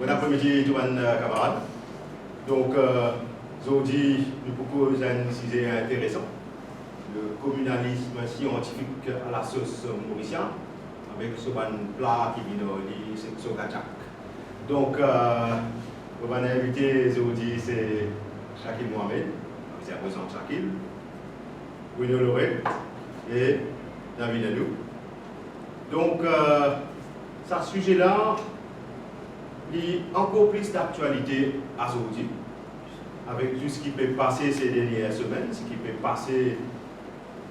Bon après-midi, tout le monde, camarades. Donc, aujourd'hui, nous proposons un sujet intéressant, le communalisme scientifique à la sauce mauricienne, avec ce plat qui vient de ce gachak. Donc, on va inviter aujourd'hui, c'est Shakil Mohamed, vice-président Shakil, Bruno Loré et David Anou. Donc, ce sujet-là, il a encore plus d'actualité à aujourd'hui, avec tout ce qui peut passer ces dernières semaines, ce qui peut passer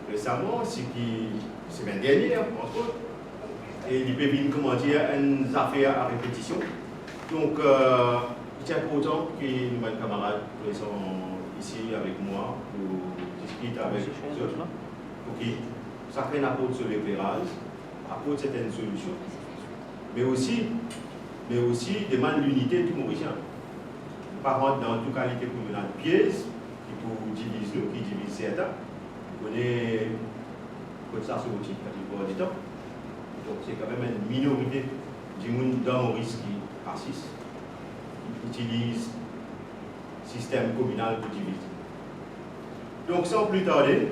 récemment, ce qui semaine dernière, entre autres, et il peut venir, comment dire, une affaire à répétition. Donc, il est important que nos camarades sont ici avec moi pour discuter avec eux, pour que chacun apporte son éclairage, apporte certaines solutions, mais aussi demande l'unité du Mauricien. Pas rentrer dans toute qualité communale pièce qui pour divise nous, qui divise certains. On connaît comme ça sur le titre la plupart du temps. Donc c'est quand même une minorité du monde dans Maurice qui assiste, qui utilise le système communal pour diviser. Donc sans plus tarder,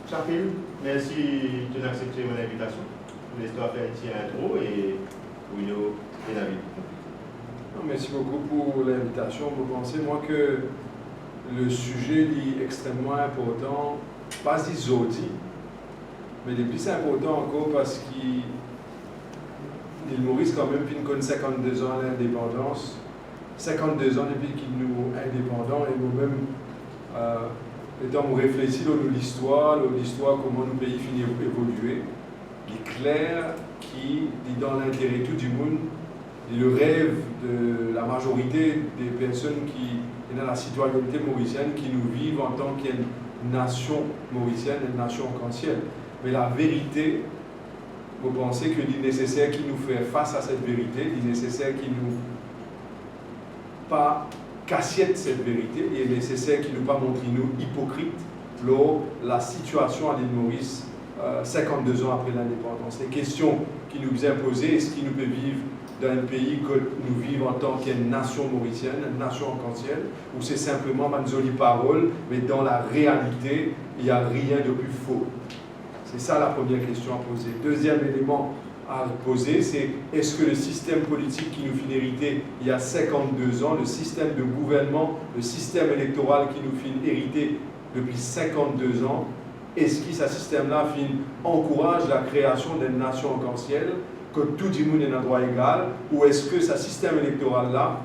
Shakil, merci de accepter mon invitation. Je vous laisse faire un petit intro et Bruno et David. Merci beaucoup pour l'invitation. Vous pensez, moi, que le sujet est extrêmement important, pas isolé, mais le plus important encore parce qu'il Maurice, quand même, puis nous 52 ans à l'indépendance, 52 ans depuis qu'il nous est indépendant, et nous-mêmes, étant nous réfléchis sur l'histoire, comment nos pays finissent d'évoluer, il est clair qu'il est dans l'intérêt tout du monde. Et le rêve de la majorité des personnes qui sont dans la citoyenneté mauricienne, qui nous vivent en tant qu'une nation mauricienne, une nation arc-en-ciel. Mais la vérité, vous pensez qu'il est nécessaire qu'il nous fasse face à cette vérité, il est nécessaire qu'il nous pas cassiette cette vérité, il est nécessaire qu'il nous pas montre nous hypocrites lors de la situation à l'île Maurice 52 ans après l'indépendance. Les questions qui nous sont posées, est-ce qu'il nous peut vivre dans un pays que nous vivons en tant qu'une nation mauricienne, une nation arc-en-ciel, ou c'est simplement une jolie parole, mais dans la réalité, il n'y a rien de plus faux. C'est ça la première question à poser. Deuxième élément à poser, c'est est-ce que le système politique qui nous fit hériter il y a 52 ans, le système de gouvernement, le système électoral qui nous fit hériter depuis 52 ans, est-ce que ce système-là encourage la création d'une nation arc-en-ciel, que tout le monde est un droit égal, ou est-ce que ce système électoral-là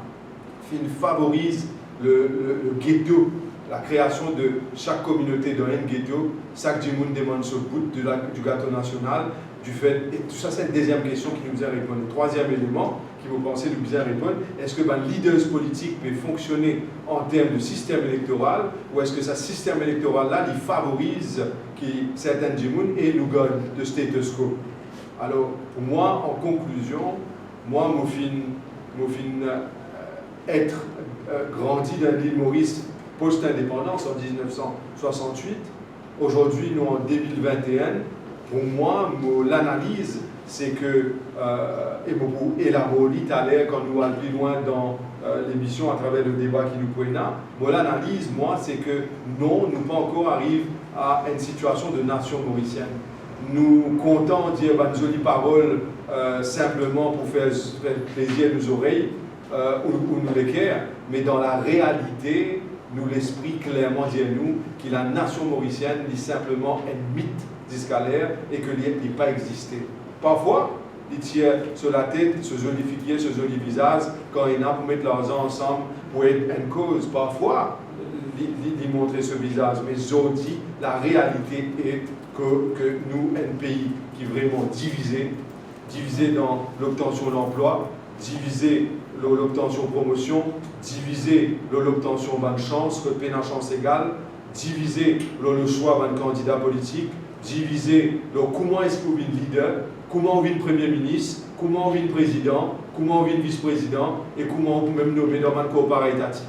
favorise le ghetto, la création de chaque communauté dans un ghetto, chaque monde demande ce bout du gâteau national, du fait, et tout ça c'est une deuxième question qui nous a répondu. Troisième élément qui vous pensez nous a répondu, est-ce que le leader politique peut fonctionner en termes de système électoral, ou est-ce que ce système électoral-là il favorise certains gens et nous gagne de status quo? Alors, pour moi, en conclusion, moi, je être grandi dans l'île Maurice post-indépendance en 1968. Aujourd'hui, nous en 2021. Pour moi, l'analyse, c'est que, et beaucoup élaboré tout à l'heure quand nous allons plus loin dans l'émission à travers le débat qui nous prenait, l'analyse, moi, c'est que non, nous pas encore arrivé à une situation de nation mauricienne. Nous comptons dire une jolie parole simplement pour faire plaisir à nos oreilles ou nous l'équerre, mais dans la réalité, nous l'esprit clairement dit à nous que la nation mauricienne est simplement un mythe d'escalaire et que il n'a pas existé. Parfois, ils tirent sur la tête, se joli figuier, ce joli visage, quand il y en a pour mettre leurs ans ensemble pour être une cause. Parfois, ils montrent ce visage, mais aujourd'hui, la réalité est que nous, un pays qui est vraiment divisé dans l'obtention de l'emploi, divisé dans l'obtention de promotion, divisé dans l'obtention de chance, de chance égale, divisé dans le choix d'un candidat politique, divisé dans comment est-ce qu'on vit leader, comment on vit premier ministre, comment on vit président, comment on vit vice-président et comment on peut même nommer dans un corps étatique.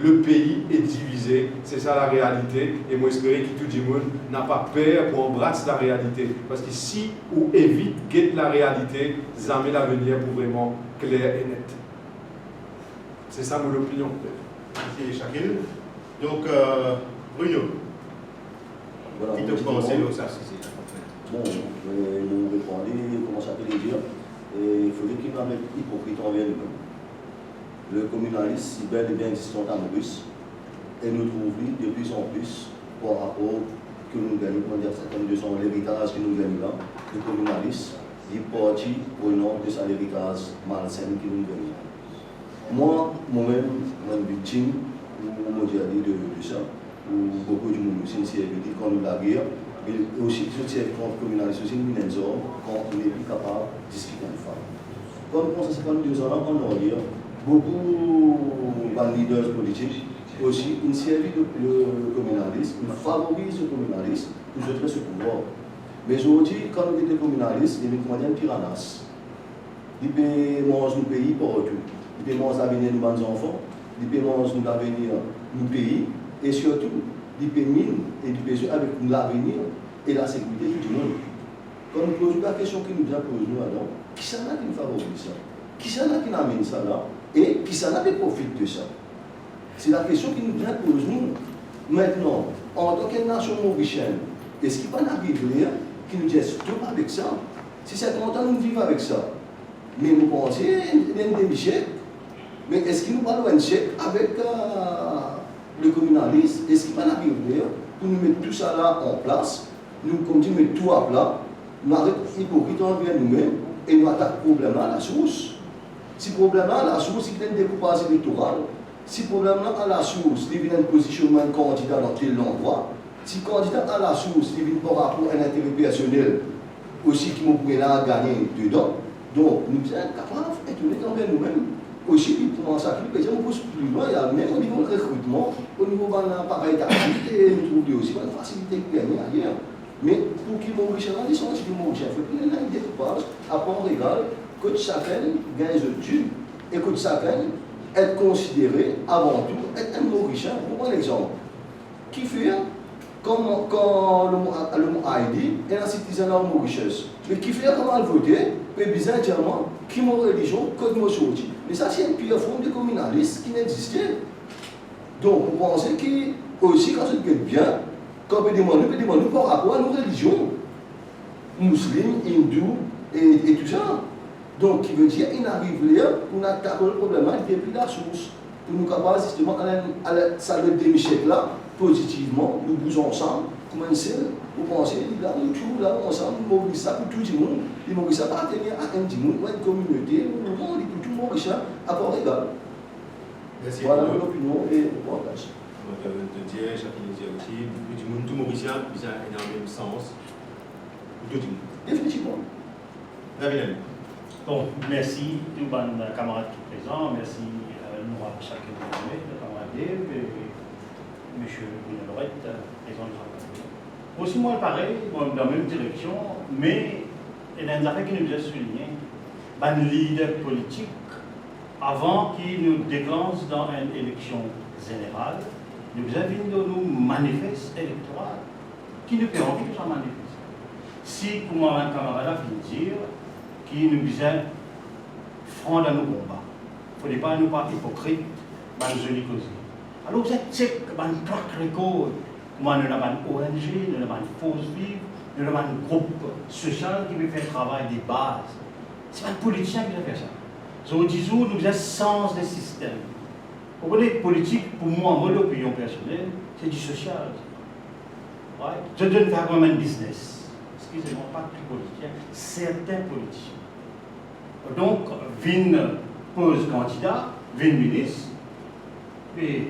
le pays est divisé. C'est ça la réalité. Et moi, j'espère que tout le monde n'a pas peur pour embrasser la réalité. Parce que si on évite guette la réalité, jamais l'avenir pour vraiment clair et net. C'est ça mon opinion. Merci Shaquille. Donc, Bruno, Voilà, qui te pensez de ça? Bon, nous répondons, comment ça peut le dire, il faudrait qu'il y ait un hypocrite envers nous-mêmes. Le communalisme, si bel et bien existant en Maurice, et nous trouvons de plus en plus, par rapport que nous gagnons, comment dire, certaines de son l'héritage que nous gagnons là, le communalisme, il est parti au nom de son héritage malsain que nous gagnons. Moi-même, je suis victime, ou on dit de ça, ou beaucoup de monde aussi, c'est quand nous la guerre. Mais aussi, je tiens contre le communalisme, aussi, nous quand on n'est plus capable de discuter avec les femmes. Comme on s'est fait 2 ans en arrière, beaucoup de leaders politiques aussi, ils servent le communalisme, ils favorisent le communalisme pour jeter ce pouvoir. Mais aujourd'hui, quand on est communaliste, il y a une piranhas. Ils peuvent manger nos pays partout. Ils peuvent manger l'avenir de nos enfants, ils peuvent manger l'avenir de nos pays, et surtout, ils peuvent miner et ils peuvent avec l'avenir et la sécurité du monde. Quand nous posons la question qui nous a posée, alors, qui s'en a qui nous favorise ça? Qui s'en a qui nous amène ça là? Et qui s'en a qui profite de ça? C'est la question qui nous a posée nous. Maintenant, en tant que nation mauricienne, est-ce qu'il va arriver qui nous dit stop avec ça? Si c'est content, nous vivons avec ça. Mais nous pensons qu'il y a des échecs. Mais est-ce qu'il nous va un chèque avec le communalisme? Est-ce qu'il va arriver pour nous mettre tout ça là en place? Nous continuons de mettre tout à plat, nous arrêtons hypocrite envers nous-mêmes et nous attaquons le problème à la source. Si le problème à la source, il vient de découpage électoral, si le problème à la source, il vient de positionnement de candidat dans tel endroit, si le candidat à la source, il vient par rapport à un intérêt personnel aussi qui nous pourrait gagner dedans, donc nous sommes capables d'être envers nous-mêmes. Aussi, pour ça, on pousse plus loin, même au niveau du recrutement, au niveau de l'appareil d'activité, nous trouvons aussi une facilité de gagner ailleurs. Mais pour qu'ils Mauricien, ils sont aussi Mauricien. Il faut qu'il y ait un découpage à part égal, que chacun gagne le tube et que chacun est considéré avant tout être un Mauricien. Pour un exemple, qui fait quand le mot ID est un citoyen mauricien. Mais qui fait comment le voter, mais bizarrement, qui m'a religion, que moi sorti. Mais ça, c'est une pire forme de communalisme qui n'existait. Donc, vous pensez que, aussi, quand c'est bien, quand on peut demander par rapport à nos religions, musulmans, hindous et tout ça. Donc, qui veut dire qu'il arrive là, qu'on attaque le problème depuis la source. Pour nous capables, justement, à la salle de Michel là, positivement, nous bousons ensemble, commencer, vous pensez, là, nous tous là, ensemble, nous mobilisons ça pour tout le monde. Nous mobilisons ça appartenir à un monde, à une communauté, nous mobilisons pour tout le monde, à part égal. Merci. Voilà l'opinion et le partage. De dire, chacun dit aussi, tout le monde, tout Mauricien, ils ont dans le même sens. Tout le monde. Définitivement. David. Bon, merci tous les camarades qui sont présents, merci nous à chacun de nous, le camarade Dave et M. Bruno Lorette, président du travail. Aussi, moi, pareil, dans la même direction, mais il y a une affaire qui nous a souligné, un leader politique, avant qu'il nous déclenche dans une élection générale, nous avons nos manifestes électoraux qui nous permettent envie de s'en manifester. Si, comme un camarade a fait dire, qui nous disait franc dans nos combats. Il ne faut pas nous pas hypocrites dans nos jolies causes. Alors vous êtes sec, dans un track record, comment nous avons une ONG, nous avons une force vive, nous avons un groupe social qui veut faire le travail des bases. Ce n'est pas un politicien qui veut faire ça. Donc disons, nous avons sens des systèmes. Vous voyez, politique, pour moi, en mode opinion personnelle, c'est du social. Ouais. Je donne faire quand même un business. Excusez-moi, pas tous les politiciens, certains politiciens. Donc, Vin pose candidat, Vin ministre, et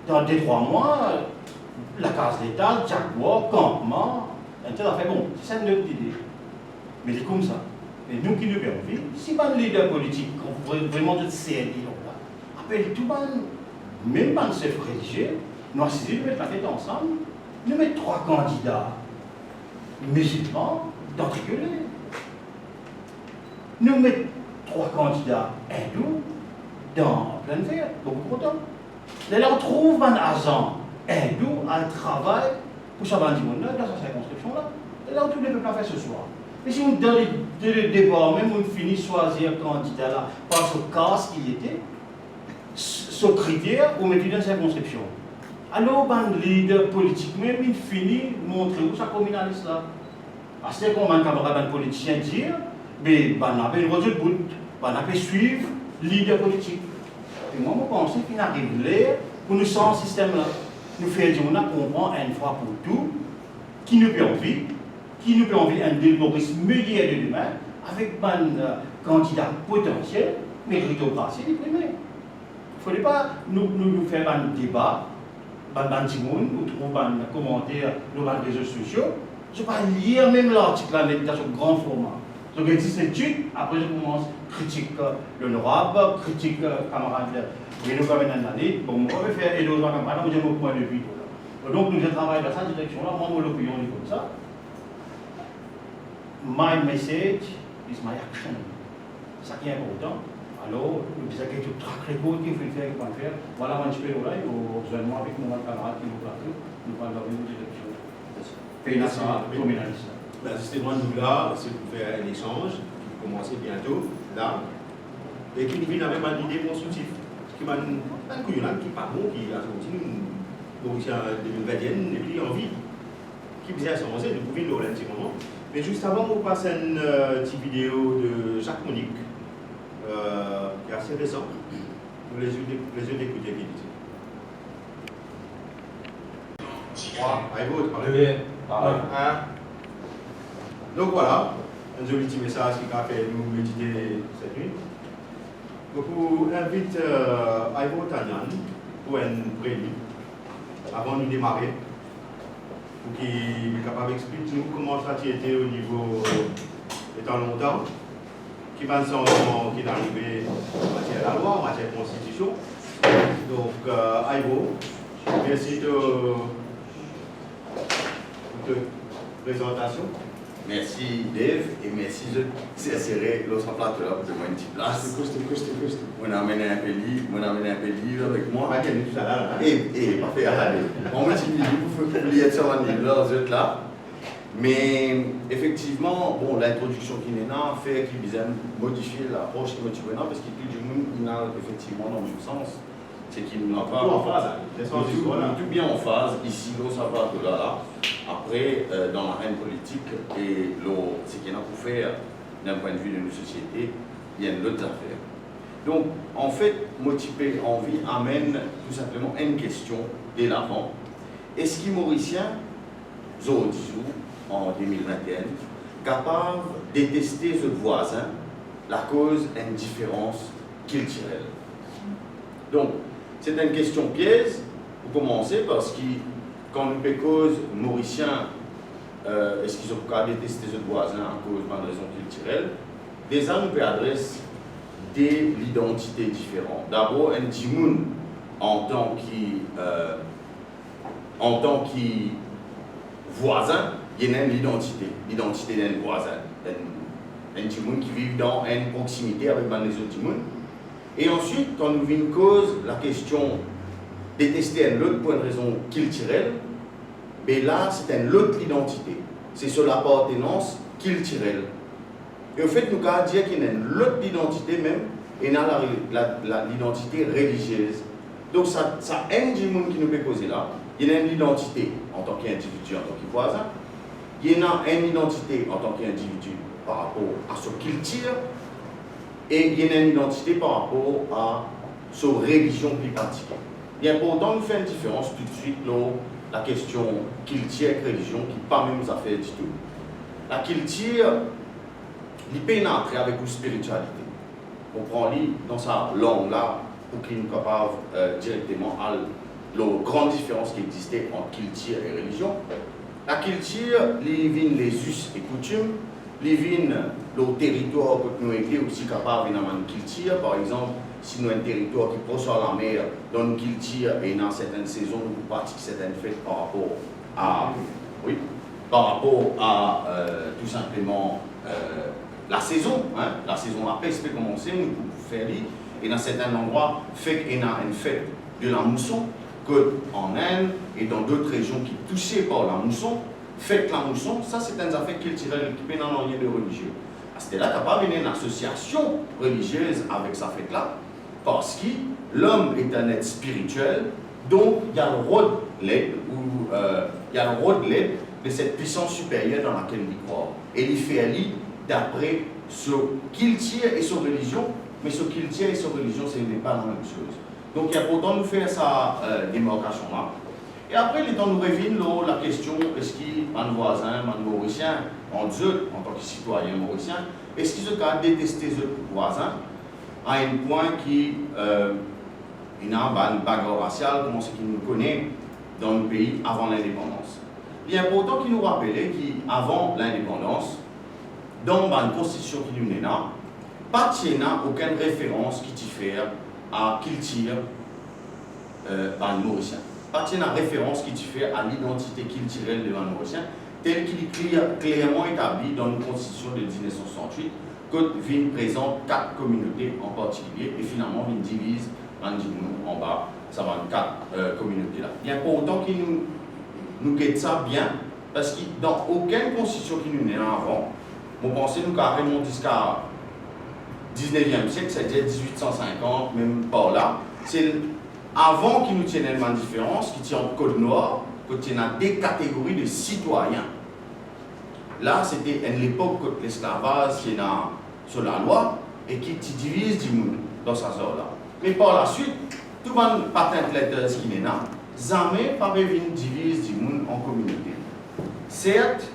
dans 2-3 mois, la case d'État, Jaguar, campement, etc. Fait bon, c'est une autre idée. Mais c'est comme ça. Et nous qui nous permettons, si pas un leader politique, on pourrait vraiment de CNI, là, appelle tout le monde, même pas un chef religieux, nous assisons, nous mettons la tête ensemble, nous mettons 3 candidats musulmans d'entriculer. Nous mettons 3 candidats hindous dans pleine verte, beaucoup content. Là, on trouve un agent, et d'où un travail pour ça, dans sa circonscription-là. Là où tous les peuples ont fait ce soir. Mais si on donne le débat, même on finit choisir un candidat là, par ce cas qu'il était, ce critère, on met dans la circonscription. Alors, le leader politique, même, il finit de montrer où ça communaliste là. Parce que, comme un camarade politicien dit, mais on a une route de bout, on a suivre le leader politique. Et moi, je pense qu'il arrive là pour nous changer ce système-là. Nous faire dire, on comprend une fois pour tout, qui nous peut envie un démocratie meilleur de demain, avec un candidat potentiel, méritocratie déprimée. Il ne faudrait pas nous faire un débat, un petit monde, nous trouvons un commentaire dans les réseaux sociaux. Je ne vais pas lire même l'article là, dans ce grand format. Donc, il existe une étude, après je commence critique l'honorable, critique camarade Bruno Kamenanani. Bon, on va faire et d'autres camarades, j'ai mon point de vue. Donc, nous travaillons dans cette direction-là, moi, mon opinion est comme ça. My message is my action. C'est ça qui est important. Alors, nous disons que tu traques les codes qu'il faut faire, qu'il faut faire. Voilà, moi, je peux là, seulement avec mon camarade qui nous plateau, nous parlons de une direction. Communaliste. Justement, nous là, c'est pour faire un échange qui va commencer bientôt, là, et qui nous vient avec une idée constructive. Qui m'a un couillon qui n'est pas bon, qui a sorti en 2021, et puis envie, qui vient s'avancer, nous pouvons le un petit moment. Mais juste avant, on passe une petite vidéo de Jacques Monique, qui est assez récent, pour les yeux d'écouter qui dit. Donc voilà, un joli petit message qui a fait nous méditer cette nuit. Donc, on invite Ivo Tanyan pour une prélude avant de démarrer, pour qu'il soit capable d'expliquer nous comment ça a été au niveau étant longtemps, qui va nous qui est arrivé en matière de la loi, en matière de constitution. Donc, Ivo, merci de présentation. Merci Dave et merci de s'insérer l'autre plateau pour donner une petite place. On a amené un peu de livre avec moi. Et parfait, on m'a dit vous pouvez lire ça en livre là. Mais effectivement, bon, l'introduction qui est là fait qu'il vient modifier l'approche qui est parce qu'il y a du monde qui n'a effectivement dans le même sens. C'est qu'il n'a pas en phase. Tout bien en phase. Ici, l'eau, ça va de là. Après, dans l'arène politique, et ce qu'il y a pour faire d'un point de vue de nos sociétés, il y a d'autres affaires. Donc, en fait, motiver envie amène tout simplement une question dès l'avant. Est-ce qu'il mauricien, Zodizou, en 2021, capable de détester ce voisin, la cause d'une différence culturelle? Donc, c'est une question piège, pour commencer, parce que quand nous cause mauricien, est-ce qu'ils ont qu'à détester ce voisin à cause d'une raison culturelle? Déjà, nous pouvons adresser des identités différentes. D'abord, un timoun en tant que voisin, il y a une identité d'un voisin. Un timoun qui vit dans une proximité avec les autres timouns. Et ensuite, quand nous venons cause la question détester un autre pour une raison culturelle, mais là, c'est une autre identité. C'est sur l'appartenance culturelle. Et au fait, nous avons dit qu'il y a une autre identité même, et il y a l'identité religieuse. Donc, ça aide du monde qui nous peut causer là. Il y a une identité en tant qu'individu, en tant que voisin. Il y a une identité en tant qu'individu par rapport à ce culture. Et il y a une identité par rapport à sa religion plus pratiquée. Il est important de faire une différence tout de suite dans la question culture et religion qui n'est pas même nous affaire du tout. La culture, il peut entrer avec une spiritualité. On prend dans sa langue là pour qu'il soit capable directement à la grande différence qui existait entre culture et religion. La culture, il vient les us et coutumes. Les vignes, le territoire que nous sommes aussi capables d'avoir une culture. Par exemple, si nous avons un territoire qui est proche à la mer, dans une culture et dans certaines saisons, nous pratiquons certaines fêtes par rapport à, tout simplement la saison. La saison, la peste peut commencer, nous pouvons faire lire. Et dans certains endroits, fait qu'il y a une fête de la mousson, que en Inde et dans d'autres régions qui sont touchées par la mousson, fête la mousson, ça c'est un affaire culturelle qui peut dans l'enlien de religieux. À ce là, tu n'as pas venu une association religieuse avec sa fête-là, parce que l'homme est un être spirituel, donc il y a le rôle de l'aide, de cette puissance supérieure dans laquelle il croit. Et il fait aller d'après ce qu'il tire et sa religion, mais ce qu'il tire et sa religion, ce n'est pas la même chose. Donc il y a pourtant nous faire sa démarcation-là. Et après, les temps nous reviennent la question, est-ce qu'un voisin, un mauricien, en Dieu, en tant que citoyen mauricien, est-ce qu'il se peut détester les voisins à un point qui il a une bagarre raciale, comme ce qu'il nous connaît dans le pays avant l'indépendance. Il est important qu'il nous rappelle qu'avant l'indépendance, dans la constitution qui nous est là, pas aucune référence qui diffère à qui tire par le mauricien. Pas de référence qui diffère à l'identité culturelle de le mauricien, tel qu'il est clairement établi dans une constitution de 1968, que VIN présente 4 communautés en particulier, et finalement VIN divise en bas, ça va 4 communautés là. Il est important qu'il nous guette ça bien, parce que dans aucune constitution qui nous est avant, on pensait nous carrément jusqu'à 19e siècle, c'est-à-dire 1850, même par là, c'est avant qu'ils nous tiennent une différence, qui tient en code noir, que tu as des catégories de citoyens. Là, c'était à l'époque que l'esclavage qui est sur la loi et qui divise du monde dans sa zone-là. Mais par la suite, tout le monde patent letters qui est là, jamais pas divise du monde en communauté. Certes,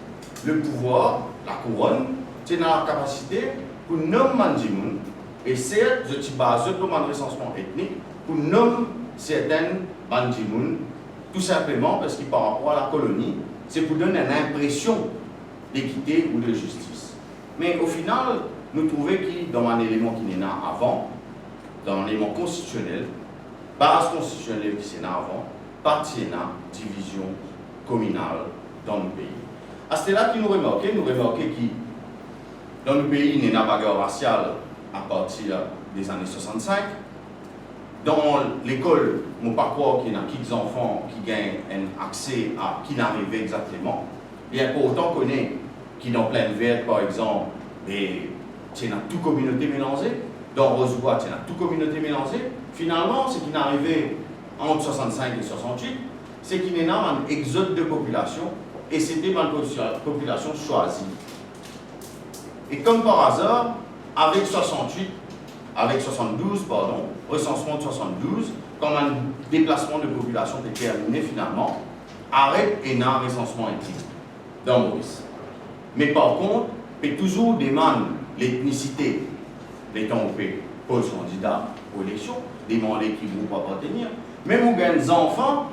le pouvoir, la couronne, tu as la capacité pour nommer du monde, et certes, je te base sur le recensement ethnique pour nommer certaines bandes du monde, tout simplement parce que par rapport à la colonie, c'est pour donner une impression d'équité ou de justice. Mais au final, nous trouvons que dans un élément qui n'est là avant, dans un élément constitutionnel, base constitutionnelle qui est là avant, partie là, division communale dans le pays. À ce là qui nous remarquons que dans le pays, il y a une bagarre raciale à partir des années 65. Dans l'école, on ne peut pas croire qu'il y a des enfants qui gagnent un accès à qui n'arrive exactement. Il est important qu'on ait qui dans Plaine Verte, par exemple, et il y a toute communauté mélangée. Dans Rosebois, il y a toute communauté mélangée. Finalement, ce qui est arrivé entre 65 et 68, c'est qu'il y a un exode de population, et c'était une population choisie. Et comme par hasard, avec 72, recensement de 72, comme un déplacement de population était terminé finalement, arrête et un recensement ethnique dans Maurice. Mais par contre, il toujours demande l'ethnicité des temps où on pose candidat aux élections, demander qui ne vont pas appartenir. Même où les enfants,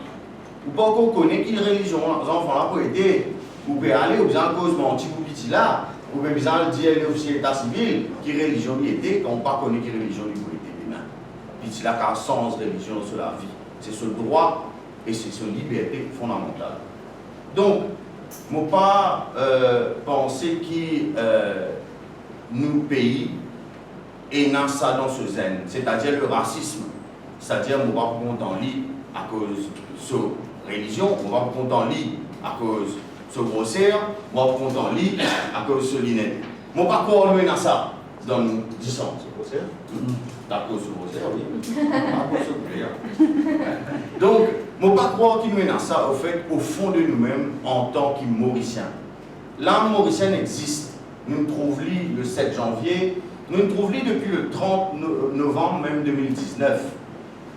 ou pas qu'on connaît qui religion les enfants là pour aider, ou peut aller, ou bien cause mon petit petit là, ou bien dire l'officier d'état civil qui religion il était, quand on ne pas connaît qui religion il était demain. Petit là car sans religion sur la vie, c'est ce droit et c'est cette liberté fondamentale. Donc, je ne pas penser que nous pays et dans ça dans ce zen, c'est-à-dire le racisme, c'est-à-dire on va pas content lit à cause de sa religion, on va pas content lit à cause de ce grossière, on va pas content lit à cause de ce linet. Mon parcours lui dans ça, dans 10 ans. C'est grossière? À cause de ce grossière, oui. À cause de ce donc, je ne pas croire qu'il nous dans ça, au fond de nous-mêmes, en tant que Mauriciens. L'âme mauricienne existe. Nous nous trouvons le 7 janvier, nous nous trouvons depuis le 30 novembre même 2019,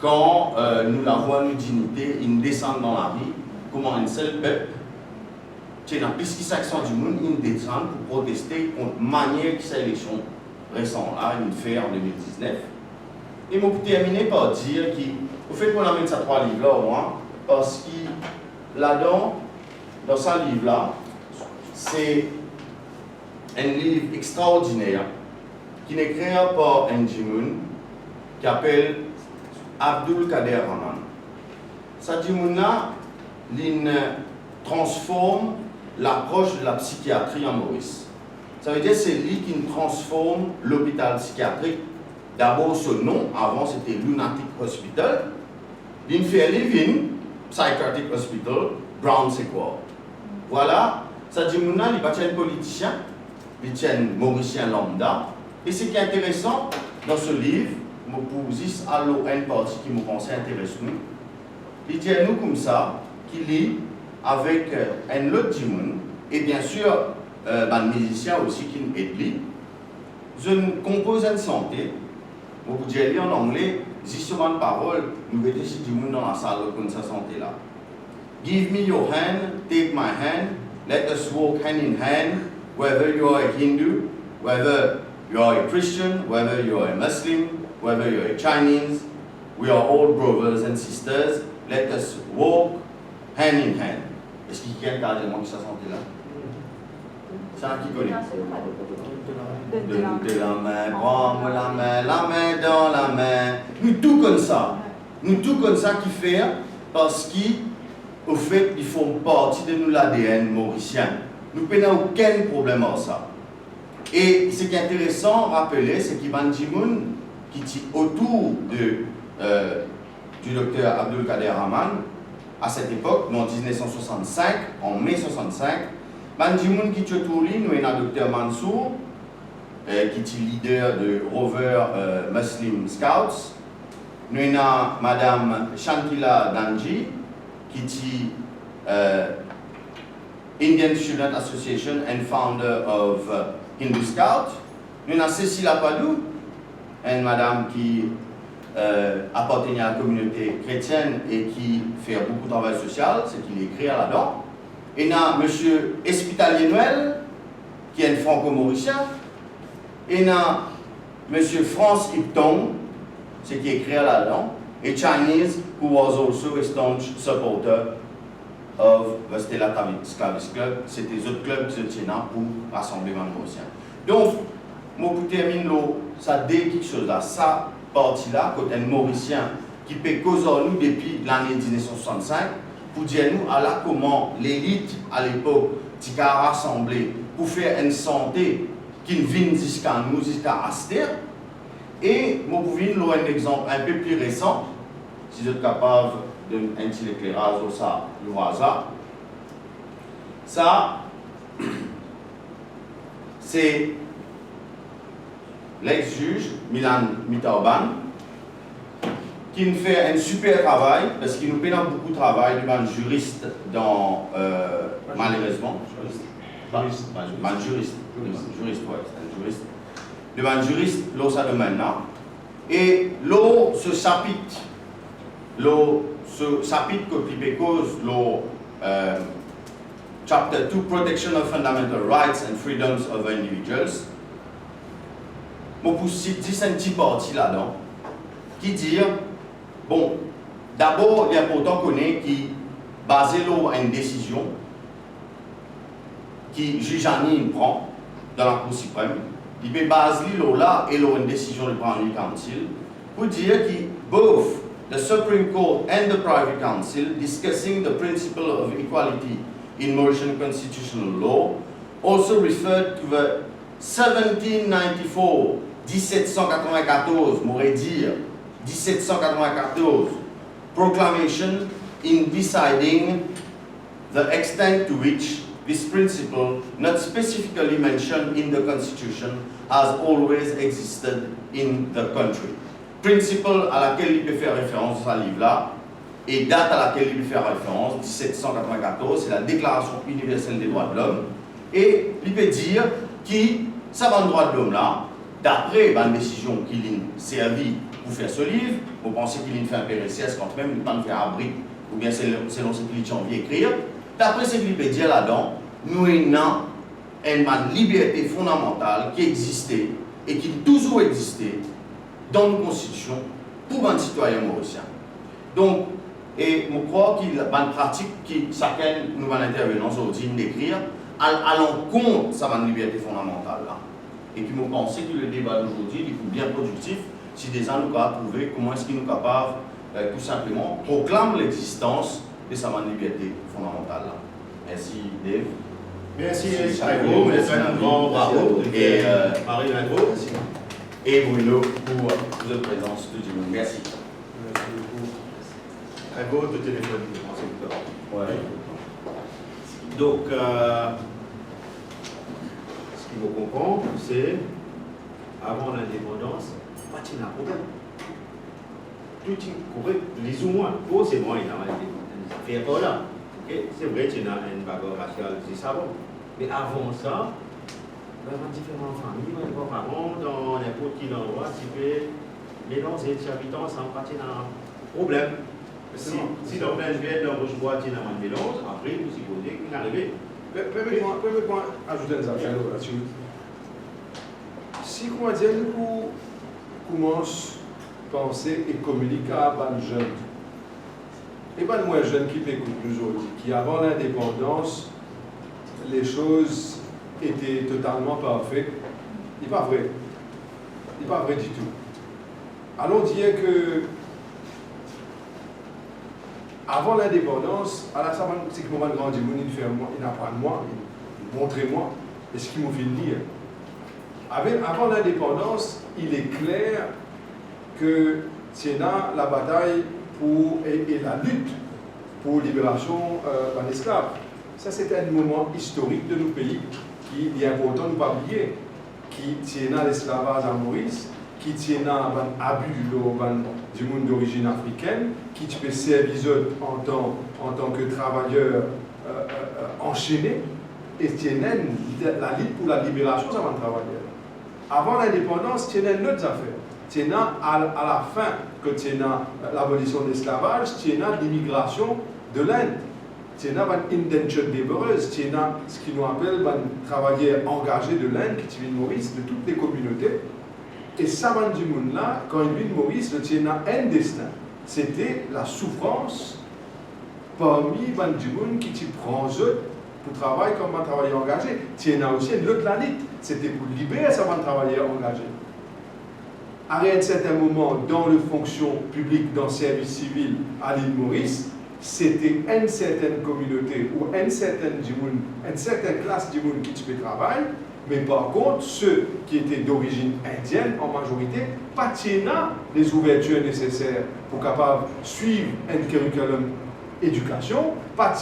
quand nous l'avons une dignité, une descente dans la vie, comment un seul peuple, qui est dans plus de 500 du monde, une descente pour protester contre la manière que cette élection récente là, une fait en 2019. Et je vais terminer par dire qu'au fait qu'on amène ces 3 livres-là au moins, parce que là-dedans, dans ce livre-là, c'est un livre extraordinaire qui est créé par un Jimoun qui s'appelle Abdul Kader Rahman. Ce Jimoun-là, il transforme l'approche de la psychiatrie en Maurice. Ça veut dire que c'est lui qui transforme l'hôpital psychiatrique. D'abord, ce nom, avant c'était Lunatic Hospital, d'une fait living psychiatric hospital, Brown c'est quoi? Voilà, ça dit mon il pas un politicien, il tient mauricien lambda. Et ce qui est intéressant dans ce livre, pour juste une partie qui me pensait intéressante, il dit à nous comme ça, qu'il lit avec un autre dimon, et bien sûr, un musicien aussi qui nous aide lui. Je compose une santé, vous pouvez lire en anglais, justement de parole, nous mettons si du monde dans la salle comme sa santé là. Give me your hand, take my hand, let us walk hand in hand, whether you are a Hindu, whether you are a Christian, whether you are a Muslim, whether you are a Chinese, we are all brothers and sisters, let us walk hand in hand. Est-ce qu'il y a quelqu'un qui sa santé là? C'est un qui connaît. De la main, prends-moi la main dans la main. Nous tout comme ça. Nous tout comme ça qui fait parce qu'au fait, ils font partie de nous l'ADN mauricien. Nous n'avons aucun problème avec ça. Et ce qui est intéressant à rappeler, c'est qu'Ivan Jimoun, qui est autour du docteur Abdul Kader Rahman, à cette époque, en 1965, en mai 65, Banjimoun qui est autour de nous, il y a le docteur Mansour, qui est leader de Rover Muslim Scouts. Nous avons Madame Shantila Danji, qui est Indian Student Association and founder of Hindu Scout. Nous avons Cécile Apadou, une madame qui appartient à la communauté chrétienne et qui fait beaucoup de travail social, c'est qu'il écrit là-dedans. Et nous avons M. Espitalier Noël, qui est un franco-mauricien. Et nous avons M. France Ipton, c'est qui écrit là-dedans. Et Chinese, who was also a staunch supporter of the Stella Sclavis Club. C'est des autres clubs qui se tiennent pour rassemblement mauricien. Donc, moi, pour terminer, ça dit quelque chose là. Ça, partie-là, côté un mauricien qui peut causer nous depuis l'année 1965, pour dire nous à la comment l'élite à l'époque qui a rassemblé pour faire une santé qui vient jusqu'à nous, jusqu'à Aster. Et moi, pour vous un exemple un peu plus récent, si vous êtes capable d'un petit éclairage sur ça, le hasard. Ça, c'est l'ex-juge Milan Mitauban qui nous fait un super travail parce qu'il nous fait beaucoup de travail devant juriste dans malheureusement juriste devant juriste là ça demande là et là ce chapitre que qui cause chapter 2 protection of fundamental rights and freedoms of individuals. Moi, pour citer un petit parti là-dedans, qui dit, bon, d'abord, il est important qu'on ait qui basé sur une décision qui juge Annie prend dans la Cour suprême, il peut baser là et une décision du Privy Council pour dire que both the Supreme Court and the Privy Council discussing the principle of equality in Mauritian constitutional law also referred to the 1794, m'aurait dire 1794 proclamation in deciding the extent to which this principle, not specifically mentioned in the Constitution, has always existed in the country. Principle à laquelle il peut faire référence dans ce livre-là, et date à laquelle il peut faire référence, 1794, c'est la Déclaration universelle des droits de l'homme, et il peut dire que ça va le droit de l'homme là, d'après une décision qu'il a servi pour faire ce livre, vous pensez qu'il a fait un PRCS quand même, il n'a pas fait un abri, ou bien selon ce qu'il a envie d'écrire, d'après ce qu'il peut dire là-dedans, nous avons une liberté fondamentale qui existait et qui a toujours existé dans nos constitutions pour un citoyen mauricien. Donc, et je crois qu'il y a une pratique qui chacun nous va intervenir aujourd'hui d'écrire à l'encontre de sa liberté fondamentale là. Et qui me pensait que le débat d'aujourd'hui est bien productif si des gens nous ont trouvé comment est-ce qu'ils sont capables tout simplement proclamer l'existence de sa liberté fondamentale là. Merci Dave. Merci Aïgo, merci un grand bravo et Marie Lindro et Bruno pour votre présence tout le monde. Merci. Merci beaucoup. Un vote de téléphone, je pense, c'est tout. Ouais. Donc, ce qu'il faut comprendre, c'est avant l'indépendance, pas de problème. Tout est correct, les ou moins, c'est moi, il y a des affaires par là. C'est vrai qu'il y a une bagarre raciale, c'est ça. Mais avant ça, dans différentes familles, les parents, dans n'importe quel endroit, tu peux mélanger les habitants sans pas de problème. Si dans le vient dans le bois, tu as un mélange, après, vous supposez qu'il est arrivé. Permettez-moi ajouter une affaire là-dessus. Si nous commençons à penser et communiquer à les jeunes, et pas moins jeunes qui m'écoutent nous autres, qui avant l'indépendance, les choses étaient totalement parfaites, il n'est pas vrai. Il n'est pas vrai du tout. Allons dire que avant l'indépendance, à la savane, c'est que moi, grand il apprend moi, il montre-moi, et ce qu'il m'a fait dire. Avant l'indépendance, il est clair que c'est là la bataille et la lutte pour libération d'un esclave. Ça, c'est un moment historique de nos pays qui est important de ne pas oublier, qui tient à l'esclavage à Maurice, qui tient à l'abus du monde d'origine africaine, qui peut servir en tant que travailleur enchaîné, et tient la lutte pour la libération de travailleurs. Avant l'indépendance, tient une autre affaire. Tient à la fin que tient l'abolition de l'esclavage, tient l'immigration de l'Inde. Tient indentured laborers, tient ce qu'ils nous appellent travailleurs engagés de l'Inde qui viennent de Maurice, de toutes les communautés. Et ça, du monde là, quand il vient de Maurice, le tient un destin. C'était la souffrance parmi du monde qui prend pour travailler comme un travailleur engagé. Tient aussi l'autre planète. C'était pour libérer ça travailleurs engagés. À un certain moment, dans les fonctions publiques, dans le service civil à l'île Maurice, c'était une certaine communauté ou une certaine classe du monde qui peut travailler, mais par contre, ceux qui étaient d'origine indienne, en majorité, pas les ouvertures nécessaires pour capable suivre un curriculum éducation, pas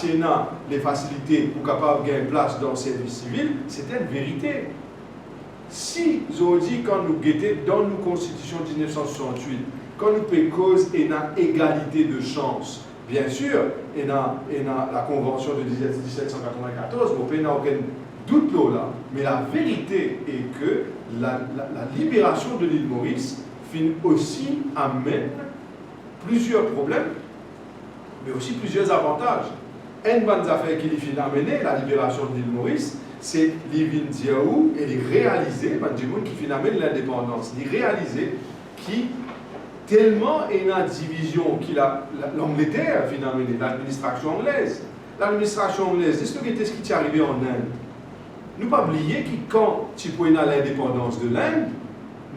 les facilités pour capable gagner place dans le service civil, c'était une vérité. Si, aujourd'hui, quand nous guettons dans nos constitutions de 1968, quand nous payons cause et une égalité de chance, bien sûr, et dans la convention de 1794, nous n'avons aucun doute là, mais la vérité est que la libération de l'île Maurice aussi amène plusieurs problèmes, mais aussi plusieurs avantages. Une bonne affaire qui finit amener la libération de l'île Maurice, c'est l'Ivin Diaou et les réaliser, du monde qui finit amener l'indépendance, les réaliser qui tellement est une division qu'il a l'Angleterre finalement, l'administration anglaise. L'administration anglaise, c'est ce qui est arrivé en Inde. Nous ne pas oublier que quand tu prends l'indépendance de l'Inde,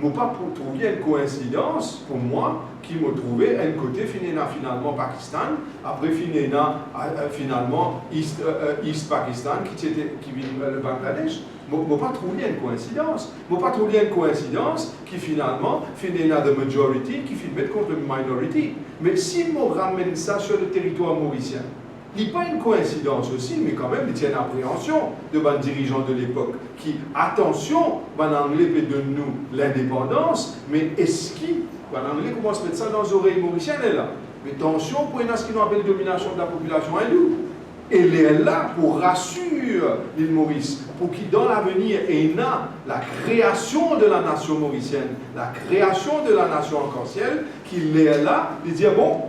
je n'ai pas trouvé une coïncidence pour moi qui m'a trouvé un côté finalement Pakistan, après finalement East Pakistan qui vient le Bangladesh. Je n'ai pas trouvé une coïncidence. Je n'ai pas trouvé une coïncidence qui finalement finit dans la majority, qui finit contre la minority. Mais si je ramène ça sur le territoire mauricien, il n'y a pas une coïncidence aussi, mais quand même, il y a une appréhension de nos dirigeants de l'époque qui, attention, l'anglais peut donner nous l'indépendance, mais est-ce qu'il, l'anglais commence à mettre ça dans les oreilles mauriciennes, là. Mais attention pour ce qu'on appelle domination de la population hindoue. Elle est là pour rassurer l'île Maurice, pour qu'il dans l'avenir ait la création de la nation mauricienne, la création de la nation arc-en-ciel, qu'il est là, de dire bon,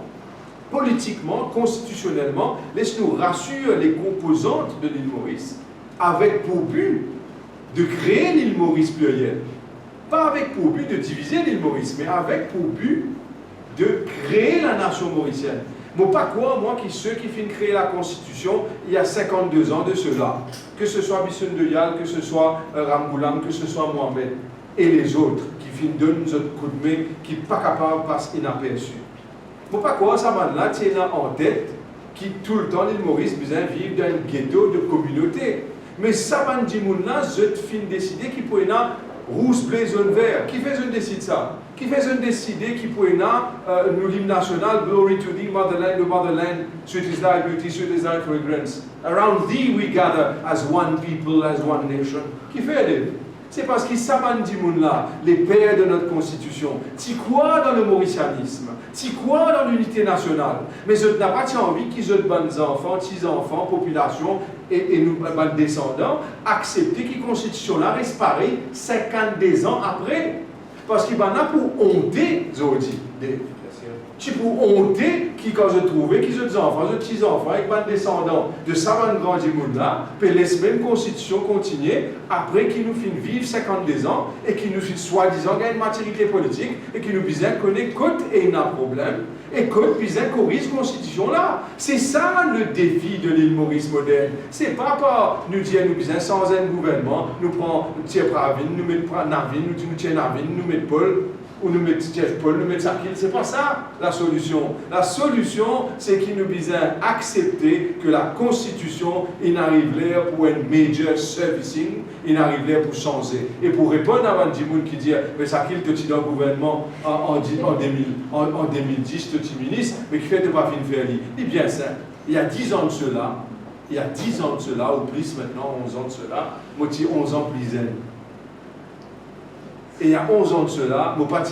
politiquement, constitutionnellement, laisse-nous rassurer les composantes de l'île Maurice, avec pour but de créer l'île Maurice plurielle. Pas avec pour but de diviser l'île Maurice, mais avec pour but de créer la nation mauricienne. Moi, pas quoi, moi, ceux qui finissent créer la Constitution il y a 52 ans de cela, que ce soit Bisson de Yal, que ce soit Ramboulam, que ce soit Mohamed, et les autres qui finissent donnent notre coup de main, qui ne sont pas capables de passer inaperçus. Moi, pas quoi, ça man là, tiens en tête, qui tout le temps, l'île Maurice, besoin de vivre dans un ghetto de communauté. Mais ça man dit, là, je fin décider qu'il peut y avoir rouge, bleu, jaune, vert. Qui fait décider ça? qui fait décider qui pourrait nous l'hymne national, Glory to thee, motherland, sweet is thy beauty, sweet is thy fragrance. Around thee we gather as one people, as one nation. Qui fait c'est parce qu'ils savent là, les pères de notre constitution, tu crois dans le mauricianisme, tu crois dans l'unité nationale, mais je n'ai pas envie qu'ils aient des enfants, petits-enfants, population et nous, descendants, accepter que la constitution là reste pareille 52 ans après. Parce qu'il y a pour honter, Zodi. Tu pour honter qui, quand je trouvais, qu'ils ont des enfants, des petits-enfants, avec des descendants de ça, grand monde là, puis laisse même constitution continuer après qu'ils nous finissent vivre 52 ans et qu'ils nous finissent soi-disant gagner une maturité politique et qu'ils nous disent connaître côte et il y a un problème et côte disent corrige cette constitution là. C'est ça le défi de l'île Maurice moderne. C'est pas par nous dire nous disons sans un gouvernement, nous prenons Pravin, nous mettons Navin, nous tiens Navin, nous mettons Paul. Ou nous mettons Paul, nous mettons Sakil, c'est pas ça la solution. La solution, c'est qu'il nous besoin accepter que la Constitution, il arrive là pour un major servicing, il arrive là pour changer. Et pour répondre à un gens qui dit, mais Sakil, tu es dans le gouvernement en 2010, tu es ministre, mais qui fait de pas fin faire lui. Il est bien simple. Il y a 10 ans de cela, ou plus maintenant, 11 ans de cela, moi, je 11 ans plus zen. Et il y a 11 ans de cela, je n'ai pas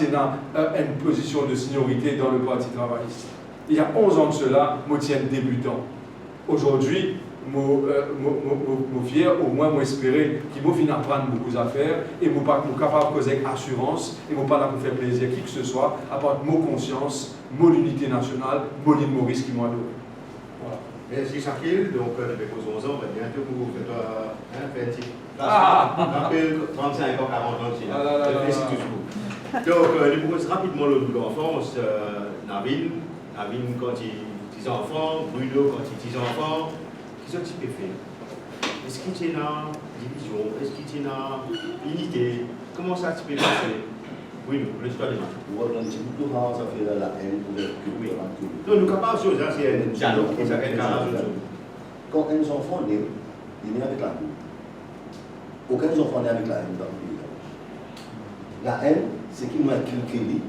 une position de seniorité dans le Parti travailliste. Il y a 11 ans de cela, je tiens débutant. Aujourd'hui, je fier, au moins, je espérer qu'il va finir apprendre beaucoup d'affaires et je suis capable de causer assurance et je ne pas là pour faire plaisir à qui que ce soit, à part de ma conscience, mon unité nationale, mon île Maurice qui m'a donné. Voilà. Merci Shakil, donc avec vos 11 ans, bientôt vous faites un petit. Rappel 35 ans, 40 ans, c'est là. Merci toujours. Donc, nous posons rapidement l'enfance. Navin quand il est petit enfant, Bruno quand il est petit enfant. Qu'est-ce que tu peux faire? Est-ce qu'il y a une division? Est-ce qu'il y a une unité? Comment ça tu peux passer? Bruno, l'histoire des matchs. Ça fait la haine pour que non, nous sommes capables de choses, c'est un dialogue qui s'appelle capables de choses. Quand un enfant naît, il naît avec la haine. Aucun enfant n'est avec la haine dans le pays. La haine, c'est qu'il nous inculque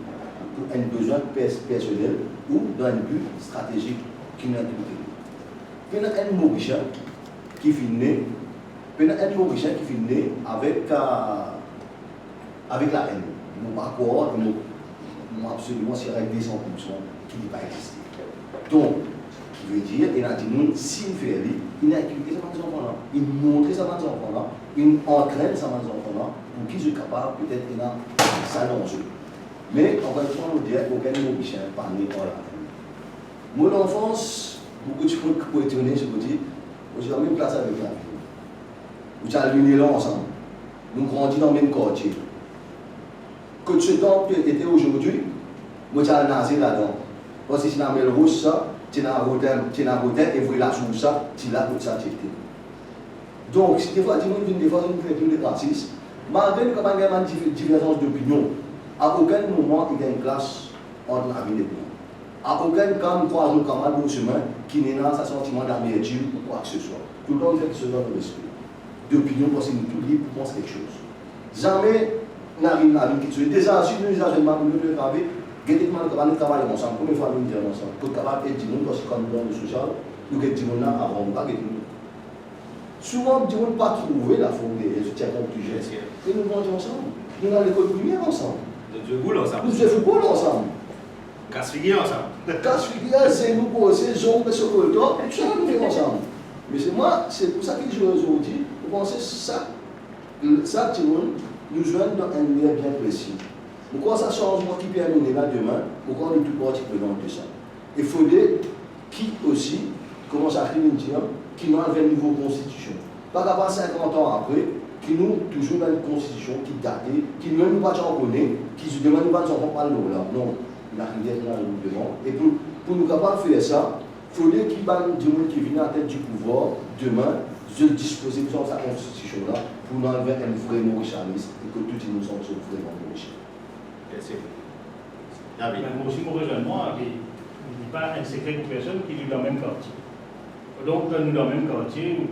pour un besoin personnel ou dans un but stratégique qui nous inculque. Puis il y a un Mauricien qui finit né, avec la haine. Nous ne pas croire, nous absolument c'est avec des 100% qui n'est pas existé. Donc, qui veut dire, il a dit, nous, s'il fait il a inculqué ça dans les enfants-là, il montre ça dans les enfants-là, il entraîne ça dans les enfants-là, pour qu'ils soient capables, peut-être, il a ça dans eux. Mais, encore une fois, on dit qu'aucun Mauricien n'est pas né dans la haine. Mon enfance, beaucoup de choses pour étonner, je vous dis, j'ai la même place avec la vie. Nous sommes venus là ensemble. Nous grandissons dans le même quartier. Que ce temps était aujourd'hui, moi j'ai nasé là-dedans. Parce que si tu as le rouge, tu as un rotin et vous la sous ça, tu l'as tout ça. Donc, si des fois, tu fais tous les racistes, malgré que il y a une différence d'opinion, à aucun moment il y a une classe entre la vie et les gens. À aucun cas, nous croisons camarades au chemin qui n'est pas un sentiment d'amertume ou quoi que ce soit. Tout le monde fait ce genre de respect. D'opinion, parce que nous tous libres pour penser quelque chose. Jamais. Déjà, si nous avons un travail, nous travaillons ensemble. Combien de fois nous travaillons ensemble? Pour capable de dire, parce que quand nous dans le social, nous avons avant, nous pas souvent, nous n'avons pas trouvé la forme de soutien conclusion. Et nous mangeons ensemble. Nous allons à l'école primaire ensemble. Nous jouons boule ensemble. Nous jouons football ensemble. Casse-figuier ensemble. Casse-figuier, c'est nous poser, jambes, ce que tout ça nous faisons ensemble. Mais c'est moi, c'est pour ça que je vous dis, vous pensez ça, ça, nous jouons dans un milieu bien précis. Pourquoi ça change, moi qui permet là demain, pourquoi on est tout parti prenant de ça? Il faudrait qui aussi commence à écrire une dire, qui nous avait une nouvelle constitution. Pas qu'après 50 ans après, qui nous toujours dans une constitution qui date, qui ne nous pas en connaît, qui se demande pas de s'en prendre là. Non, il a rien là nous demande. Et pour nous capables de faire ça, il faudrait qu'il y ait des gens qui viennent à la tête du pouvoir demain, de disposer de sa constitution là pour nous enlever un vrai mauricianisme et que tous nous sommes vraiment mauriciens. Merci. Moi aussi, mon rejoindre, il n'est pas un secret pour personne qui vit dans le même quartier. Donc, nous dans le même quartier,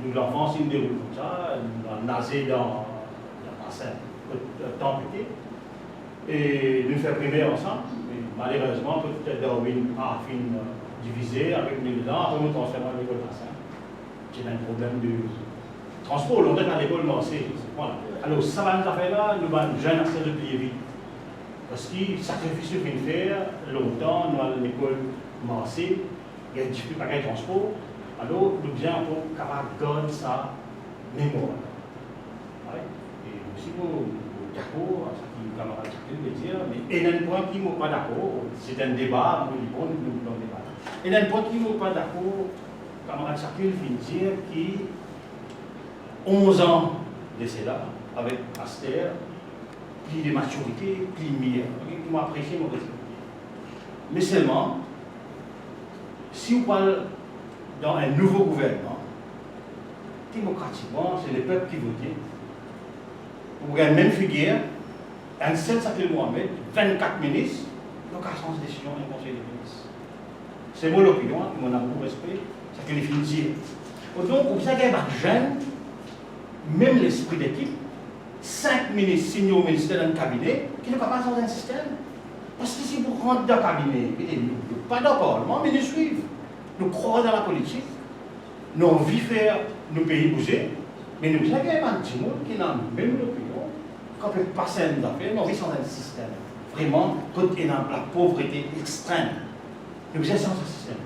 nous l'enfance, il déroule comme ça, nous avons nasé dans un temps petit. et nous faire primaire ensemble. Et malheureusement, peut-être Darwin a fini divisé avec les gens, après nous transférons à l'école Tassin. C'est un problème de transport, longtemps à l'école Marseille. Voilà. Alors, ça va nous faire là, nous avons jeunes accès de plier vite. Parce que sacrifice qu'il faut faire, longtemps, nous à l'école Marseille, il y a des difficultés avec le transport. Alors, nous devons pour capable de garder sa mémoire. Ouais. Et aussi pour d'accord, ce qui est camarade veut dire, mais il y a un point qui ne sont pas d'accord, c'est un débat, nous disons, nous devons débattre. Il y a un point qui ne sont pas d'accord, camarade Chakil vient dire qu'il 11 ans de cela, avec Aster, puis de maturité, puis de meilleur. Qui m'ont apprécié, m'ont respecté. Mais seulement, si on parle dans un nouveau gouvernement, démocratiquement, c'est le peuple qui vote. Vous avez même figure, un seul Sakil Mohamed, 24 ministres, donc à sens décision du Conseil des ministres. C'est mon opinion, mon amour, respect, c'est que les filles. Donc, vous savez, des jeunes, même l'esprit d'équipe, 5 ministres signés au ministère d'un cabinet, qui ne va pas dans un système. Parce que si vous rentrez dans le cabinet, pas dans le Parlement, mais nous suivons. Nous croyons dans la politique, nous avons envie de faire nos pays bouger, mais nous avons un petit monde qui n'a même l'opinion, qu'on peut passer à une affaire, nous avons dans un système. Vraiment, quand il y a la pauvreté extrême, nous avons dans un système.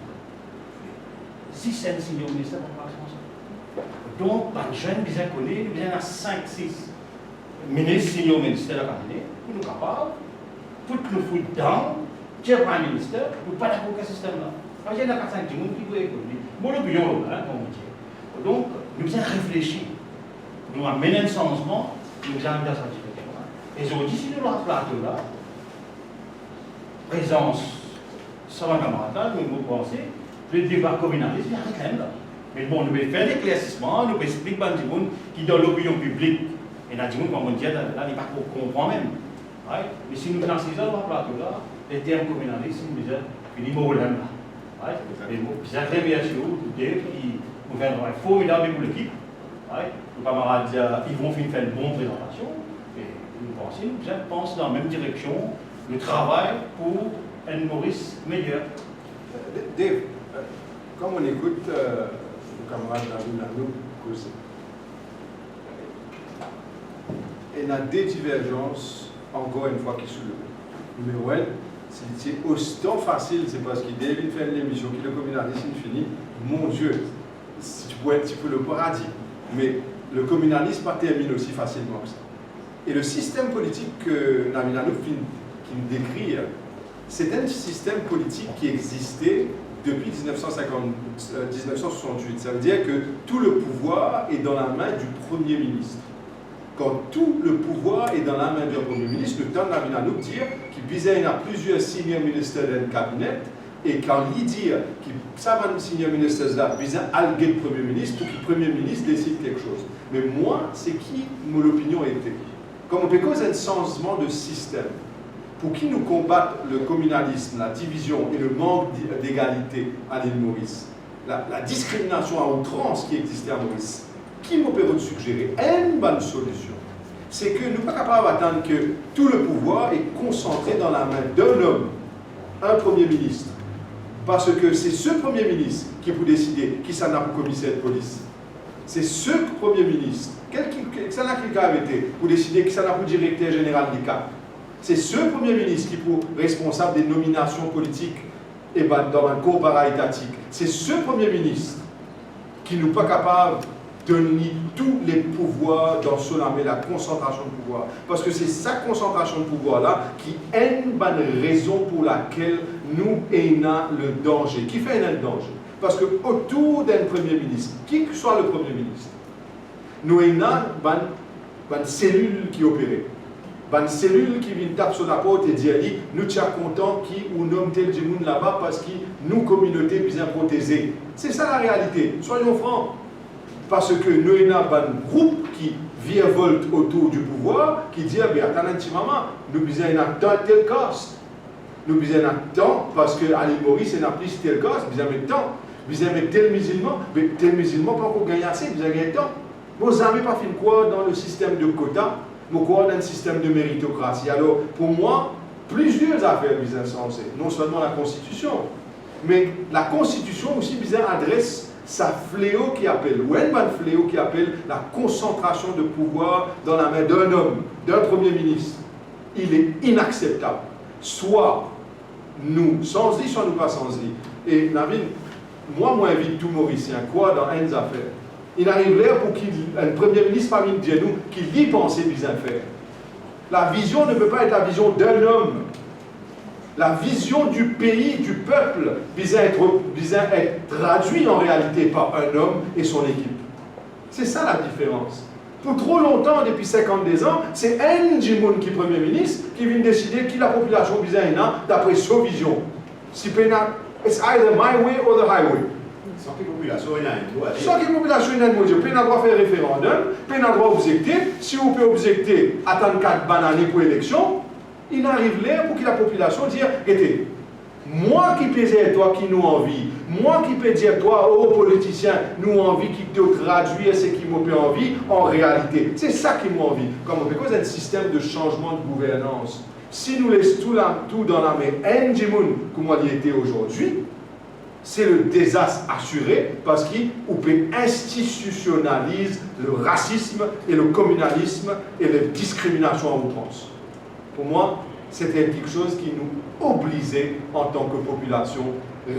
Si c'est un signe au ministère, on va pas ça. Donc, les jeunes, bien connus, nous avons 5-6 ministres signés au ministère de la cabinet, pour nous capables, pour nous foutre dedans, tiens pas un ministère, nous pas d'accord avec ce système-là. Parce qu'il y a 4-5 personnes qui doivent écouter. Moi, l'opinion, comme on dit. Donc, nous devons réfléchir. Nous avons mené un changement, nous avons dans cette situation. Et aujourd'hui, si nous avons plateau là, présence, ça va camarade, nous vous pensez, le débat communaliste, il y a rien là. Mais bon, nous devons faire des éclaircissements, nous devons expliquer à des gens qui, dans l'opinion publique, et dans des gens, comme on dit, là, il n'y a pas qu'on comprend même. Ouais. Mais si nous avons 6 ans dans le plateau là, les termes communalistes, nous disons, il y a des mots là. C'est très bien sûr, qui nous fait un travail formidable pour l'équipe. Nos camarades, ils vont faire une bonne présentation. Et nous pensons dans la même direction, le travail pour un Maurice meilleur. Dave, comme on écoute nos camarades Nanou causer, il y a des divergences, encore une fois, qui sont soulevées. Numéro 1, c'est autant facile, c'est parce qu'il David fait une émission qui le communalisme fini. Mon Dieu, si tu peux être un petit peu le paradis. Mais le communalisme pas termine aussi facilement que ça. Et le système politique que Naminanou qui nous décrit, c'est un système politique qui existait depuis 1968. Ça veut dire que tout le pouvoir est dans la main du Premier ministre. Quand tout le pouvoir est dans la main du Premier ministre, le temps Naminanou dire qu'il y a plusieurs senior ministres d'un cabinet, et quand il dit que ça va nous senior ministres là, il y a un Premier ministre pour que le Premier ministre décide quelque chose. Mais moi, c'est qui mon opinion était. Comme on peut causer un changement de système, pour qui nous combattent le communalisme, la division et le manque d'égalité à l'île Maurice, la discrimination à outrance qui existait à Maurice, qui me peut suggérer une bonne solution, c'est que nous ne sommes pas capables d'attendre que tout le pouvoir est concentré dans la main d'un homme, un Premier ministre. Parce que c'est ce Premier ministre qui peut décider qui s'en a pour commissaire de police. C'est ce Premier ministre, ça n'a qu'il a été, pour décider qui s'en a pour directeur général du CAP. C'est ce Premier ministre qui est responsable des nominations politiques et dans un corps para-étatique. C'est ce Premier ministre qui n'est pas capable de donner tous les pouvoirs dans son armée, la concentration de pouvoir. Parce que c'est sa concentration de pouvoir-là qui est une bonne raison pour laquelle nous ayons le danger. Qui fait un danger? Parce que autour d'un Premier ministre, qui que soit le Premier ministre, nous avons une cellule qui opère. Une cellule qui vient taper sur la porte et dire nous sommes contents qui ou nomme tel monde là-bas parce que nous, communauté, bien protégée. C'est ça la réalité. Soyons francs. Parce que nous avons un groupe qui virevolte autour du pouvoir, qui dit attends un petit moment, nous avons un tel caste. Nous avons un temps, parce qu'à l'île Maurice, il y a plus tel caste, nous avons un temps. Vous avez tel musulman, mais tel musulman pas encore gagné assez, vous avez un temps. Vos amis pas fait quoi dans le système de quotas? je crois dans un système de méritocratie. Alors, pour moi, plusieurs affaires bien insensées. Non seulement la Constitution, mais la Constitution aussi bien adresse sa fléau qui appelle, ou un fléau qui appelle la concentration de pouvoir dans la main d'un homme, d'un Premier ministre. Il est inacceptable. Soit nous, sans dit, soit nous pas sans dit. Et Navin, moi invite tout Mauricien, quoi, dans une affaire. Il arrive là pour qu'un Premier ministre parmi nous, qu'il y pense bien faire. La vision ne peut pas être la vision d'un homme. La vision du pays, du peuple, vise à être traduite en réalité par un homme et son équipe. C'est ça la différence. Pour trop longtemps, depuis 52 ans, c'est un Jimoun qui est Premier ministre qui vient décider qui la population vise à d'après sa vision. Si it's either my way or the highway. Sans que la population ait un droit. Sans que la population ait un droit, vous avez droit de faire référendum, vous avez droit d'objecter. Si vous pouvez objecter, attendre 4 bananes pour l'élection, il arrive là pour que la population dise, écoutez, moi qui peux dire toi qui nous envie, moi qui peux dire toi, aux politiciens, nous envie qui te traduire ce qui me fait envie en réalité. C'est ça qui m'a envie. Comme on peut cause un système de changement de gouvernance. Si nous laissons tout dans la main, un Jimoun, comme on y était aujourd'hui, c'est le désastre assuré parce qu'on peut institutionnaliser le racisme et le communalisme et la discrimination en outrance. Pour moi, c'était quelque chose qui nous obligeait en tant que population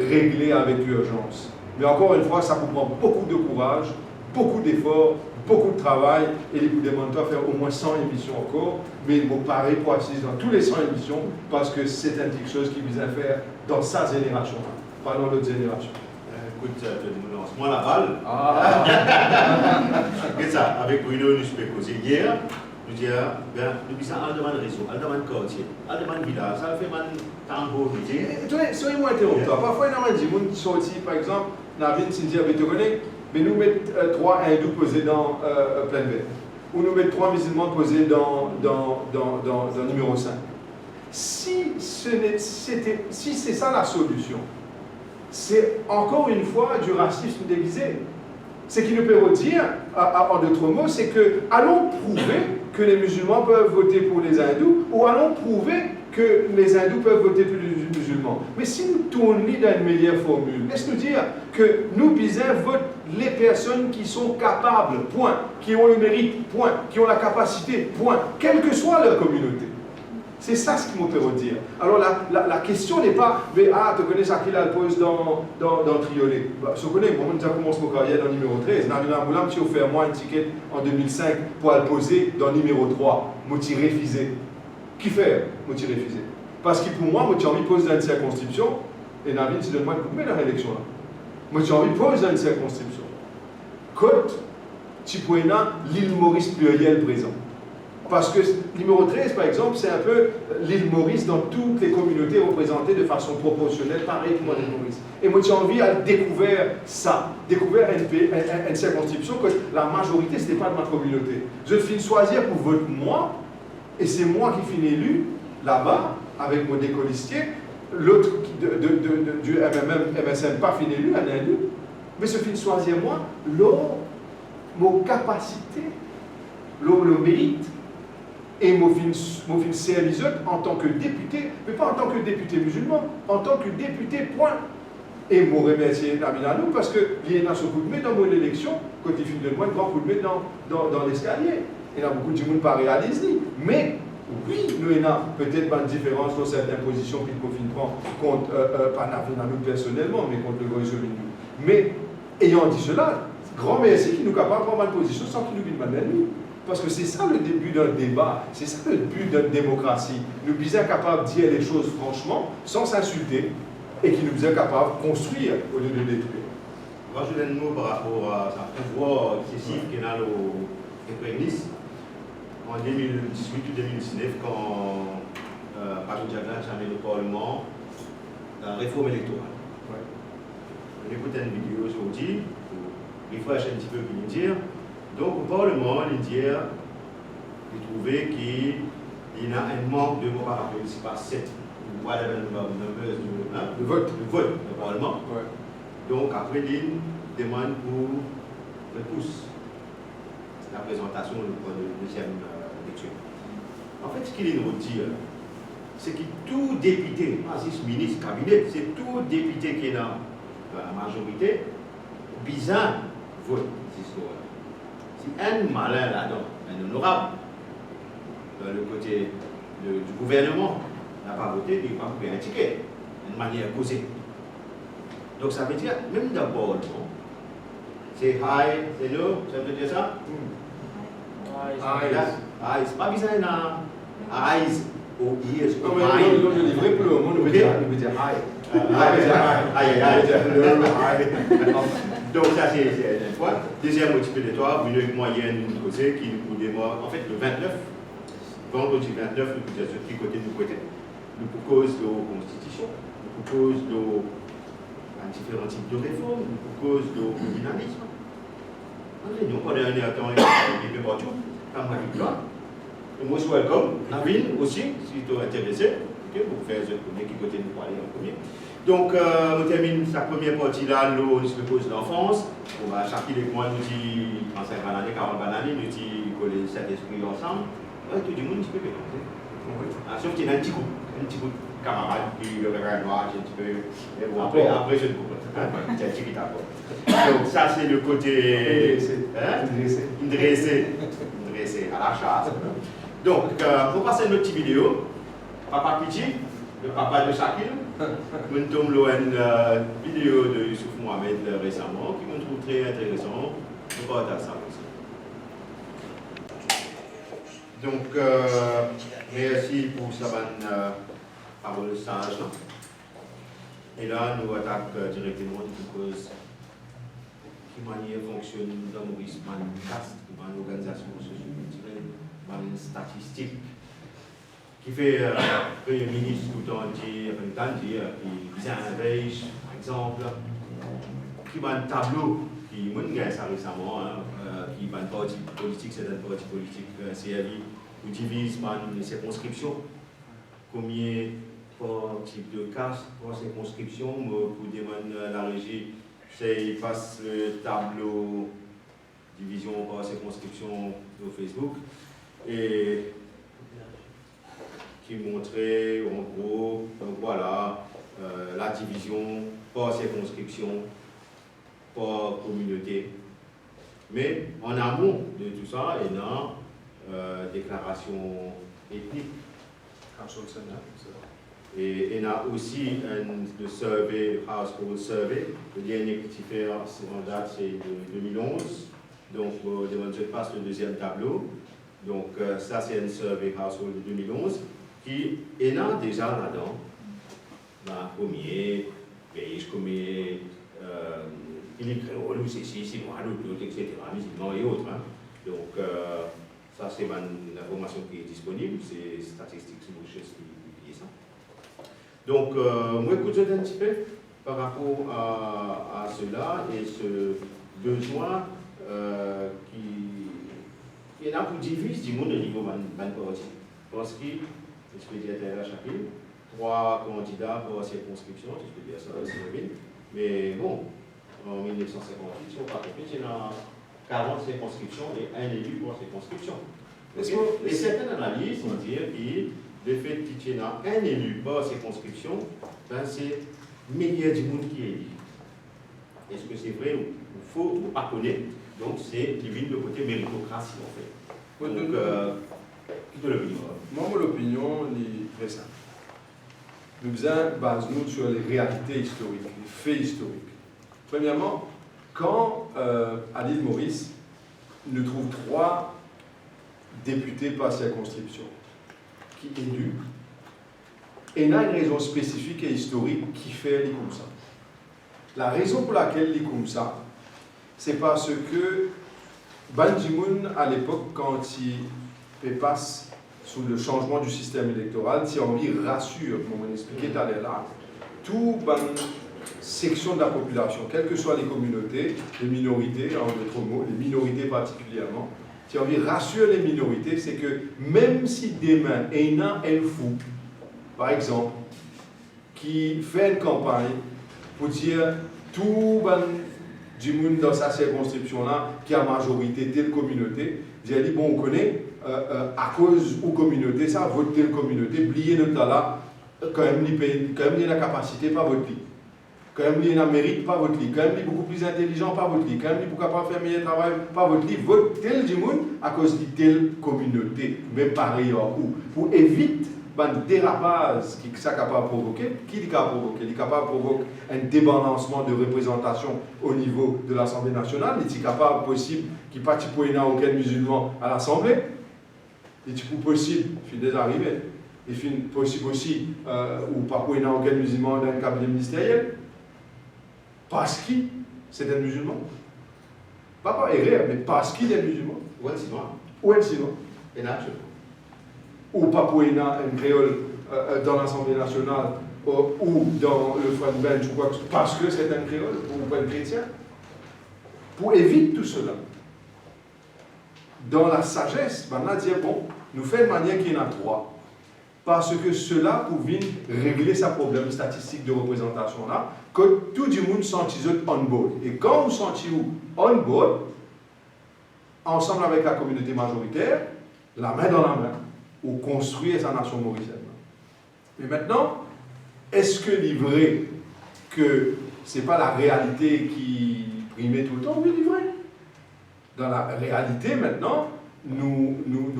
régler avec urgence. Mais encore une fois, ça vous prend beaucoup de courage, beaucoup d'efforts, beaucoup de travail et il vous demande de faire au moins 100 émissions encore, mais il vous paraît pour assister dans tous les 100 émissions parce que c'est quelque chose qui vise à faire dans sa génération, pas dans l'autre génération. Écoute, tu lances moi la balle. Ah. Et ça, avec Bruno, nous sommes causé hier. Nous disons, depuis ça, on demande réseau, on demande quartier, on demande village, ça fait mal tango, Soyez moins interrompteur. Parfois, il y a des gens qui sortent, par exemple, dans la ville de Sindia, mais nous mettons 3 hindous posés dans plein vert. Ou nous mettons 3 musulmans posés dans numéro 5. Si c'est ça la solution, c'est encore une fois du racisme déguisé. Ce qui nous peut dire, en d'autres mots, c'est que allons prouver que les musulmans peuvent voter pour les hindous ou allons prouver que les hindous peuvent voter pour les musulmans. Mais si nous tournons dans une meilleure formule, laisse-nous dire que nous bizarres votent les personnes qui sont capables, point, qui ont le mérite, point, qui ont la capacité, point, quelle que soit leur communauté. C'est ça ce qu'il me peut dire. Alors la question n'est pas, mais tu connais ça qu'il a pose dans Triolet. Je connais, moi, je commence mon carrière dans le numéro 13. Navina Moulam, j'ai offert moi un ticket en 2005 pour le poser dans le numéro 3. Je m'ai refusé. Qui fait? Je m'ai refusé. Parce que pour moi, j'ai envie de poser dans une circonscription, et Navin, c'est de moi de couper dans l'élection là. Moi, j'ai envie de poser dans une circonscription. Côte, Tipoena, l'île Maurice pluriel présent. Parce que numéro 13, par exemple, c'est un peu l'île Maurice dans toutes les communautés représentées de façon proportionnelle, pareil que moi l'île Maurice. Et moi, j'ai envie de découvrir ça, découvrir une circonscription que la majorité, ce n'était pas de ma communauté. Je finis choisir pour voter moi, et c'est moi qui finis élu, là-bas, avec mon décolistier, l'autre du MSN pas fini élu, un élu, mais je finis choisir moi, mon capacité, le mérite, et je finis servir en tant que député, mais pas en tant que député musulman, en tant que député, point. Et je remercie Naminanou parce qu'il y a un coup de main dans mon élection, quand il finit de moi, un grand coup de main dans l'escalier. Il y a beaucoup de gens qui pas réalisé. Mais oui, nous avons peut-être une différence dans certaines positions que nous prend contre, pas Naminanou personnellement, mais contre le Goïs. Mais ayant dit cela, grand merci qui nous capable de prendre une position sans qu'il nous vienne mal l'ennemi. Parce que c'est ça le début d'un débat, c'est ça le but d'une démocratie. Nous sommes capables de dire les choses franchement, sans s'insulter, et qui nous sommes capables de construire au lieu de détruire. Moi, je donne un mot par rapport à ce pouvoir excessif qu'il y a au Premier ministre. En 2018 ou 2019, quand Rajou Diaglan a mis le Parlement la réforme électorale. Ouais. On écoute une vidéo aujourd'hui, il faut un petit peu venir dire. Donc, au Parlement, l'Indien a trouvé qu'il y a un manque de mots par rapport à pas 7 ou de vote au Parlement. Ouais. Donc, après, il demande pour le pouce. C'est la présentation du deuxième intellectuelle. En fait, ce qu'il nous dit, c'est que tout député, pas juste ministre, cabinet, c'est tout député qui est dans la majorité, bizarre, vote cette histoire. Si un malin là-dedans, un honorable, dans le côté du gouvernement, n'a pas voté, il va couper un ticket, d'une manière causée. Donc ça veut dire, même d'abord, c'est high, c'est no, ça veut dire ça? Eyes. Pas besoin d'un eyes ou ears ou mind. Non, le livret pour le moment, nous veut dire high. Donc ça c'est une fois. Deuxième multiplicatoire, une moyenne nous causer qui nous démarre. En fait, le 29, vendredi 29, nous disons ce qui côté nous côté. Nous proposons de constitution, nous proposons de différents types de réformes, nous proposons de communalisme. Nous prenons un temps et puis partout, comme la victoire. Moi, je suis welcome. Navin aussi, si tu es intéressé, pour faire ce premier qui côté nous parler en premier. Donc, on termine sa première partie là, nous se pose l'enfance. On va chacun des mois nous dit 35 années, 40 années, nous dit coller cet esprit ensemble. Tout le monde se peut mélanger. Sauf qu'il y a un petit coup de camarade qui le regarde noir, un petit peu. Et bon, après je ne coupe pas. C'est un petit qui t'apporte. Donc, ça, c'est le côté. Dressé à la chasse. Donc, on passe à une autre vidéo. Papa Pichi, le papa de Shakil. Nous tombons une vidéo de Youssouf Mohamed récemment qui me trouve très intéressant. On partage ça aussi. Donc, merci pour sa bonne parole sage. Et là, nous attaquons directement une cause qui manière fonctionne dans Maurice Mancast, une organisation socio-culturelle, une statistique qui fait le Premier ministre tout le temps dire, qui vient un veille, par exemple, qui va un tableau, qui m'a gagné ça récemment, qui va un parti politique, c'est un parti politique CRI, où divise les circonscriptions, combien par type de casse, par circonscription, pour demander la régie, c'est il passe le tableau division par circonscription sur Facebook, et qui montrait en gros, donc voilà, la division par circonscription, par communauté. Mais en amont de tout ça, il y a déclaration ethnique. Et il y a aussi le survey, household survey. Le dernier qui fait en date, c'est de 2011. Donc, je passe le deuxième tableau. Donc, ça, c'est un survey household de 2011. Qui est là déjà là-dedans, premier, beige, premier, il est créole, ou c'est chinois, l'autre, etc., musulmans et autres. Hein. Donc, ça, c'est une information qui est disponible, c'est Statistics Mauritius qui publie ça. Donc, moi, écoute, un petit peu par rapport à cela et ce besoin qui est là pour diviser du monde au niveau de la partie. Parce que je peux dire à chacune, 3 candidats pour circonscription, je peux dire ça aussi, mais bon, en 1958, si on pas compris, il y a 40 circonscriptions et un élu pour circonscription. Okay? Et certaines analyses vont dire que le fait qu'il y a un élu par circonscription, ben c'est le meilleur du monde qui est élu. Est-ce que c'est vrai ou faux ou pas connaître? Donc c'est le côté méritocratie en fait. Donc, moi, mon opinion est très simple. Nous basons sur les réalités historiques, les faits historiques. Premièrement, quand à l'île Maurice, nous trouve 3 députés par circonscription qui élus, et il y a une raison spécifique et historique qui fait les comme ça. La raison pour laquelle les comme ça, c'est parce que Bandimoun, à l'époque, quand il passe sous le changement du système électoral, si on rassure, comme on expliquait tout à l'heure là, toute section de la population, quelles que soient les communautés, les minorités, en d'autres mots, les minorités particulièrement, si on rassure les minorités, c'est que même si demain, il y a un fou, par exemple, qui fait une campagne pour dire tout du monde dans sa circonscription-là, qui a majorité telle communauté, j'ai dit, bon, on connaît, à cause ou communauté, ça, vote telle communauté, oubliez notre là, quand même, il a la capacité, pas voter. Quand même, il a mérite, pas voter. Quand même, il est beaucoup plus intelligent, pas voter. Quand même, il est capable de faire meilleur travail, pas voter. Vote tel du monde à cause de telle communauté, même pareil en ou. Pour éviter le dérapage qui ça capable de provoquer, qui est capable de provoquer? Il est capable de provoquer un débalancement de représentation au niveau de l'Assemblée nationale. Il est capable, possible, qu'il n'y ait pas aucun musulman à l'Assemblée. Il est possible, il fait des arrivées. Il est possible aussi, ou pas aucun musulman dans le cabinet ministériel. Parce qu'il c'est un musulman. Pas erreur, mais parce qu'il est musulman. Ou un Sinois. Ou un Sinois. Et là, Ou Papouéna, un créole dans l'Assemblée nationale, ou dans le front bench, ou quoi que ce soit, parce que c'est un créole, ou pas un chrétien. Pour éviter tout cela, dans la sagesse, on a dit, bon, nous faisons de manière qu'il y en a trois. Parce que cela pouvait régler ce problème statistique de représentation là, que tout le monde sentit on board. Et quand vous sentez on board, ensemble avec la communauté majoritaire, la main dans la main, ou construire sa nation mauricienne. Mais maintenant, est-ce que il est vrai que ce n'est pas la réalité qui primait tout le temps? Oui, il est vrai. Dans la réalité, maintenant, nous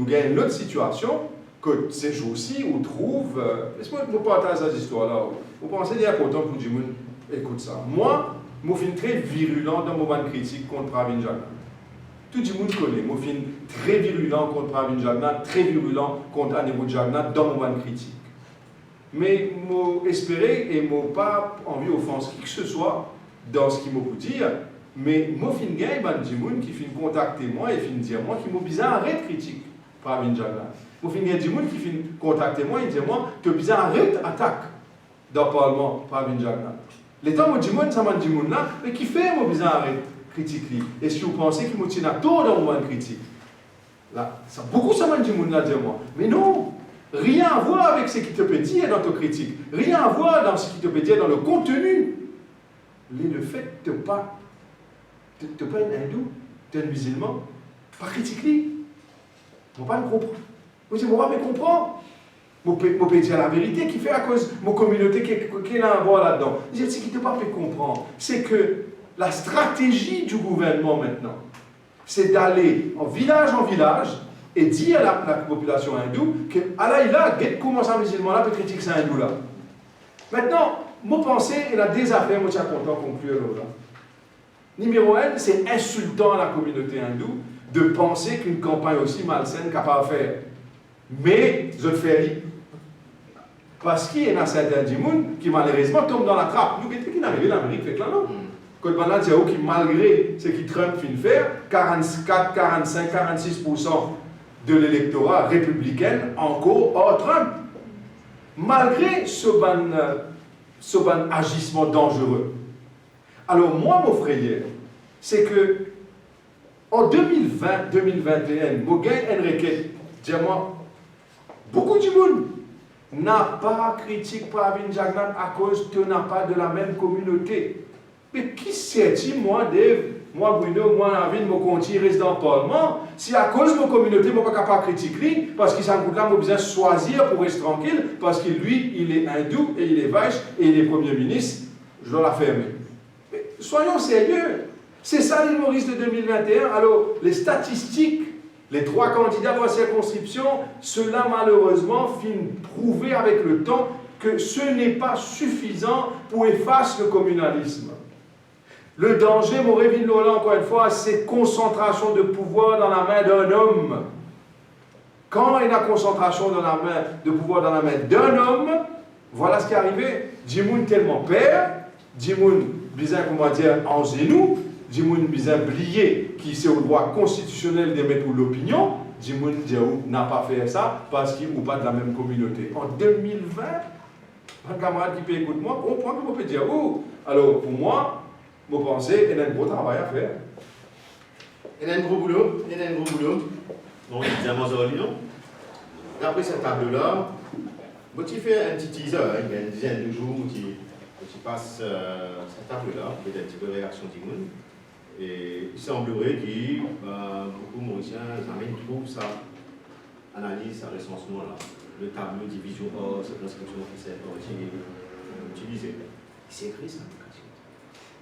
gagnons une autre situation que ces jours-ci, on trouve... Laisse-moi vous partager cette histoire-là. Vous pensez qu'il est important pour du monde écoute ça. Moi, je suis très virulent dans mon moment critique contre Pravin Jagnat. Tout le monde connaît. Je suis très virulent contre Pravin Jagnat, très virulent contre Anébo Jagnat dans mon moment critique. Mais je espérais et je n'ai pas envie d'offenser qui que ce soit dans ce qu'il m'a pu dire. Mais je suis gagné des gens qui viennent contacter moi et viennent dire moi qui m'ont bizarre arrête critique Pravin Jagnat. Je suis gagné des gens qui viennent contacter moi et dire moi que bizarre arrête attaque dans le Parlement Pravin Jagnat. Les temps où je dis ça m'a dit là, mais qui fait moi bizarre arrête critique lui. Est-ce que vous pensez qu'il me tient à tort dans mon critique? Là, ça beaucoup ça m'a dit là dire moi. Mais non, rien à voir avec ce qui te peut dire dans ta critique, rien à voir dans ce qui te peut dire dans le contenu. Le fait de pas un hindou, tu es un musulman, pas critiquer. Je ne peux pas le comprendre. Je ne peux pas me comprendre. Je peux dire la vérité qui fait à cause de ma communauté qui est à voir là-dedans. Je dis ce qui ne peut pas me comprendre, c'est que la stratégie du gouvernement maintenant, c'est d'aller en village et dire à la population hindoue que Allah, comment ça musulman là peut critiquer ça hindou là. Maintenant, mon pensée, il a des affaires, moi je suis content de conclure là. Numéro 1, c'est insultant à la communauté hindoue de penser qu'une campagne aussi malsaine n'est capable de faire. Mais, je le fais parce qu'il y a certains gens qui malheureusement tombent dans la trappe. Nous, qu'est-ce qui est arrivé en Amérique, fait là, non? Quand on a dit que malgré ce que Trump vient de faire, 44, 45, 46% de l'électorat républicain encore hors Trump. Malgré ce bon agissement dangereux. Alors moi, mon frère, c'est que en 2020, 2021, je gagne une requête. Dis-moi, beaucoup de monde n'a pas critiqué Pravin Jagnat à cause que tu n'as pas de la même communauté. Mais qui sait-il, moi, Dave, moi, Bruno, moi, Navin, mon compte reste dans le Parlement, si à cause de ma communauté, je ne suis pas capable de critiquer, parce qu'il s'en coûte là, je besoin de choisir pour rester tranquille, parce que lui, il est hindou, et il est vache, et il est Premier ministre, je dois la fermer. Mais soyons sérieux. C'est ça l'humoriste de 2021. Alors, les statistiques, les 3 candidats pour la circonscription, cela malheureusement finit prouver avec le temps que ce n'est pas suffisant pour effacer le communalisme. Le danger, Morévin Lola, encore une fois, c'est concentration de pouvoir dans la main d'un homme. Quand il y a concentration de pouvoir dans la main d'un homme, voilà ce qui est arrivé. Dimoun tellement perd, Dimoun, bizarre, comment dire, en genou, Dimoun bizarre blié, qui c'est au droit constitutionnel d'émettre l'opinion, Dimoun Diaou n'a pas fait ça parce qu'il n'est pas de la même communauté. En 2020, un camarade qui peut écouter moi, comprend que je peux dire, oh, alors pour moi, je pense qu'il y a un gros travail à faire. Il y a un gros boulot, Donc, évidemment, après cette table-là, tu fais un petit teaser, il y a une dizaine de jours où tu passes cette table-là, peut-être un petit peu de réaction du monde. Et il semblerait que beaucoup de Mauriciens jamais trouvent ça, analyse, ça recensement là, le tableau division hors, cette inscription officielle utilisée. C'est écrit ça.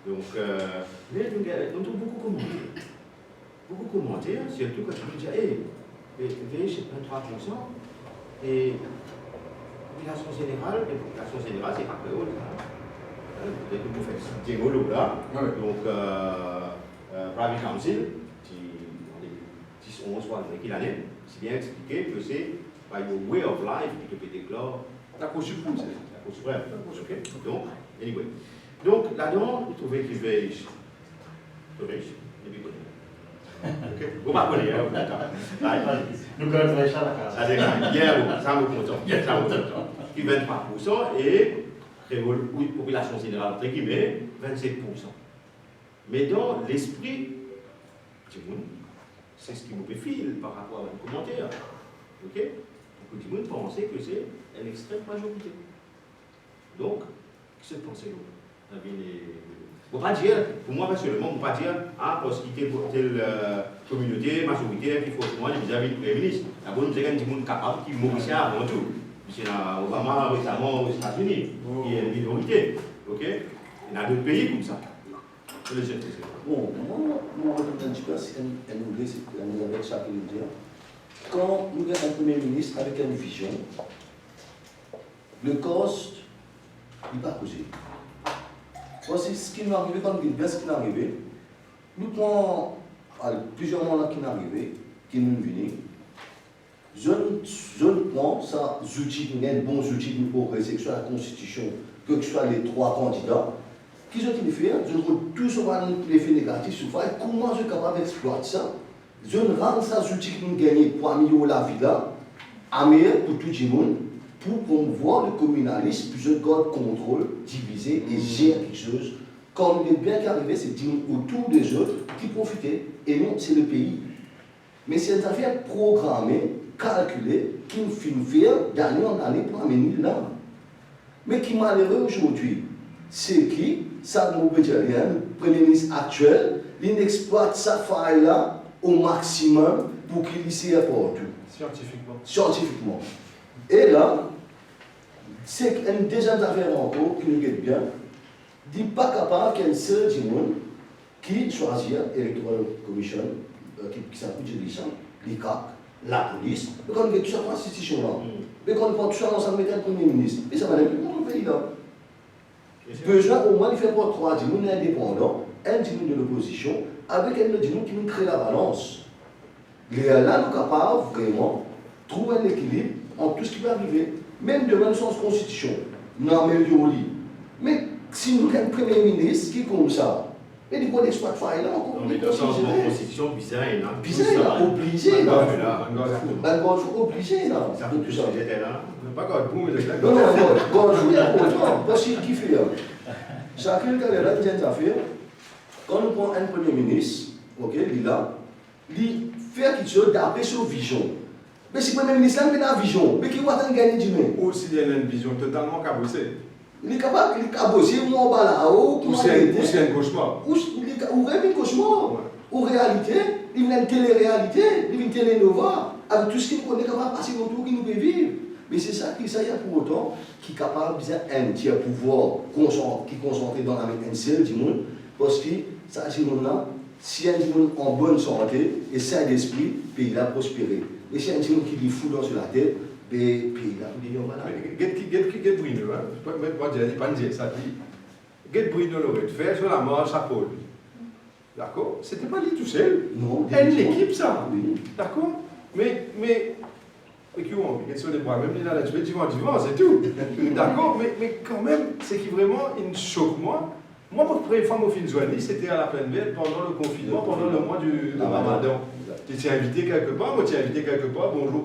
Donc, nous avons beaucoup commenté. Beaucoup commenté, surtout quand tu me dis, hey, j'ai 23%, et population générale, c'est pas créole. Peut-être que vous faites des mots là. Donc, Private Council, qui 10, 11 fois qu'il année, c'est bien expliqué que c'est by your way of life qui te peut déclarer. La Cour suprême, c'est la Cour suprême. Donc, anyway. Donc, là-dedans, vous trouvez qu'il veille. Vous trouvez, et puis ok, vous ne connaissez pas, d'accord. Nous gagnons très cher la case. Ça dégaine, bien, ça me content. Qui 23% et population générale, entre guillemets, 27%. Mais dans l'esprit du monde, c'est ce qui vous file par rapport à un commentaire. Ok? Beaucoup de monde pensait que c'est une extrême majorité. Donc, qu'est-ce que vous pensez? On ne peut pas dire, pour moi personnellement, on ne peut pas dire, ah, parce qu'il y a telle communauté majoritaire qu'il faut se prendre vis-à-vis du Premier ministre. La bonne c'est qu'il y a des gens capables qui mauricien avant tout. C'est Obama récemment aux États-Unis, qui est une minorité. Ok? Il y a d'autres pays comme ça. Bon, moi, je un petit peu, c'est un anglais, c'est un avec ça qui veut dire. Quand nous avons un Premier ministre avec une vision, le cost, il n'est pas causé. Parce que ce qui nous est arrivé, quand nous disons bien ce qui nous est arrivé, nous prenons plusieurs moments qui nous sont arrivés, qui nous viennent. Je prends ça, outils, bons outils de progresser, que ce soit la Constitution, que ce soit les 3 candidats. Qu'est-ce qu'ils font? Je trouve tout sur l'effet négatif, comment je suis capable d'exploiter ça? Je rends ça outils que nous gagnons pour améliorer la vie là, améliorer pour tout le monde, pour promouvoir le communalisme, puis je garde contrôle, diviser et gérer quelque chose. Quand on est bien qu'arrivé, c'est autour des autres qui profitent, et non, c'est le pays. Mais c'est une affaire programmée, calculée, qui nous fait faire d'année en année pour amener là. Mais qui malheureux aujourd'hui, c'est qui, ça nous peut dire rien, le Premier ministre actuel, il exploite sa faille-là au maximum pour qu'il y soit partout. Scientifiquement. Et là, c'est une deuxième affaire encore qui nous guette bien. Il n'est pas capable qu'un seul du monde qui choisit l'Electoral Commission, qui s'appelle l'ICAC, la police, mais quand on met tout ça dans l'institution là, mais quand on prend tout ça ensemble, mettre un Premier ministre, mais ça va aller plus dans le pays là. Besoin au moins de faire pour 3 du monde indépendants, un du monde de l'opposition, avec un autre du monde qui nous crée la balance. Là, nous sommes capables vraiment de trouver un équilibre entre tout ce qui peut arriver. Même demain, nous sommes en constitution, nous améliorons le lit. Mais si nous avons un Premier ministre qui est comme ça, mais du coup, on n'exploite pas là encore. Non, mais dans le sens de la constitution, bizarre, obligé là. Obligé là. Ça peut tout ça, j'étais là. Pas quand vous, mais non, quand je viens pour toi, parce qu'il kiffe. Chacun qui a là, il a affaire. Quand nous prenons un Premier ministre, ok, il est là, il fait quelque chose d'après sa vision. Mais si le Premier ministre a une vision, mais qui va gagner du même. Aussi, il y a une vision totalement cabossée. Il est capable de cabosser, moi, en bas là-haut, ou c'est un cauchemar. Ou rêve un cauchemar. En réalité, il y a une télé-réalité, il y a une télé-nova, avec tout ce qu'il est capable de passer autour, qui nous peut vivre. Mais c'est ça qu'il y a pour autant, qui est capable de un tiers pouvoir qui est concentré dans la main d'un seul du monde, parce que ça, c'est là, si un monde en bonne santé et sain d'esprit, le pays a prospéré. Et si un monde qui est fou dans la tête, le pays a tout dit. Get Bruno, moi je dis pas dire ça dit. Get Bruno l'aurait fait sur la marche à Paul. D'accord? C'était pas lui tout seul. Non. Elle l'équipe ça. Oui. D'accord? Mais qui ont envie, sur les bras, même les là, tu veux divan, c'est tout. D'accord? Mais quand même, c'est qui vraiment, il choque moi. Moi, ma première fois, au fin de journée, c'était à la Plaine Belle pendant le confinement, pendant le mois du Ramadan. Tu t'es invité quelque part, moi, tu t'es invité quelque part, bonjour,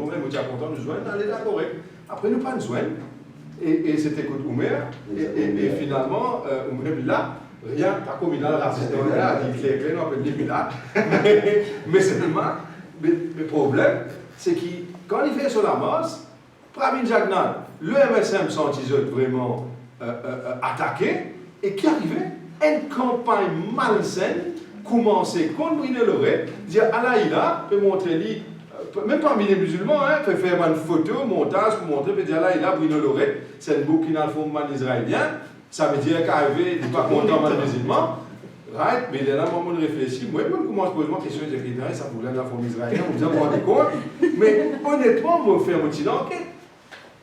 même, tu es content de nous joindre, allez là, correct. Après, nous pas nous joindre. Et c'était côté Oumer, et finalement, Oumer, là, rien, ta communale raciste, là, il est clair, on peut le dire là. Mais seulement, le problème, c'est que quand il fait sur la masse, Pravin Jagnan, le MSM sentit vraiment attaqué, et qui arrivait une campagne malsaine commencer contre Bruno Loret, dire Allah peut montrer lui, même parmi les musulmans, hein, peut faire une photo, montage pour montrer, peut dire Allah Bruno Loret, c'est un Burkina Faso israélien, ça veut dire qu'arriver, il n'est pas content des musulmans. Right, mais là, moi, je réfléchis, moi-même, comment je pose ma question, je dis, ça voulait la forme israélienne, vous vous rendez compte. Mais honnêtement, je vais faire une petite enquête.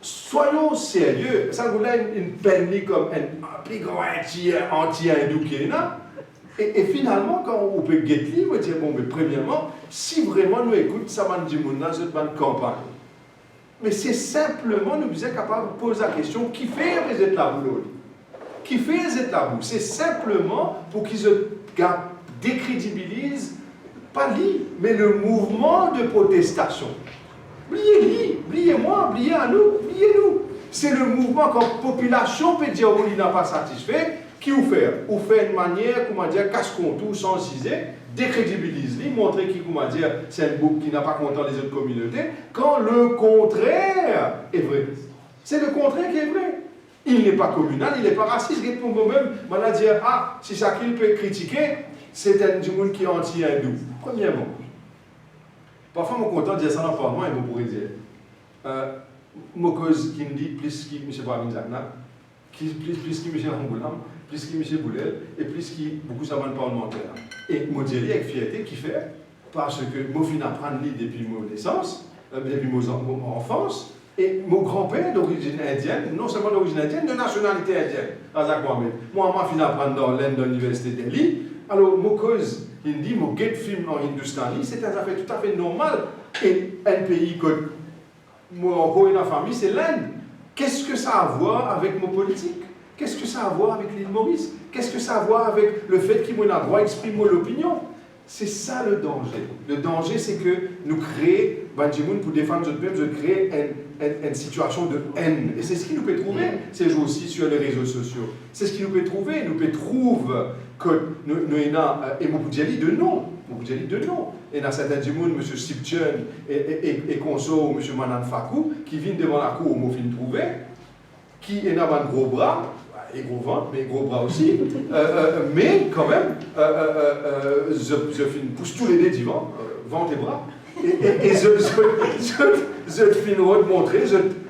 Soyons sérieux, ça voulait une peine comme un plus grand anti-hindou qui est là. Et finalement, quand on peut guetter, on va dire, bon, mais premièrement, si vraiment nous écoutons, ça va nous dire, cette bonne campagne. Mais c'est simplement, nous sommes capables de poser la question, qui fait les là qui fait cette tabou, c'est simplement pour qu'ils se décrédibilisent, pas lui, mais le mouvement de protestation. Oubliez-moi, oubliez à nous, oubliez-nous. C'est le mouvement quand la population peut dire qu'il n'a pas satisfait, qui vous fait? Ou fait une manière, comment dire, casse-contour, sensibiliser, décrédibilise, montrer qui, comment dire, c'est un groupe qui n'a pas content les autres communautés, quand le contraire est vrai. C'est le contraire qui est vrai. Il n'est pas communal, il n'est pas raciste. Et pour moi-même, on va dire, ah, si ça qu'il peut critiquer, c'est un du monde qui est anti-hindou. Premièrement. Parfois, je suis content de dire ça dans le Parlement et je pourrais dire. Mon cause qui me dit plus qui M. Brahim Zagna, plus qui M. Rangoulam, plus qui M. Boulel, et plus qui beaucoup de parlementaires. Et je dis avec fierté qui fait, parce que je finis d'apprendre depuis mon naissance, depuis mon enfance. Et mon grand-père d'origine indienne, non seulement d'origine indienne, de nationalité indienne, Razak Mohamed. Moi, je finis d'apprendre dans l'université de Delhi. Alors, mon cause hindi, mon get film en hindustani, c'est un affaire tout à fait normal. Et un pays que moi, encore une famille, c'est l'Inde. Qu'est-ce que ça a à voir avec mon politique? Qu'est-ce que ça a à voir avec l'île Maurice? Qu'est-ce que ça a à voir avec le fait qu'il m'ait le droit d'exprimer l'opinion? C'est ça le danger. Le danger, c'est que nous créons, Banjimoun, pour défendre nous-mêmes, de créer une situation de haine. Et c'est ce qui nous peut trouver ces jours-ci sur les réseaux sociaux. C'est ce qui nous peut trouver. Nous peut trouver que nous avons, et Mokoudjali de non. Mokoudjali de non. Et dans certains Djimoun, M. Sipchen et Conso, M. Manan Fakou, qui viennent devant la cour, au fin trouver, qui est dans un gros bras, et gros ventre, mais gros bras aussi. Mais quand même, je pousse tous les deux divan, ventre et bras. Et je finis de montrer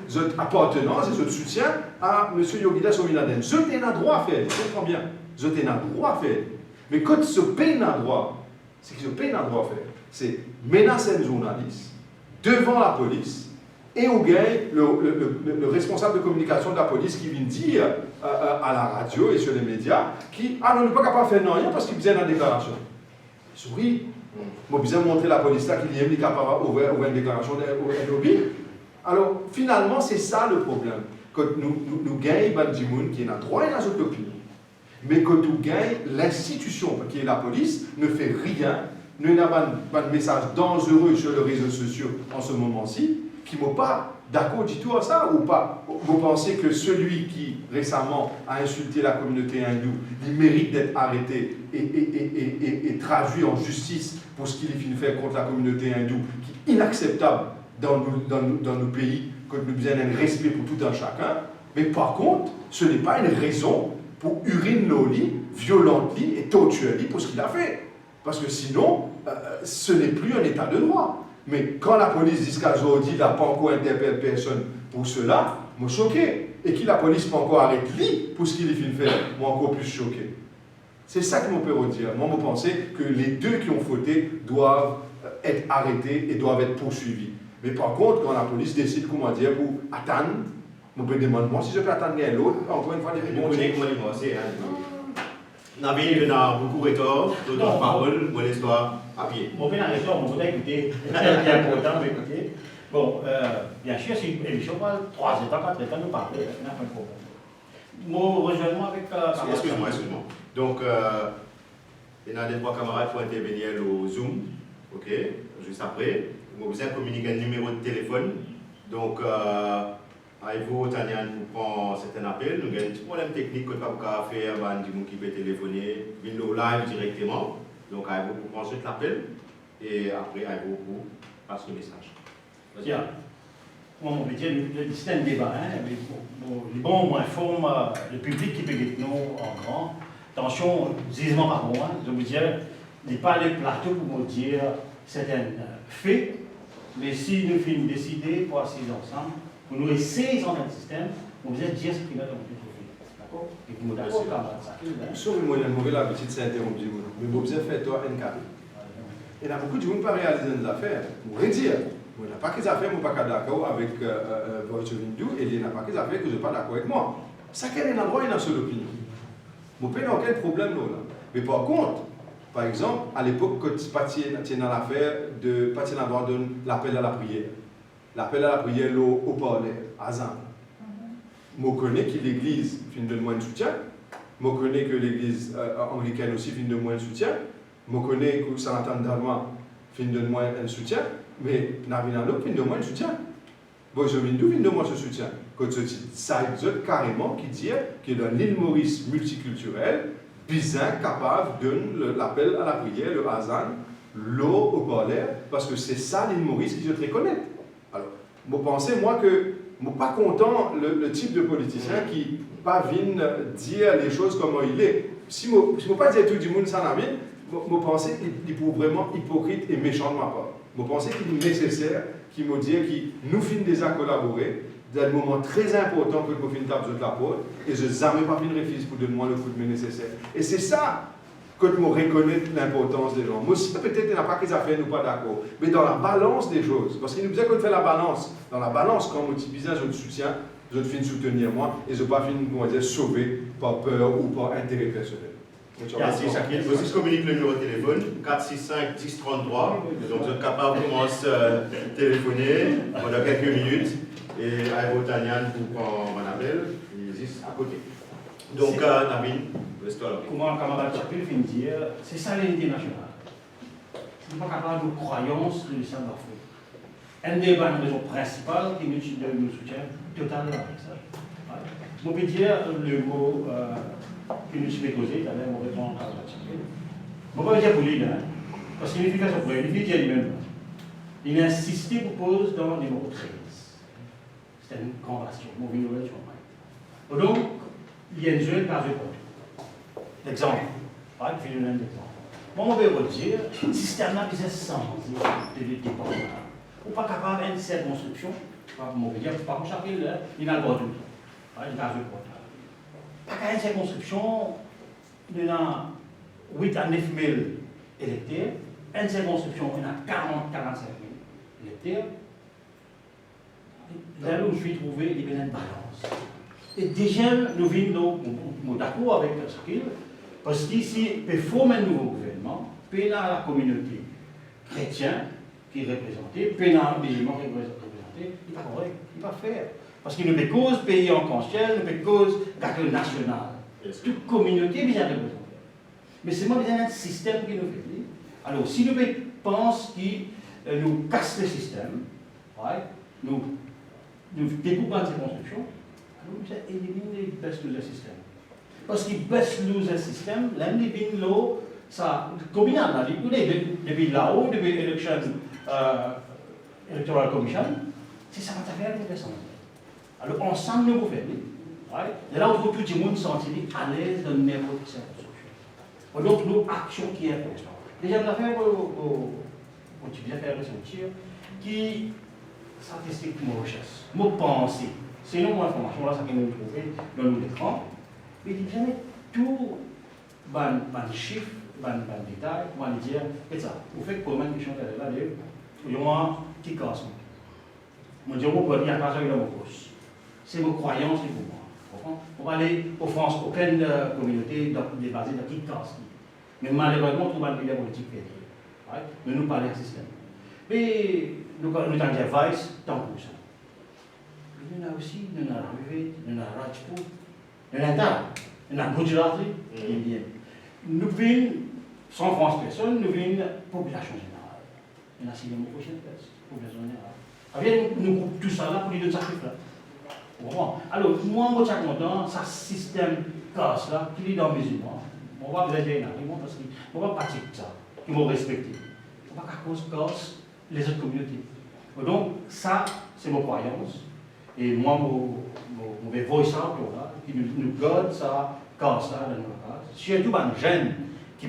votre appartenance et votre soutien à M. Yogida Sominaden. Je t'ai un droit à faire, je comprends bien. Je t'ai un droit à faire. Mais quand ce pays n'a droit, c'est que ce pays n'a droit à faire. C'est menacer un journaliste devant la police. Et on gagne le responsable de communication de la police qui vient dire à la radio et sur les médias qui, ah non, on n'est pas capable de faire rien parce qu'il faisait une déclaration. Souris, on a besoin de montrer à la police là qu'il est capable d'ouvrir une déclaration au lobby. Alors, finalement, c'est ça le problème. Que nous gagnons Bandimoun qui a droit à la opinion, mais que nous gagnons l'institution, qui est la police, ne fait rien. Nous avons un message dangereux sur les réseaux sociaux en ce moment-ci, qui ne sont pas d'accord du tout à ça, ou pas. Vous pensez que celui qui récemment a insulté la communauté hindoue, il mérite d'être arrêté et traduit en justice pour ce qu'il vient faire contre la communauté hindoue, qui est inacceptable dans nos pays, que nous avons un respect pour tout un chacun. Mais par contre, ce n'est pas une raison pour uriner nos lits, violenter et torturer pour ce qu'il a fait. Parce que sinon, ce n'est plus un état de droit. Mais quand la police jusqu'à aujourd'hui n'a pas encore interpellé personne pour cela, moi choqué. Et que la police n'a pas encore arrêté lui pour ce qu'il vient de faire, moi encore plus choqué. C'est ça que je peux redire. Moi, je pense que les deux qui ont fauté doivent être arrêtés et doivent être poursuivis. Mais par contre, quand la police décide, comment dire, pour attendre, je peux demander moi si je peux attendre l'autre, encore une fois, les réponses. On a beaucoup de retard, d'autres paroles, mon histoire à pied. Bon, bien raison, on voudrait écouter. C'est important d'écouter. Bon, bien sûr, c'est une émission, 3 états, 4 états, nous parler, il n'y a pas de problème. Mon rejoindre avec. Excuse-moi. Donc, il y a des 3 camarades qui vont intervenir au Zoom, ok, juste après. Vous avez communiqué un numéro de téléphone. Donc, avec vous, Tania, nous prenons certains appels. Nous avons un petit problème technique que nous avons faire, qui peut téléphoner, nous live directement. Donc, avec vous, pour prendre l'appel. Et après, avec vous, pour passer le message. Tiens, on veut dire, c'est un débat. Les bons, on informe le public qui peut être nous en grand. Attention, disement par moi, je veux dire, n'est pas les plateaux pour me dire certains faits, mais si nous finissons décider pour assiser ensemble, pour nous essayer dans un système, on vous dire ce qu'il a dans le fait. D'accord? Et vous me d'accord camarade ça. Sauf que moi, j'ai une mauvaise habitude, c'est interrompu. Mais vous avez fait toi un carré. Et il y a beaucoup de gens qui ne peuvent pas réaliser des affaires. Vous voulez dire, il n'y a pas que des affaires, je ne suis pas d'accord avec votre Vindou, et il n'y a pas que des affaires que je ne suis pas d'accord avec moi. Ça, quel est l'endroit, il y a une seule opinion. Vous n'avez aucun problème là. Mais par contre, par exemple, à l'époque, quand tu es dans l'affaire de l'appel à la prière. L'appel à la prière au parler, à Zan. Je connais que l'église finit de moins de soutien. Je connais que l'église anglicane aussi finit de moins de soutien. Je connais que Saint-Antoine d'Allemagne finit de moins de soutien. Mais Navinano finit de moins de soutien. Bon, je viens d'où finit de moins de soutien. Quand ça existe carrément qui dit que dans l'île Maurice multiculturelle, Bizin capable de l'appel à la prière, le Hazan, l'eau au parler, parce que c'est ça l'île Maurice qui je te reconnaît. Alors, vous pensez, moi, que je ne suis pas content le type de politicien qui pas vient dire les choses comme il est. Si je ne peux pas dire tout du monde sans avis, je pense qu'il est vraiment hypocrite et méchant de ma part. Je pense qu'il est nécessaire qu'il me dise que nous finissons déjà collaborer dans un moment très important que nous finissons de la porte et je n'ai jamais pas fini de refuser pour donner moi le coup de main nécessaire. Et c'est ça que je reconnais l'importance des gens. Moi aussi, peut-être il n'y a pas qu'ils affaires nous pas d'accord, mais dans la balance des choses, parce qu'il nous disait qu'on fait la balance. Dans la balance, quand je dis je te soutiens, je te finis soutenir moi et je ne pas fini, comment dire, sauver par peur ou par intérêt personnel. Merci Shakil. Vous aussi communique le numéro de téléphone 465 1033. Donc vous êtes capable de commencer à téléphoner pendant quelques minutes et à Tanian pour qu'on m'en appelle. Il existe à côté. Donc Navin, reste-toi là. Comment camarade Shakil vient de dire, c'est ça l'unité nationale. Ce n'est pas capable de croyance de l'islam d'Afrique. Une des raisons principales qui nous soutient totalement avec ça. Je peux dire le mot que nous sommes posé, d'ailleurs, on répond à la Shakil. Je ne peux pas dire pour lui, parce qu'il est efficace au premier, il dit lui-même. Il a insisté pour pose dans le numéro 13. C'était une conversion, une nouvelle chose. Donc, il y a une jeune case de porte. L'exemple. Je vais vous donner un exemple. Moi, je vais vous dire, le système là qui est sans de dépendance. On n'est pas capable d'une circonscription. Je vais dire, par contre, Shakil, il a le droit de tout. Une case de porte. Pas qu'à une circonscription, il y a 8 à 9 000 électeurs. Une circonscription, il y a 40 à 45 000 électeurs. Là où je suis trouvé, il y a une balance. Et déjà, nous venons d'accord avec Shakil, parce qu'ici, il faut former un nouveau gouvernement, puis il y a la communauté chrétienne qui est représentée, puis il y a les morts qui sont représentés, il ne va pas faire. Parce qu'il nous fait cause pays en conscience, nous fait cause caractère national. Toute communauté est bien représentée. Mais c'est moi besoin d'un système qui nous fait. Alors, si nous pensons qu'il nous casse le système, ouais, nous découpons ces constructions, alors nous éliminons les baisses de système. Parce qu'il baisse le système, l'élimine l'eau, ça, communal, depuis là-haut, depuis l'élection Electoral Commission, c'est ça qui va faire les personnes. Alors, ensemble, nous pouvons faire. Et là, on trouve tout le monde sentir à l'aise dans n'importe quelle construction. Donc, nos actions qui est importante. Déjà, on a fait on bien faire ressentir qui statistique de recherche, mon pensée. C'est une information là, ça que nous trouvons dans l'écran. Mais il y a tout, les chiffres, les détails, on va dire, et ça. Vous faites comment une question là, il y a un petit casse. Mon Dieu, on peut dire à il y a mon poste. C'est vos croyances et pour moi. On va aller aux France, aucune communauté basée dans qui casse. Mais malheureusement, tout le monde est politique. Mais nous parlons du système. Mais nous avons dit Vice, tant pour ça. Mais nous avons aussi, nous avons Rivet, nous avons Rajput, nous avons Tal, nous avons Gujarati, Indien. Nous venons, sans France personne, nous venons population générale. Nous avons 6 millions de population générale. Nous groupons tout ça là pour les deux sacrifices là. Alors, moi, je suis content, ce système casse là, qui est dans mes musulmans. On va vous aider parce qu'on va partir de ça, qui vont respecter. On va qu'à cause casse les autres communautés. Donc, ça, c'est mon croyance. Et moi, je vais voir ça, qui nous garde ça, casse là, dans nos cases. Surtout, les jeunes qui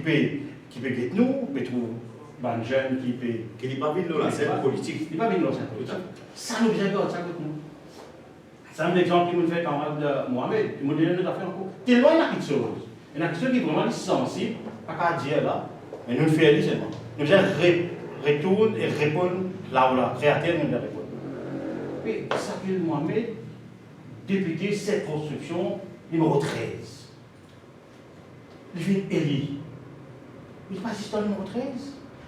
qui peut guetter nous, peut trouver des jeunes qui peut. Qui n'est pas vu dans la scène politique. Il n'est pas venu dans la scène politique. Ça nous vient de ça avec nous. C'est un exemple qui me fait camarade de Mohamed, qui me dit nous affaires en cours. T'es loin de quelque chose. Il y a quelque chose qui est vraiment sensible, pas qu'à dire là, mais nous le faisons seulement. Nous retourner et répondre là où la créateur nous a répondu. Et s'appelle Mohamed, député circonscription numéro 13. Il vient élu. Il n'est pas assistant numéro 13.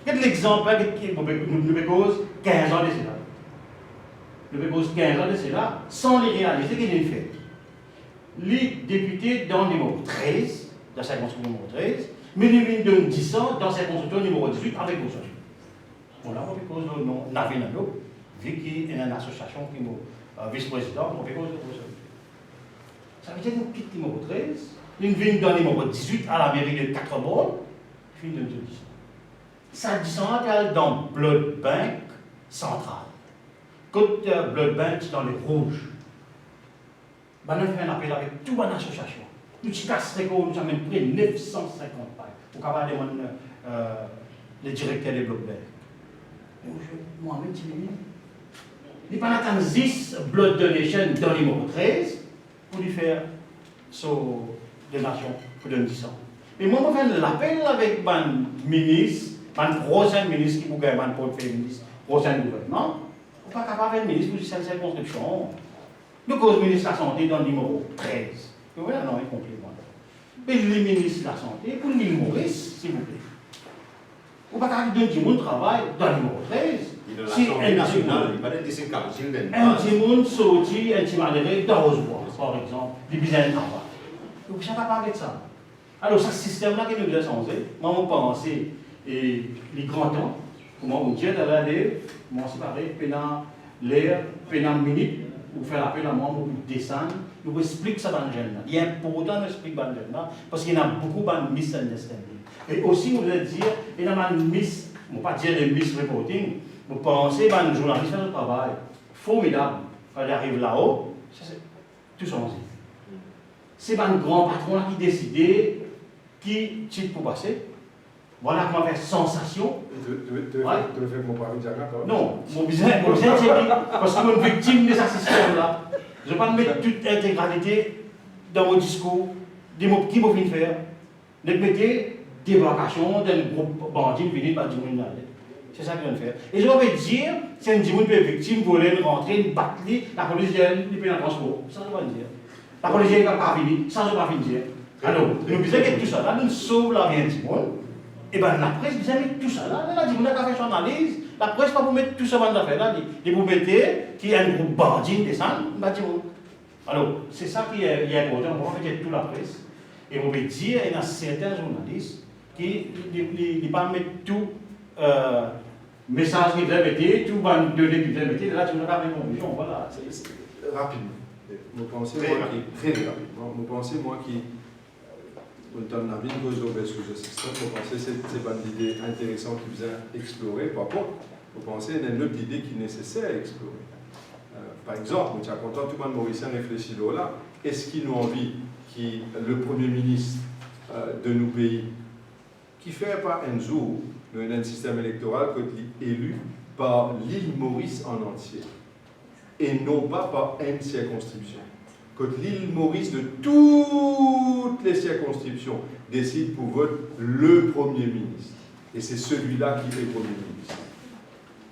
Il y a de l'exemple qui nous cause 15 ans de cela. Nous cause 15 ans de cela sans les réaliser qu'il est fait. Les députés dans le numéro 13, dans sa circonscription numéro 13, mais il vient de 10 ans dans sa circonscription numéro 18 avec vos soins. On l'a fait cause de nom Navinano, vu qu'il y a une association qui est vice-président, on fait cause de vos soins. Ça veut dire qu'on quitte le numéro 13, il vient dans le numéro 18 à la mairie de 4 bornes, il vient de 10 ans. Ça descend dans Blood Bank central. Quand Blood Bank est dans les rouges, nous fait un appel avec toute une association. Nous avons même pris 950 pages pour capable demander le directeur de Blood Bank. Mohamed Timimi, il n'y a pas 10 Blood Donation dans le numéro 13 pour lui faire son donation pour donner 10 ans. Et moi, je fais l'appel avec mon ministre, mon prochain ministre qui vous gagne mon portefeuille ministre, prochain gouvernement. On n'est pas capable de faire ministre pour cette circonscription. Nous cause ministre de la Santé dans le numéro 13. Vous voyez, non, il complément. Mais le ministre de la Santé, pour l'île Maurice, s'il vous plaît. Vous n'avez pas capable de donner du travail dans le numéro 13. Si l'Assemblée nationale, il n'y a pas de décès council. Un petit monde sorti, un petit malheureux dans Rosebois, par exemple, il besoin de travail. Vous ne savez pas avec ça. Alors, ce système-là qui nous a changé, moi, je pense, et les grands temps, comment on dit, dans l'année, moi, c'est pareil, pendant l'air, pendant une minute, pour faire appel à moi, pour descendre, nous expliquer ça dans le jeune. Il est important d'expliquer dans le jeune, parce qu'il y a beaucoup de misunderstanding. Et aussi, vous voulez dire, il y a une miss, je ne vais pas dire les misreporting, vous pensez que les journalistes font un travail formidable. Quand ils arrivent là-haut, c'est tout changé. C'est un grand patron qui décide qui titre pour passer. Voilà comment faire sensation. Tu le fais mon pari de non, mon business c'est parce que je suis victime de ce système-là. Je ne vais pas mettre toute l'intégralité dans mon discours, des mots qui m'ont fait faire. Ne mettez débarcation d'un groupe bandit venu par du monde. C'est ça que je viens de faire. Et je vais dire, c'est un dimoun qui est victime, voler, rentrer, battre, la police il peut en transport. Ça, je vais dire. La police ne va pas venir, ça, je ne vais pas venir. Alors, nous disons que tout ça là, nous sauvons la vie du monde. Et bien, la presse, vous avez tout ça là. La dimoun a fait son analyse. La presse, pas pour mettre tout ça dans l'affaire là. Et vous mettez qu'il y a un groupe bandit descend, alors, c'est ça qui est important. On va faire toute la presse. Et on va dire qu'il y a certains journalistes qui ne pas mettre tout. Message que vous avez mis, tout va nous donner que vous avez mis, là tu n'as pas de conclusion, voilà. Rapidement. Vous pensez, moi, qui, très rapidement, vous pensez, moi, qui, dans la vie de cause de sous système, vous pensez que c'est pas une idée intéressante qui vous a exploré, par contre, vous pensez qu'il y a une autre idée qui est nécessaire à explorer. Par exemple, nous sommes contents, tout le monde mauricien réfléchit là, est-ce qu'il nous envie que le Premier ministre de nos pays, qui fait pas un jour, nous avons un système électoral qui est élu par l'île Maurice en entier et non pas par une circonscription. Que l'île Maurice de toutes les circonscriptions décide pour voter le Premier ministre. Et c'est celui-là qui est le Premier ministre.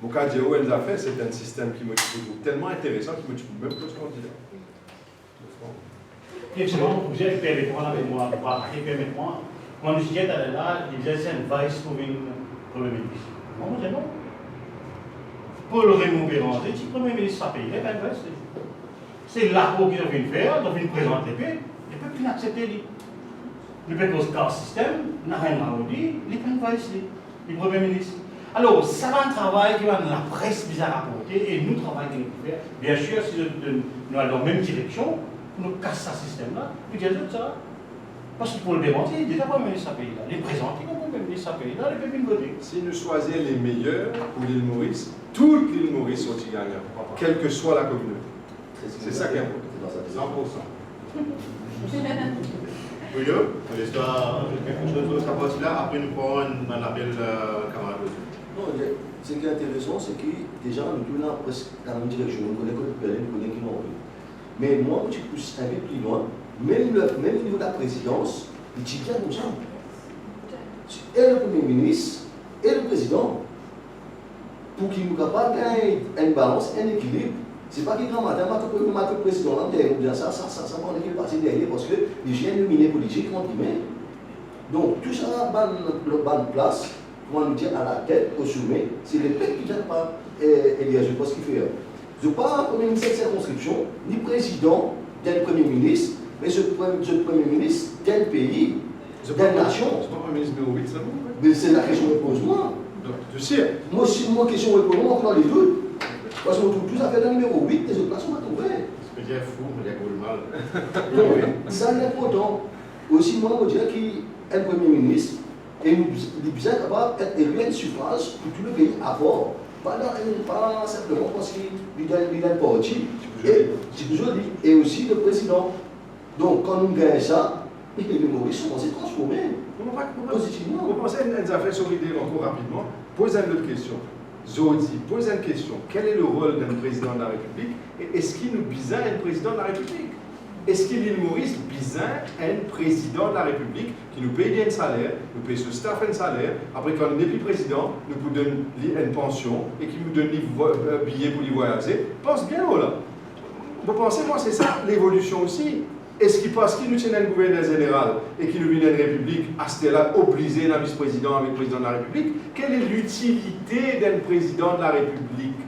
Mon cas de fait, c'est un système qui me trouve tellement intéressant qu'il me trouve même plus candidat. Effectivement, vous avez fait avec moi, permettez-moi. Quand je suis là, il disait c'est un vice pour une Premier ministre. Moi, je dis non. Paul Raymond Béranger, si le Premier ministre ça paye, il n'est pas un vice. C'est l'accord qu'ils ont fait faire, ils ont fait présenter l'épée, les peuples n'acceptent pas. Le peuple au cas système, n'a rien à dire, il n'est pas un vice, le Premier ministre. Alors, ça va un travail que la presse bizarre rapporter et nous travaillons que nous faire. Bien sûr, si nous allons dans la même direction, nous cassons ce système-là, nous disons ça. Parce que pour le démentir, déjà pas le Premier ministre à pays là. Les présenter comme le Premier ministre à pays là, les peuples voter. Si nous choisissons les meilleurs pour l'île Maurice, toute l'île Maurice sont gagnants, quelle que soit la communauté. C'est ça qui est important. 100%. Bruno, on laisse quelque chose de sa partie-là. Après, nous prenons un appel camarade. Non, ce qui est intéressant, c'est que déjà, nous tournons presque dans la même direction. Nous connaissons que le nous connaissons qui nous envoie. Mais moi, je pousse un peu plus loin. Même au niveau de la présidence, il dit bien comme ça. Et le Premier ministre, et le président, pour qu'ils nous capables de une balance, un équilibre. C'est pas qu'il y a un matin, le président, là, bien ça va en équilibre passer derrière parce que les gens nominés politiques, entre guillemets. Donc, tout ça, bonne place, comment nous dire, à la tête, au sommet, c'est le peuple qui ne vient pas élire, je pense qu'il fait. Je ne suis pas Premier ministre de circonscription, ni président d'un Premier ministre, mais je Premier ministre d'un pays, d'une nation. C'est pas Premier ministre numéro 8, ça vous? Mais c'est la question que je pose moi. Donc, tu sais. Moi, si moi, question que je pose, moi, on les doutes. Parce qu'on trouve tous à faire le numéro 8, les autres places, on va trouver. Je peux dire fou, mais il y a mal. Donc, ça est important. Aussi, moi, je dirais qu'un Premier ministre est bien capable d'être élu un suffrage pour tout le pays à bord. Pas simplement parce qu'il a un parti. C'est toujours dit. Et aussi le président. Donc, quand nous gagnons ça, les humoristes sont censés transformer positivement. Vous pensez à une affaire sur l'idée encore rapidement? Posez une autre question. Zodi, pose une question. Quel est le rôle d'un président de la République? Et est-ce qu'il nous bizarre un président de la République? Est-ce qu'il est Maurice bizarre un président de la République qui nous paye un salaire, nous paye ce staff un salaire, après quand on n'est plus président, nous vous donne une pension et qui nous donne des billets pour y voyager? Pense bien, là. Vous pensez, moi, c'est ça l'évolution aussi. Est-ce qu'il parce qu'il nous tient un gouverneur général et qu'il nous vient une république, à ce là obligé d'un vice-président avec le président de la République? Quelle est l'utilité d'un président de la République?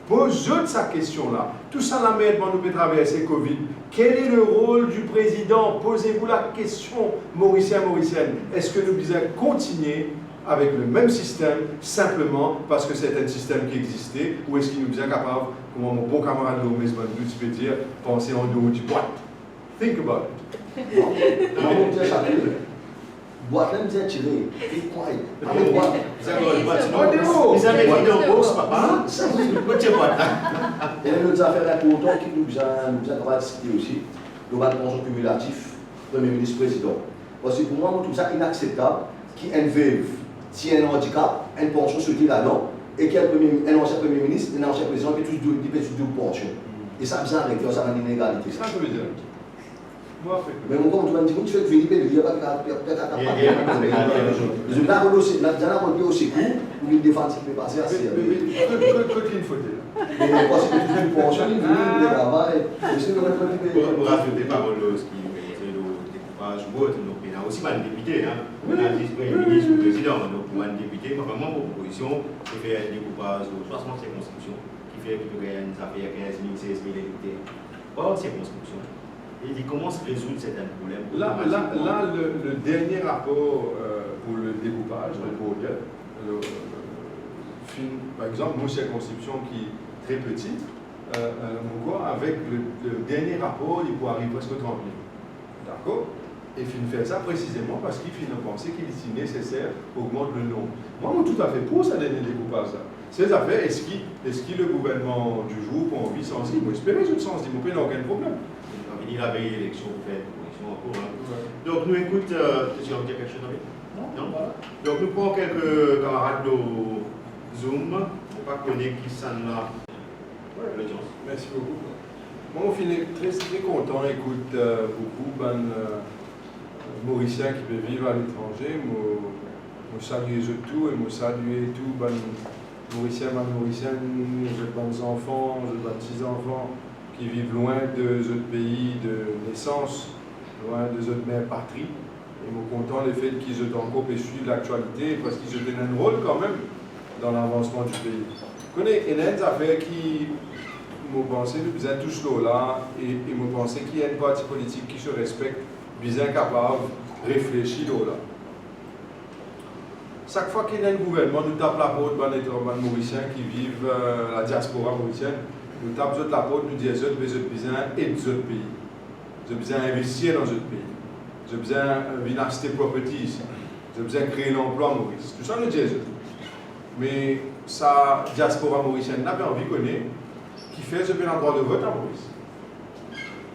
Posez sa question-là. Tout ça, la merde, nous peut traverser Covid. Quel est le rôle du président? Posez-vous la question, Mauricien, Mauricienne. Est-ce que nous devons continuer avec le même système, simplement parce que c'est un système qui existait, ou est-ce qu'il nous est capable, comme mon bon camarade Lomé peut dire, penser en dehors du boîte? Think about it. Non, on dit chaque jour. Boîte même bien tiré. Et quoi? Avec boîte. Vous avez une boîte, sinon, vous avez une bourse, papa. Ça, oui. Votre boîte. Et nous avons fait un important qui nous a discuté aussi. Le pension cumulatif, Premier ministre, Président. Parce que pour moi, je trouve ça inacceptable qu'il y ait une veuve, s'il y a un handicap, une pension souhaitée là-dedans, et qu'il y ait un ancien Premier ministre, un ancien Président qui touche deux pensions. Et ça, ça arrive, ça a une inégalité. Ça, je veux dire. Mais mon comme tu m'as dit, tu fais venir, il n'y a pas de je n'ai au secours pour une défense qui peut passer assez. Que qu'il faut dire. Mais parce que tu fais une pension, il veut travail. Pour rajouter par ce qui est le découpage ou autre, donc il y a aussi mal député, on a dit Premier ministre ou président, donc pour un député, vraiment pour l'opposition, qui fait un découpage aux 60 circonscriptions, qui fait que une affaire 15 000, 16 000 députés, hors circonscription. Et il commence à résoudre certains problèmes. Là, le dernier rapport pour le découpage, par exemple, nos circonscriptions qui est très petite, avec le dernier rapport, il peut arriver presque 30 000. D'accord? Et il fait ça précisément parce qu'il a pensé qu'il est nécessaire pour augmenter le nombre. Moi, je suis tout à fait pour ça, dernier découpage. Ces affaires, est-ce que le gouvernement du jour pour envie sans dire, moi, j'espère que je sens dire, il n'y a aucun problème. Il a veillé l'élection pour faire l'élection en cours. Donc nous écoute, tu as envie de dire quelque chose, David? Non. Donc nous prenons quelques camarades de Zoom, pour pas connaître qui s'en a. L'audience. Merci beaucoup. Moi, on finit très content, écoute beaucoup Mauriciens qui peuvent vivre à l'étranger. Je salue tout et je salue tout Mauriciens, Mauriciennes, j'ai des enfants, j'ai des petits-enfants qui vivent loin de ce pays de naissance, loin de cette mère patrie. Et je suis content le fait qu'ils aient encore pu suivre l'actualité parce qu'ils ont un rôle quand même dans l'avancement du pays. Je connais une affaire qui me pensait que vous êtes tous là et me pensais qu'il y a une partie politique qui se respecte, bien capable de réfléchir là. Chaque fois qu'il y a un gouvernement, nous tapons la porte des Mauriciens qui vivent la diaspora mauricienne. Nous tapons la porte, nous disons que nous avons besoin d'aider notre pays. Nous avons besoin d'investir dans notre pays. Nous avons besoin d'acheter des propriétés ici. Nous avons besoin de créer l'emploi à Maurice. Tout ça, nous disons. Mais sa diaspora mauricienne n'a pas envie de connaître qui fait ce droit de vote à Maurice.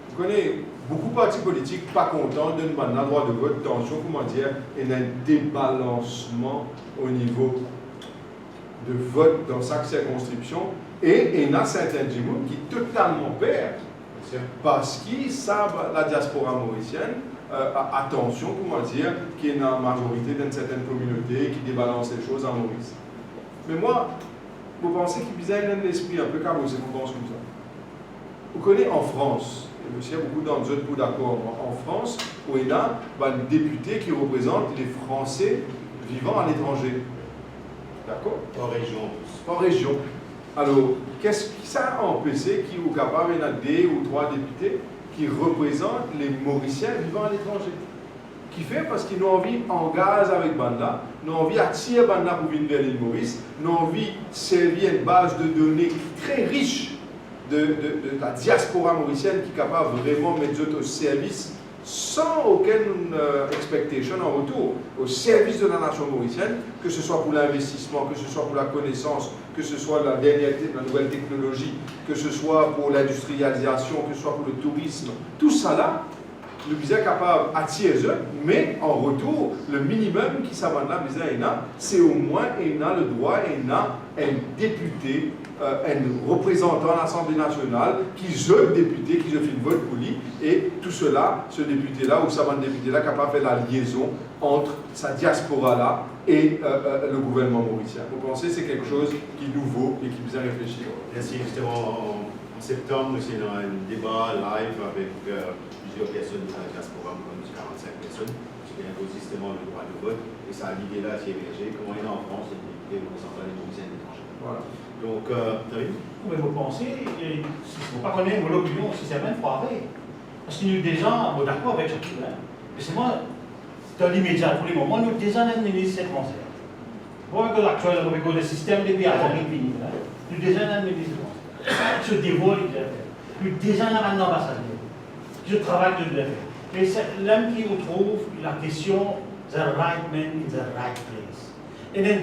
Vous connaissez, beaucoup de partis politiques pas contents de nous donner un droit de vote, tension, comment dire, et un débalancement au niveau de vote dans chaque circonscription. Et il y a certains gens qui totalement perdent parce qu'ils savent la diaspora mauricienne, attention, comment dire, qui est dans la majorité d'une certaine communauté qui débalance les choses en Maurice. Mais moi, vous pensez qu'il y a un esprit un peu cabossé, vous pensez comme ça. Vous connaissez en France, et monsieur, beaucoup d'entre eux sont d'accord, en France, où il y a un député qui représente les Français vivant à l'étranger. D'accord? En région. En région. Alors, qu'est-ce que ça a empêché qui est capable d'avoir 2 ou 3 députés qui représentent les Mauriciens vivant à l'étranger? Qui fait parce qu'ils ont envie en gaz avec Banda, ils ont envie d'attirer Banda pour venir vers l'île Maurice, ils ont envie de servir une base de données très riche de la diaspora mauricienne qui est capable vraiment de mettre au service sans aucune expectation en retour, au service de la nation mauricienne, que ce soit pour l'investissement, que ce soit pour la connaissance, que ce soit la nouvelle technologie, que ce soit pour l'industrialisation, que ce soit pour le tourisme, tout ça là, nous sommes capables d'attirer eux, mais en retour, le minimum qui s'avance là, c'est au moins il a le droit, il a un député, un représentant à l'Assemblée nationale, qui est député, qui fait une vote pour lui, et tout cela, ce député-là, ou ce député-là, capable de faire la liaison entre sa diaspora-là et le gouvernement mauricien. Vous pensez que c'est quelque chose qui est nouveau et qui vous a réfléchi? Merci, justement, en septembre, c'est dans un débat live avec plusieurs personnes de la diaspora, comme 45 personnes, qui ont justement le droit de vote, et ça a l'idée-là qui est émergé, comment il y a en France, et les représentants des Mauriciens d'étrangers. Voilà. Donc, David? Mais vous pensez, si vous ne pas connaissez mon opinion, si c'est même foiré. Parce que nous déjà, d'accord avec chacun, mais c'est moi, dans l'immédiat, pour le moment, nous déjà un ministre étranger. Pour que l'actuel, avec le système des pays fini, nous déjà un ministre étranger. Je dévoile, nous déjà un ambassadeur. Je travaille de le faire. Et c'est l'homme qui retrouve la question, the right man in the right place. Et then,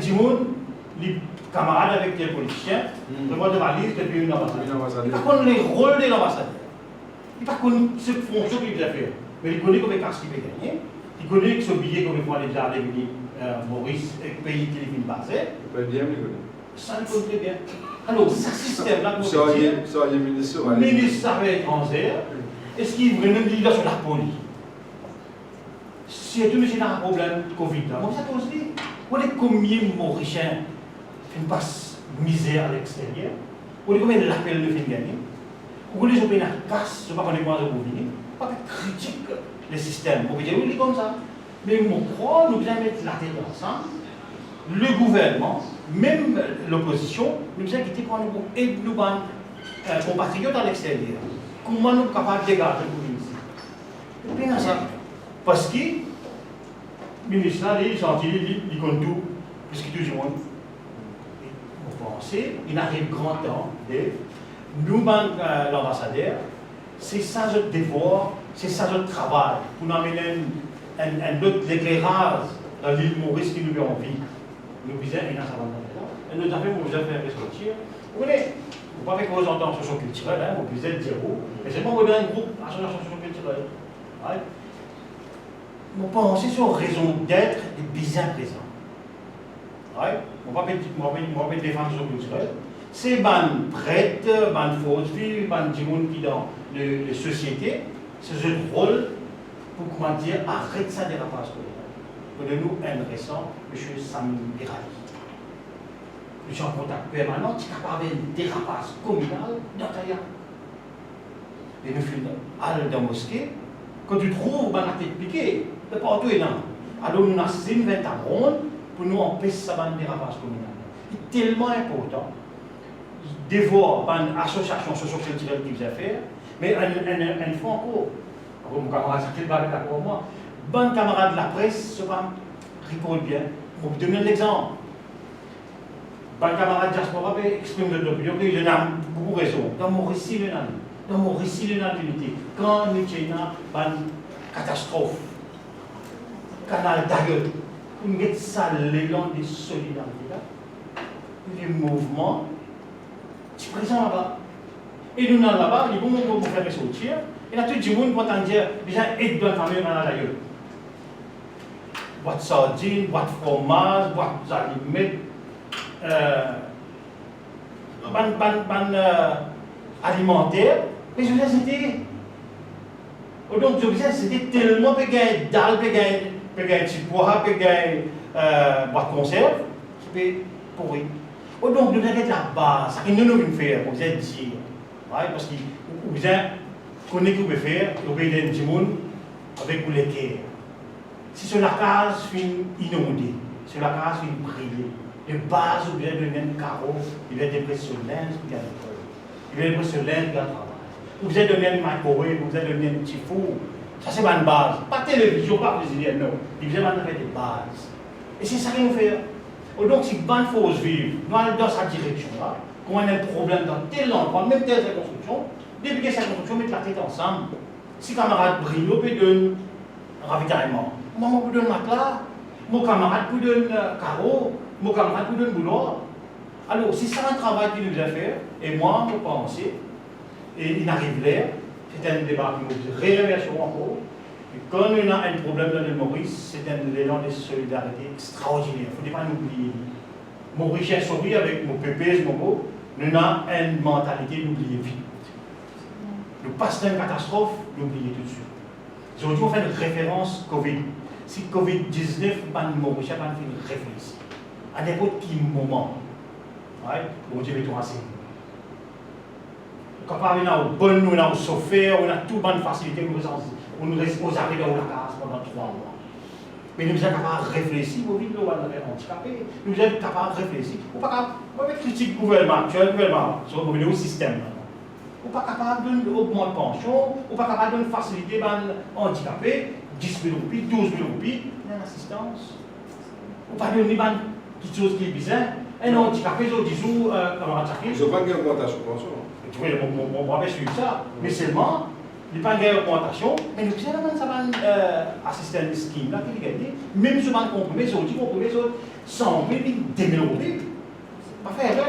les camarades avec les politiciens, le voit de valise depuis une ambassadeur. Il ne connaît pas les rôles de l'ambassadeur. Il ne connaît pas cette fonction qu'il doit faire. Mais il connaît combien de casse qu'il peut gagner. Il connaît que ce billet qu'on peut aller déjà avec Maurice, pays qui est basé. Il peut bien, il connaît. Ça le connaît bien. Alors, ce système-là, vous seriez ministre des Affaires étrangères, est-ce qu'il est vraiment leader sur la police? Si tout le monde a un problème de Covid, moi, ça pose dit. On est combien de Mauriciens qui passent misère à l'extérieur? On est combien de l'appel de fin gagner? On est combien de casse, je ne sais pas comment vous venir. Pas de critique le système. On peut dire oui, comme ça. Mais mon croit, nous devons mettre la tête ensemble. Le gouvernement, même l'opposition, nous devons quitter quand nous aidons nos compatriotes à l'extérieur. Comment nous sommes capables de dégager pour ici? Bien ça. Parce que le ministre, il compte tout, puisque tout le monde. Vous pensez, il arrive grand temps de nous, l'ambassadeur, c'est ça notre devoir, c'est ça notre travail, pour nous amener un autre éclairage dans l'île Maurice qui nous met en vie. Nous visons une avantage. Et nous avons besoin de faire ressortir. Vous voyez, vous ne pouvez pas vous entendre sur culturel, vous pouvez être zéro. Mais c'est pas vous un groupe à son culturel. Nous pensons sur raison d'être et bien présent. On va pas défendre son culturel. C'est ban prêtre, ban fausse vie, ban du monde qui dans les sociétés, c'est un rôle pour comment dire arrête ça dérapage. Prenez-nous un récent, M. Sam Birali. Je suis en contact permanent, qui est capable d'un dérapage communal dans Taïa. Et nous faisons aller dans la mosquée, quand tu trouves la tête piquée, de partout et là. Alors nous avons une vingtaine de rondes pour nous empêcher ça de dérapage communal. C'est tellement important de voir une association socio-culturelle qui vient faire, mais une fois encore, mon camarade, c'est d'accord pour moi, bon camarade de la presse, se va rigoler bien. Pour vous donner un exemple, bon camarade diaspora exprime de l'opinion, il a beaucoup raison. Dans mon récit, il y a l'unité. Quand nous avons une catastrophe, canal d'ailleurs, pour mettre ça l'élan de solidarité, les mouvements, tu es présent là-bas. Et nous, là-bas, ils vont faire sortir. Il y a tout le monde qui entend dire, déjà, aide de la famille dans la gueule. Boîte de sardines, boîte de fromage, boîte d'aliments, alimentaire. Mais je veux dire, c'était tellement péguin dalle, péguin petit pois, péguin boîte de conserve, qui peut pourrir. Donc, nous avons la base, ce que nous devons faire, vous êtes dire, parce que vous connaissez ce que vous pouvez faire, vous pouvez aider du monde avec vous les terres. Si sur la case finit inondée, sur la case finit brûlée, de base, vous avez donné un carreau, il est dépressé sur l'Inde, il y a le feu. Il est dépressé sur l'Inde, il y a le travail. Vous avez donné un microwave, vous avez donné un petit four. Ça, c'est une base. Pas télévision, pas président, non. Il vous avez fait des bases. Et c'est ça qu'il nous fait. Donc, si bonne fausse vive, nous allons dans sa direction, là, quand on a un problème dans tel endroit, même telle construction, depuis que cette construction, mettre la tête ensemble. Si camarade brille, on peut donner un ravitaillement. Moi, je peux donner un matelas. Mon camarade peut donner un carreau. Mon camarade peut donner un boulot. Alors, c'est ça un travail qu'il nous a fait. Et moi, je pense, et il arrive là, c'est un débat qui nous réinversion encore. Et quand on a un problème dans l'île Maurice, c'est un élan de solidarité extraordinaire. Il ne faut pas l'oublier. Maurice est sauvé avec mon pépé, mon beau, nous avons une mentalité d'oublier vite. Nous passons une catastrophe, l'oublier tout de suite. Aujourd'hui, on fait une référence Covid. Si Covid-19, Maurice n'a pas fait réfléchir. À n'importe quel moment, on dit, tout assez. Quand on a une bonne, on a un chauffeur, on a toute bonne facilité, on nous reste aux arrêts dans la case pendant 3 mois. Mais nous sommes capables de réfléchir, nous sommes handicapés, nous sommes capables de réfléchir. On ne peut pas critiquer le gouvernement, sur le système. On n'est pas capable d'augmenter la pension, on n'est pas capable de faciliter les handicapés, 10 000 roupies, 12 000 roupies, il y a une assistance. On ne peut pas donner quelque chose qui est bizarre. Un handicapé, ils ont 10 jours, ils n'ont pas de augmentation de pension. Oui, on va bien suivre ça, mais seulement, il n'y a pas de augmentation, mais nous avons assisté à une scheme là qui est gagnée, même si on a comprimé, ils ont dit comprimer 100 000, 2 000 roupies. Pas faire là.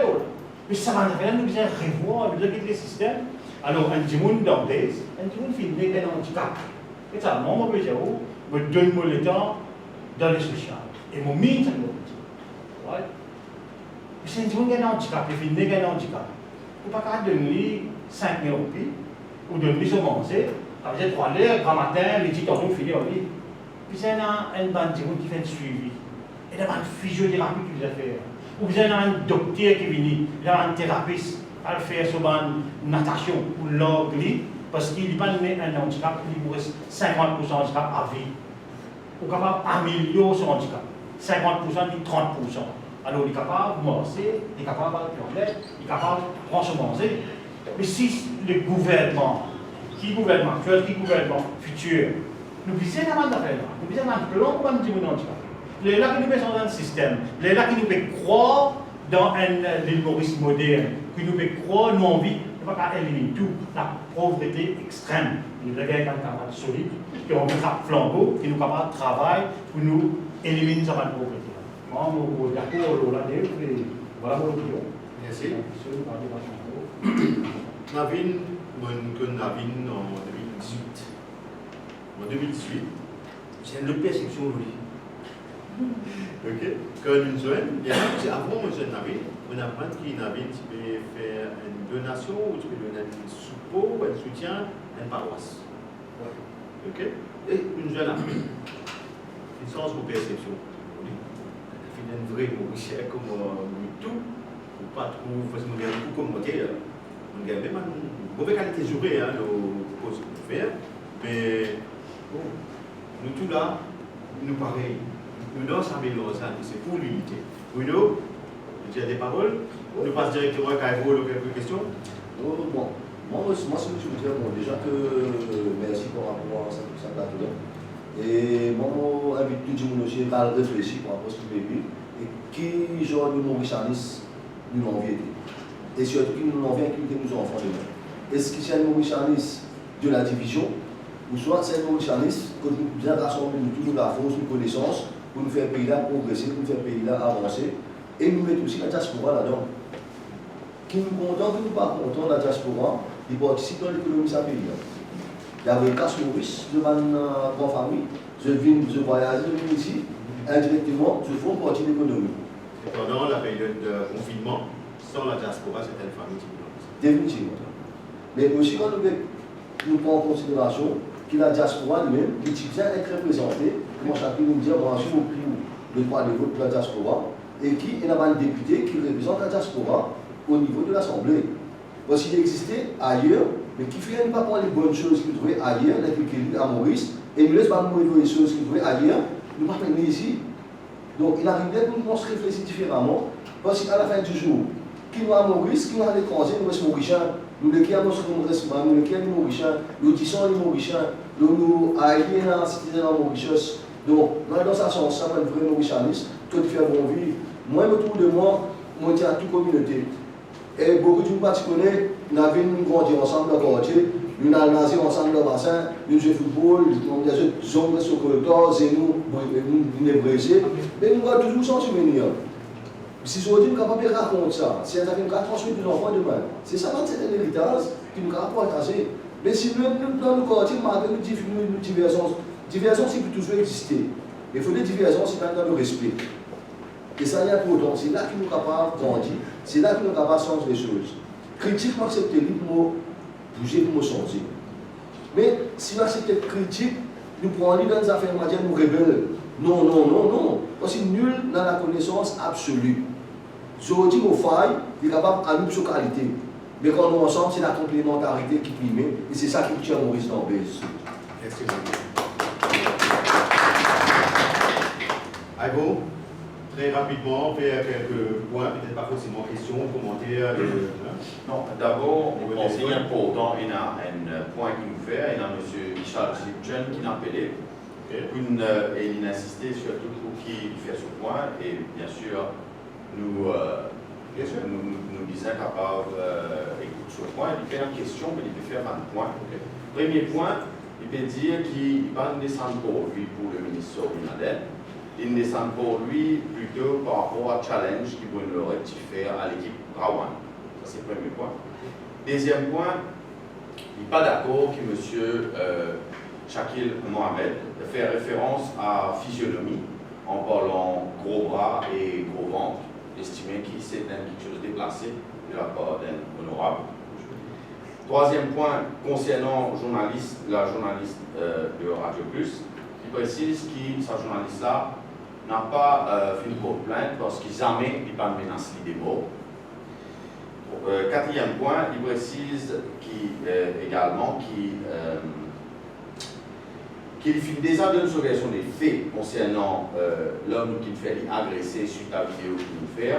Mais ça va nous besoin revoir, nous besoin les systèmes. Alors, un petit monde d'anglais, un petit monde finit un handicap. Et ça, moi, je me donne le temps dans les sociales. Et mon mine, ça me dit. C'est un petit monde qui a un handicap, il finit un handicap. On ne peut pas donner 5 000 roupies, ou donner son manger, avec 3 heures, grand matin, midi, tantôt, fini en vie. Puis c'est un bandit qui fait un suivi. Et il y a une physiothérapie qui vous a fait. Ou vous avez un docteur qui vient, il y a un thérapeute à faire sur une natation ou l'anglais, parce qu'il n'est pas un handicap, il vous reste 50% de handicap à vie. Ou capable d'améliorer son handicap. 50% dit 30%. Alors, il est capable de manger, il est capable de faire il est capable de prendre son manger. Mais si le gouvernement, qui gouvernement actuel, qui gouvernement futur, nous disons comment d'affaires là, nous disons un plan pour nous dire mon handicap. Les là qui nous mettons dans le système, les là qui nous fait croire dans l'île Maurice moderne, qui nous fait croire, nous envie, il ne va pas éliminer tout, la pauvreté extrême. Nous devons être un camarade solide, qui ont un flambeau, qui nous capables de travailler pour nous éliminer cette pauvreté. Moi, je suis d'accord, voilà mon opinion. Merci. Navin, en 2018. En 2018, c'est une perception, oui. Ok. Quand une jeune, avant une jeune Navin, on apprend qu'il Navin, tu peux faire une donation ou tu peux donner un support, un soutien à une paroisse. Ok. Et une jeune Navin, une sens de perception. Un vrai Maurice comme tout, ou pas trop, parce qu'on a beaucoup commenté, on a même une mauvaise qualité de jouer, nous pouvons faire, mais bon, nous tous là, nous pareil, nous dans sa mélange, c'est pour l'unité. Bruno, tu as des paroles, nous passons directement à Caïro, quelques questions. Bon, moi, ce que je veux dire, déjà que merci par rapport à ça là. Et moi, avec tout le monde aussi, mal réfléchi par rapport à ce que j'ai vu. Et qui genre de mauricianisme nous envie et surtout qui nous envie inculquer nos enfants de nous. Est-ce que c'est un mauricianisme de la division ou soit c'est un mauricianisme que nous bien rassembler nous tous la force, nos connaissances pour nous faire pays là progresser, pour nous faire pays là avancer et nous mettre aussi la diaspora là-dedans. Qui nous content, qui nous pas content la diaspora, ils participent dans l'économie de ce pays là. Il y avait une casse Maurice de ma grande famille. Je voyage, je viens ici, indirectement, je fais partie de l'économie. Et pendant la période de confinement, sans la diaspora, certaines familles qui Définitivement. Mais aussi, quand nous prenons en considération que la diaspora lui-même, qui tient à être représentée, comment chacun nous dit, on a reçu au prix le droit de vote de la diaspora, et qui est un député qui représente la diaspora au niveau de l'Assemblée. Parce qu'il existait ailleurs, mais qui fait pas prendre les bonnes choses qu'il trouvait ailleurs, les à Maurice, et nous laisse pas mauvaises choses qu'il trouvait ailleurs, nous ne pas venir ici. Donc il arrivait que nous se réfléchir différemment, parce qu'à la fin du jour, qui nous à Maurice, qui nous à l'étranger, nous sommes Mauriciens, nous les qui nous sommes nous les qui nous Mauriciens, nous qui sommes les Mauriciens, nous aliens, citoyens Mauritius. Donc, dans sa sens, ça, un vrai Mauricianisme, tout fait bon vivre. Moi, autour de moi, je tiens à toute communauté. Et beaucoup de gens qui connaissent, nous avons grandi ensemble dans le quartier, nous avons nasé ensemble dans le bassin, nous jouons au football, nous avons des zones sur le corridor, et nous sommes brisés. Mais nous avons toujours senti venir. Si je dis, nous sommes capables de raconter ça, si nous avons transmis aux enfants demain, c'est ça, c'est un héritage que nous avons partagé. Mais si nous, dans le quartier, nous diversons. Diversion, c'est peut toujours exister. Mais il faut des diversions, c'est dans le respect. Et ça, il y a important. C'est là que nous sommes capables de grandir. C'est là que nous sommes capables de changer les choses. Critique, nous acceptons pour bouger, pour nous changer. Mais si nous acceptons critique, nous prenons dans les affaires matières, nous rebelles. Non, non, non, non. Parce que nul n'a la connaissance absolue. Si on dit nos failles, il est capable de nous sur qualité. Mais quand nous ensemble, c'est la complémentarité qui prime. Et c'est ça qui tient Maurice dans le base. Merci beaucoup. Aïgo, très rapidement, faire quelques points, peut-être pas forcément questions, commentaires. Non, d'abord, c'est important, il y a un point qui nous fait, il y a M. Richard Zipchen qui l'a appelé, et il a insisté sur tout ce qui fait ce point, et bien sûr, nous disons capable d'écouter ce point, il fait une question, mais il peut faire un point. Premier point, il peut dire qu'il va descendre pour lui, pour le ministre Binadel. Il descend pour lui plutôt par rapport à challenge qui peut le rectifier à l'équipe Rawan. Ça, c'est le premier point. Deuxième point, il n'est pas d'accord que M. Shakil Mohamed fait référence à physionomie en parlant gros bras et gros ventre, estimé que c'est quelque chose de déplacé de la part d'un honorable. Troisième point, concernant la journaliste de Radio Plus, il précise que sa journaliste-là n'a pas fait une plainte parce qu'il jamais il pas menacé des mots. Quatrième point, il précise également qu'il fait déjà une surveillance des faits concernant l'homme qui fait agresser suite à la vidéo qu'il nous fait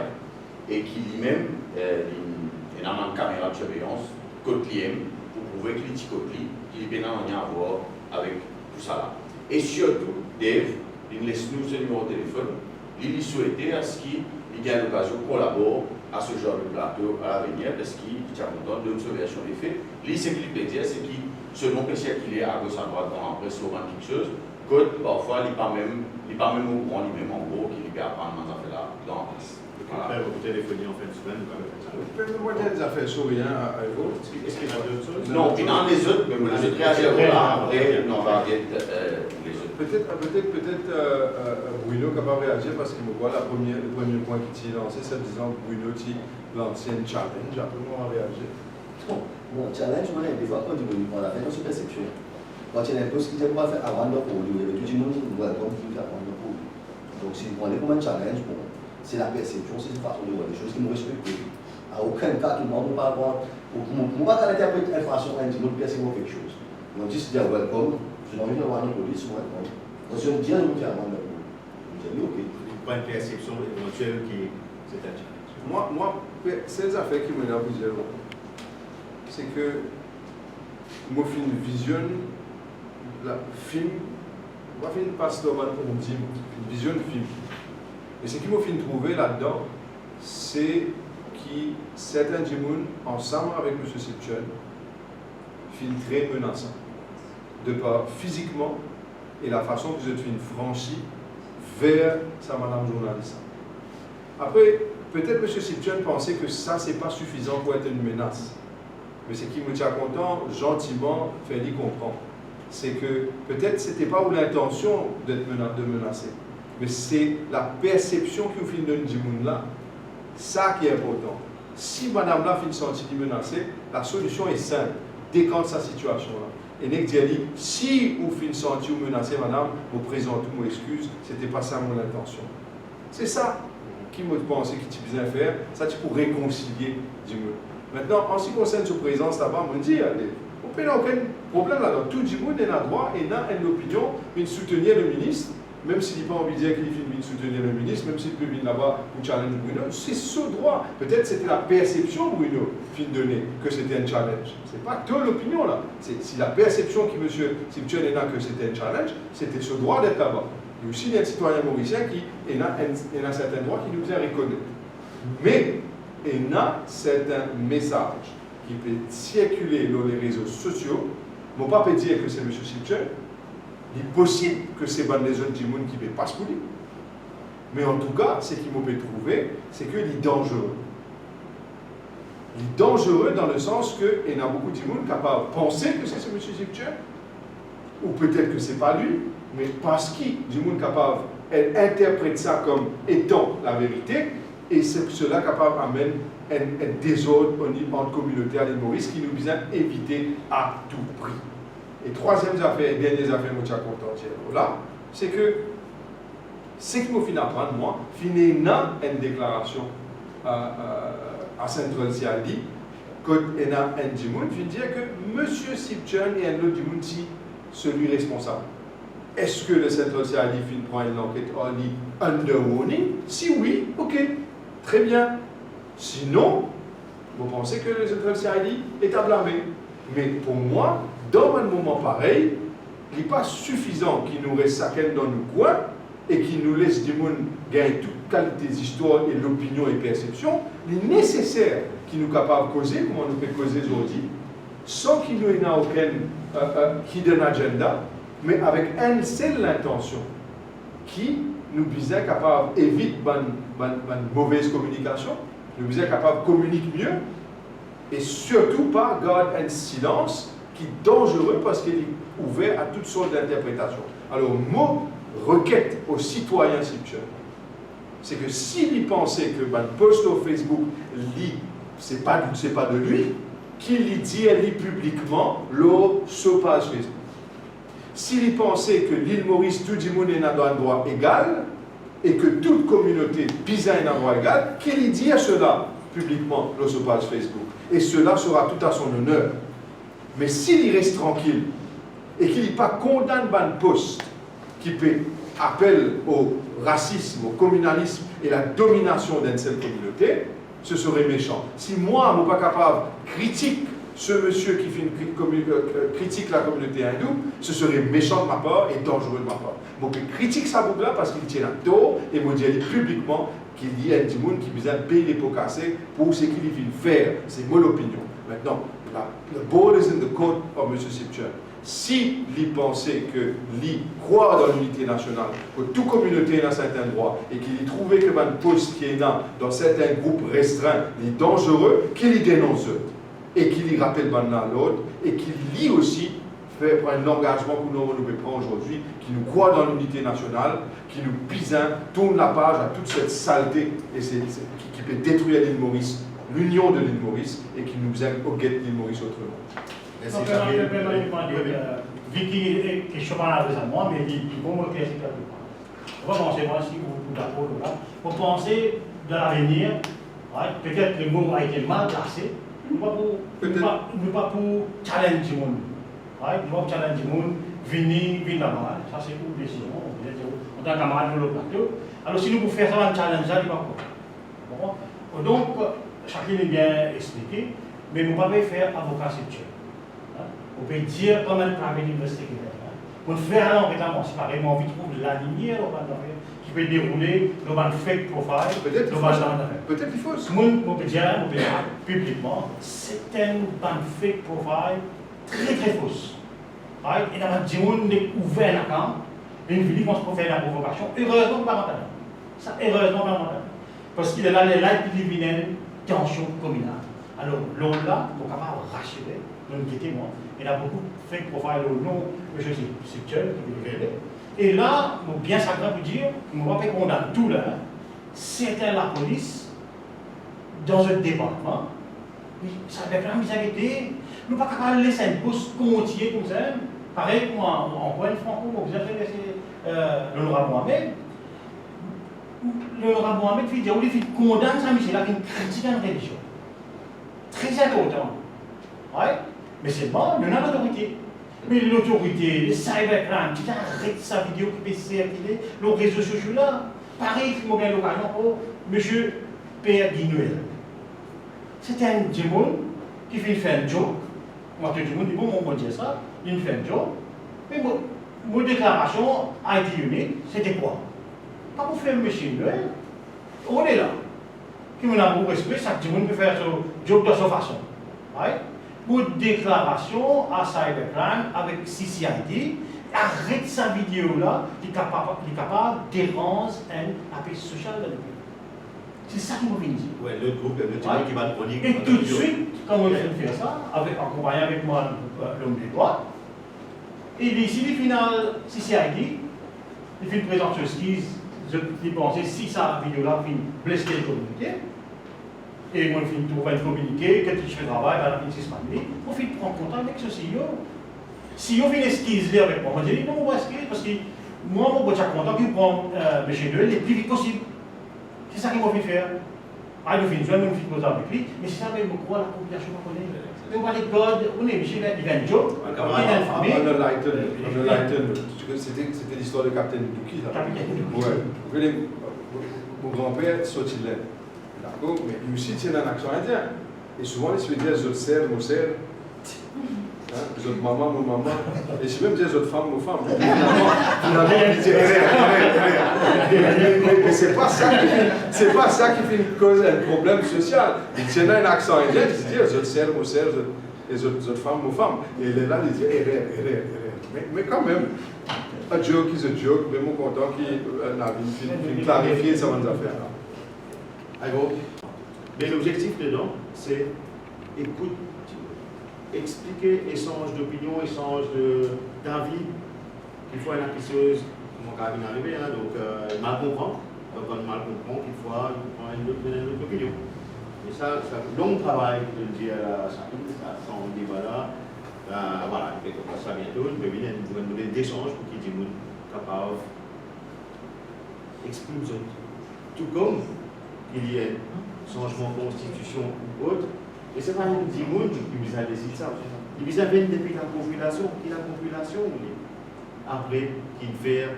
et qu'il lui-même il a une caméra de surveillance quotidienne pour prouver qu'il est côté, qu'il n'a rien à voir avec tout ça là. Et surtout, Dave, il laisse nous ce numéro de téléphone, il lui souhaitait à ce qu'il ait l'occasion de collaborer à ce genre de plateau à l'avenir parce qu'il est content de l'observation des faits. Lui, ce qu'il peut dire, c'est qu'il, selon que c'est qu'il est à gauche à droite dans la presse ou quelque chose, que parfois il n'est pas même au courant lui-même en gros qu'il peut apprendre dans cette affaire-là dans la presse. Après, vous téléphoner en fin de semaine, vous faire ça. Moi, j'ai des affaires souriantes à vous. Est-ce qu'il y a d'autres choses? Non, puis dans les autres, mais les autres réagiront là, après, on va regarder les autres. Peut-être Bruno capable de réagir parce qu'il me voit le premier point qu'il a lancé, c'est en disant Bruno, l'ancienne challenge, après on va réagir. Bon, challenge, on a des fois quand il veut prendre la fin, c'est perception. Quand il y a un poste qui ne pas faire avant de pour lui, il y a tout le monde qui doit comme qui fait avant de pour lui. Donc si vous prenez comme un challenge, bon, c'est la perception, c'est une façon de voir les choses qui me respectent. À aucun cas, tout le monde ne peut pas avoir. On ne peut pas interpréter une façon intime, percevoir quelque chose. On dit c'est welcome, je n'ai envie de voir une police, welcome. Donc si on dit à nous faire avant de pour lui, on dit ok. Pas une perception éventuelle qui c'est un challenge. Moi, c'est des affaires qui m'énervent plusieurs. C'est que moi, je visionne le film, je fais une pasteur, on dit, une vision de film. Et ce qui m'a fait trouver là-dedans, c'est que certains gens, ensemble avec M. Sipchen, filment très menaçant. De par physiquement et la façon que vous êtes franchi vers sa madame journaliste. Après, peut-être M. Sipchen pensait que ça, c'est pas suffisant pour être une menace. Mais ce qui me tient content, gentiment, fait lui comprendre. c'est que peut-être ce n'était pas l'intention de menacer, mais c'est la perception que vous finissez de dire là, ça qui est important. Si madame là finit sentir menacée, la solution est simple, décante sa situation là. Et n'est dit, si vous finissez sentir menacée, madame, vous présentez vos excuses, ce n'était pas ça mon intention. C'est ça qui me pense qui tu besoin faire, ça tu pour réconcilier du monde. Maintenant, en ce qui concerne sa présence là-bas, on dit, on n'a aucun problème là-dedans. Tout le monde a droit et a une opinion, de soutenir le ministre, même s'il n'a pas envie de dire qu'il finit de soutenir le ministre, même s'il peut venir là-bas pour challenger Bruno, c'est ce droit. Peut-être c'était la perception, Bruno, fin donné, que c'était un challenge. Ce n'est pas toute l'opinion là. Si la perception qui, monsieur Sipchen est là que c'était un challenge, c'était ce droit d'être là-bas. Il y a aussi des citoyens mauriciens qui ont certains droits qui nous ont reconnaître. Mais il y a certains messages qui peuvent circuler dans les réseaux sociaux. Je ne peux pas dire que c'est M. Sipchen. Il est possible que c'est les autres du monde qui ne passent pour lui. Mais en tout cas, ce qu'il m'a trouvé, c'est qu'il est dangereux. Il est dangereux dans le sens qu'il y a beaucoup de monde capables de penser que c'est M. Sipchen, ou peut-être que ce n'est pas lui, mais parce qu'il y a du monde capable d'interpréter ça comme étant la vérité, et c'est cela capable d'amener un désordre au niveau de la communauté à l'île Maurice qui nous vient éviter à tout prix. Et troisième affaire, et dernière affaire, je suis content là, c'est que ce qui m'a fait apprendre, moi, finalement, une déclaration à Central CID, qu'il y a un Djimoun, qui dit que M. Sipchen et un autre Djimoun, c'est celui responsable. Est-ce que le Central CID prend une enquête en under warning? Si oui, ok, très bien. Sinon, vous pensez que le Central CID est à blâmer. Mais pour moi, dans un moment pareil, il n'est pas suffisant qu'il nous reste chacun dans nos coins et qu'il nous laisse du monde gagner toute qualité d'histoire et l'opinion et perception. Il est nécessaire qu'il nous capable de causer, comme on nous fait causer aujourd'hui, sans qu'il n'y ait aucun hidden agenda, mais avec une seule intention qui nous besoin capable d'éviter une mauvaise communication, nous besoin capable de communiquer mieux et surtout pas garder un silence qui est dangereux parce qu'il est ouvert à toutes sortes d'interprétations. Alors, mon requête aux citoyens Sipchen, c'est que s'il pensait que le post sur Facebook, ce n'est pas de lui, qu'il dit publiquement sur page Facebook. S'il pensait que l'île Maurice, tout le monde est dans un droit égal, et que toute communauté pisa est dans un droit égal, qu'il dit à cela publiquement sur page Facebook. Et cela sera tout à son honneur. Mais s'il reste tranquille, et qu'il n'est pas condamné par un poste qui peut appeler au racisme, au communalisme et la domination d'une seule communauté, ce serait méchant. Si moi, je ne suis pas capable de critiquer ce monsieur qui critique la communauté hindoue, ce serait méchant de ma part et dangereux de ma part. Je critique ça là parce qu'il tient un tort et je dis publiquement qu'il y a des gens qui besoin de payer les pots cassés pour ce qu'il vient faire. C'est mon opinion. Maintenant, the ball is in the court of M. Sipchen. Si il pensait que lui croit dans l'unité nationale, que toute communauté a certains droits, et qu'il trouvait que un poste qui est là, dans certains groupes restreints, est dangereux, qu'il y dénonce, et qu'il y rappelle l'autre, et qu'il lit aussi fait un engagement que nous prend aujourd'hui, qui nous croit dans l'unité nationale, qui nous pisin, tourne la page à toute cette saleté et qui peut détruire l'île Maurice, l'union de l'île Maurice, et qui nous aide au guet l'île Maurice autrement. Merci, Vicky est question à moi, mais il faut me faire quelque chose. On va penser, moi, si vous d'accord là, vous pensez de l'avenir, peut-être le mot a été mal placé, pas pour challenger le monde. Il faut challenger le monde, venir là-bas, ça c'est une décision, on a un camarade de l'autre plateau. Alors si nous pouvons faire ça, un challenge, il va quoi. Donc, chacun est bien expliqué, mais nous ne pouvons pas faire avocat Sipchen. On peut dire comme un private investigator. On fait un enquêtement, c'est pareil, mais on veut trouver la lignée qui peut dérouler dans un fake profile. Peut-être qu'il faut. On peut dire publiquement, c'est un fake profile très très fausse. Et dans un dimanche, on est ouvert la camp, une vidéo qui peut faire la provocation. Heureusement, pas maintenant. Ça, heureusement, pas maintenant. Parce qu'il est là, les lights qui viennent tension communale. Alors, l'on là, on est capable de racheter, l'on qui était moi. Il a beaucoup fait profile au nom, je sais, c'est Tchel qui est révélé. Et là, bien sacré pour dire, on ne va pas condamner tout là, c'était la police dans un département. Ça avait plein de été. Nous ne pouvons pas laisser un poste continuer comme ça. Pareil, moi, en point de franco, vous avez laissé l'honorable Mohamed. L'honorable Mohamed fait dire, il condamne Saint-Michel avec une critique à la religion. Très important. Ouais. Mais c'est bon, il y a l'autorité. Mais l'autorité, les cybercrimes, qui arrête sa vidéo qui peut circuler, les réseaux sociaux là, pareil, il m'a l'occasion pour M. Pierre Guinuel. C'était un démon qui fait un joke. Moi, tout le monde dit, bon, on va dire ça, il fait un joke. Mais mon déclaration a été unique, c'était quoi? Pas pour faire M. Guinuel. On est là. Qui on a beaucoup respect, chaque démon peut faire ce joke de sa façon. Ouais. Pour déclaration à cybercrime avec CCID, arrête sa vidéo là, il est capable de déranger un appel social dans le pays. C'est ça qui m'a dit. Oui, le groupe, le type qui va le chronique. Et tout de suite, quand on vient de faire ça, en compagnie avec moi, l'homme des droits, il est ici, le final CCID, il fait une présentation skis, je pensais si sa vidéo là fait blesser le communiqué. Et moi, je trouve un communiqué, quand je fais le travail, à la fin de 6 mois, on fait prendre contact avec ce CEO. Si on fait une esquisse avec moi, on dit non, on va esquisser parce que moi, je suis content qu'il prend M. Noël le plus vite possible. C'est ça qu'il m'a fait faire. Ah, il fait une journée, on fait poser avec lui, mais c'est ça, mais pourquoi la population ne connaît pas? Mais on va les codes, on est Michel, il vient de joke, il vient d'une famille. C'était l'histoire de Capitaine Douki. Capitaine Douki. Ouais. Mon grand-père sortit de l'aide. D'accord, mais lui aussi tient un accent indien. Et souvent, il se fait dire, je sers, mon sers. Les autres maman, mon maman. Et je vais même dire, les autres femmes, mon femme. Finalement, il dit, mais c'est pas ça qui fait une cause, un problème social. Il tient un accent indien, il se dit, les autres sers, mon sers, les autres femmes, mon femme. Et il est là, il dit, mais quand même, un joke is a joke, mais mon content qu'il a clarifié ça, mes affaires. Mais l'objectif dedans, c'est écoute, expliquer, échange d'opinion, échange d'avis. Il faut une acquisseuse, mon cas vient d'arriver, hein, donc mal comprendre. Quand on mal comprend, il faut une autre opinion. Et ça, long travail de dire à chacun, ça sans débat là. Voilà, il fait comme ça bientôt, il peut venir une modèle d'échange pour qu'il y ait des gens capables d'exprimer. Tout comme il y a changement de constitution ou autre, et ce n'est pas une dimoun qui vous a décidé ça. Il vous a venu depuis la population, après qu'il fait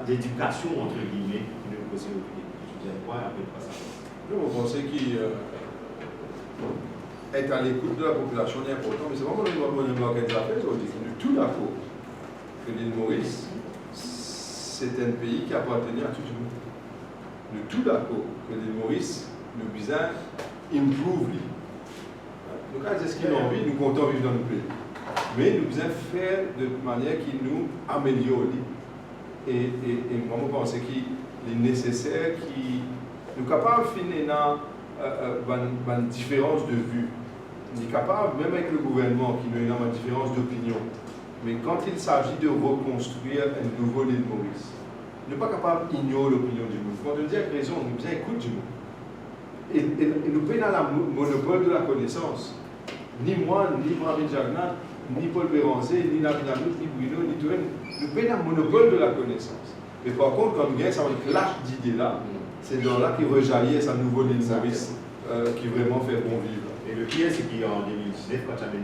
l'éducation, entre guillemets, qui nous pose au public. Je disais quoi, après pas ça. Vous pensez qu'être à l'écoute de la population est important, mais c'est vraiment une organisation, on est tout d'accord que l'île Maurice, c'est un pays qui appartenait à tout le monde. Nous tout d'accord que l'île Maurice, nous besoin improve. Donc, quand c'est ce qu'il a envie, nous comptons vivre dans le pays. Mais nous besoin faire de manière qui nous améliore. Et moi, je pense qu'il est nécessaire qu'il nous capable de finir dans une différence de vue. Nous sommes capables, même avec le gouvernement, qui nous a une différence d'opinion. Mais quand il s'agit de reconstruire un nouveau île Maurice, nous ne sommes pas capables d'ignorer l'opinion du monde. Quand on dit avec raison, nous besoin écouter du monde. Et nous sommes dans le monopole de la connaissance. Ni moi, ni Marie Jagnan, ni Paul Béranger, ni Nabinamut, ni Bruno, ni Touraine, nous sommes dans le monopole de la connaissance. Mais par contre, quand nous gagnons ça avec clash d'idées là, c'est dans là qui rejaillit sa nouveau île Maurice qui vraiment fait bon vivre. Et le pire, c'est qu'en 2019, quand il y avait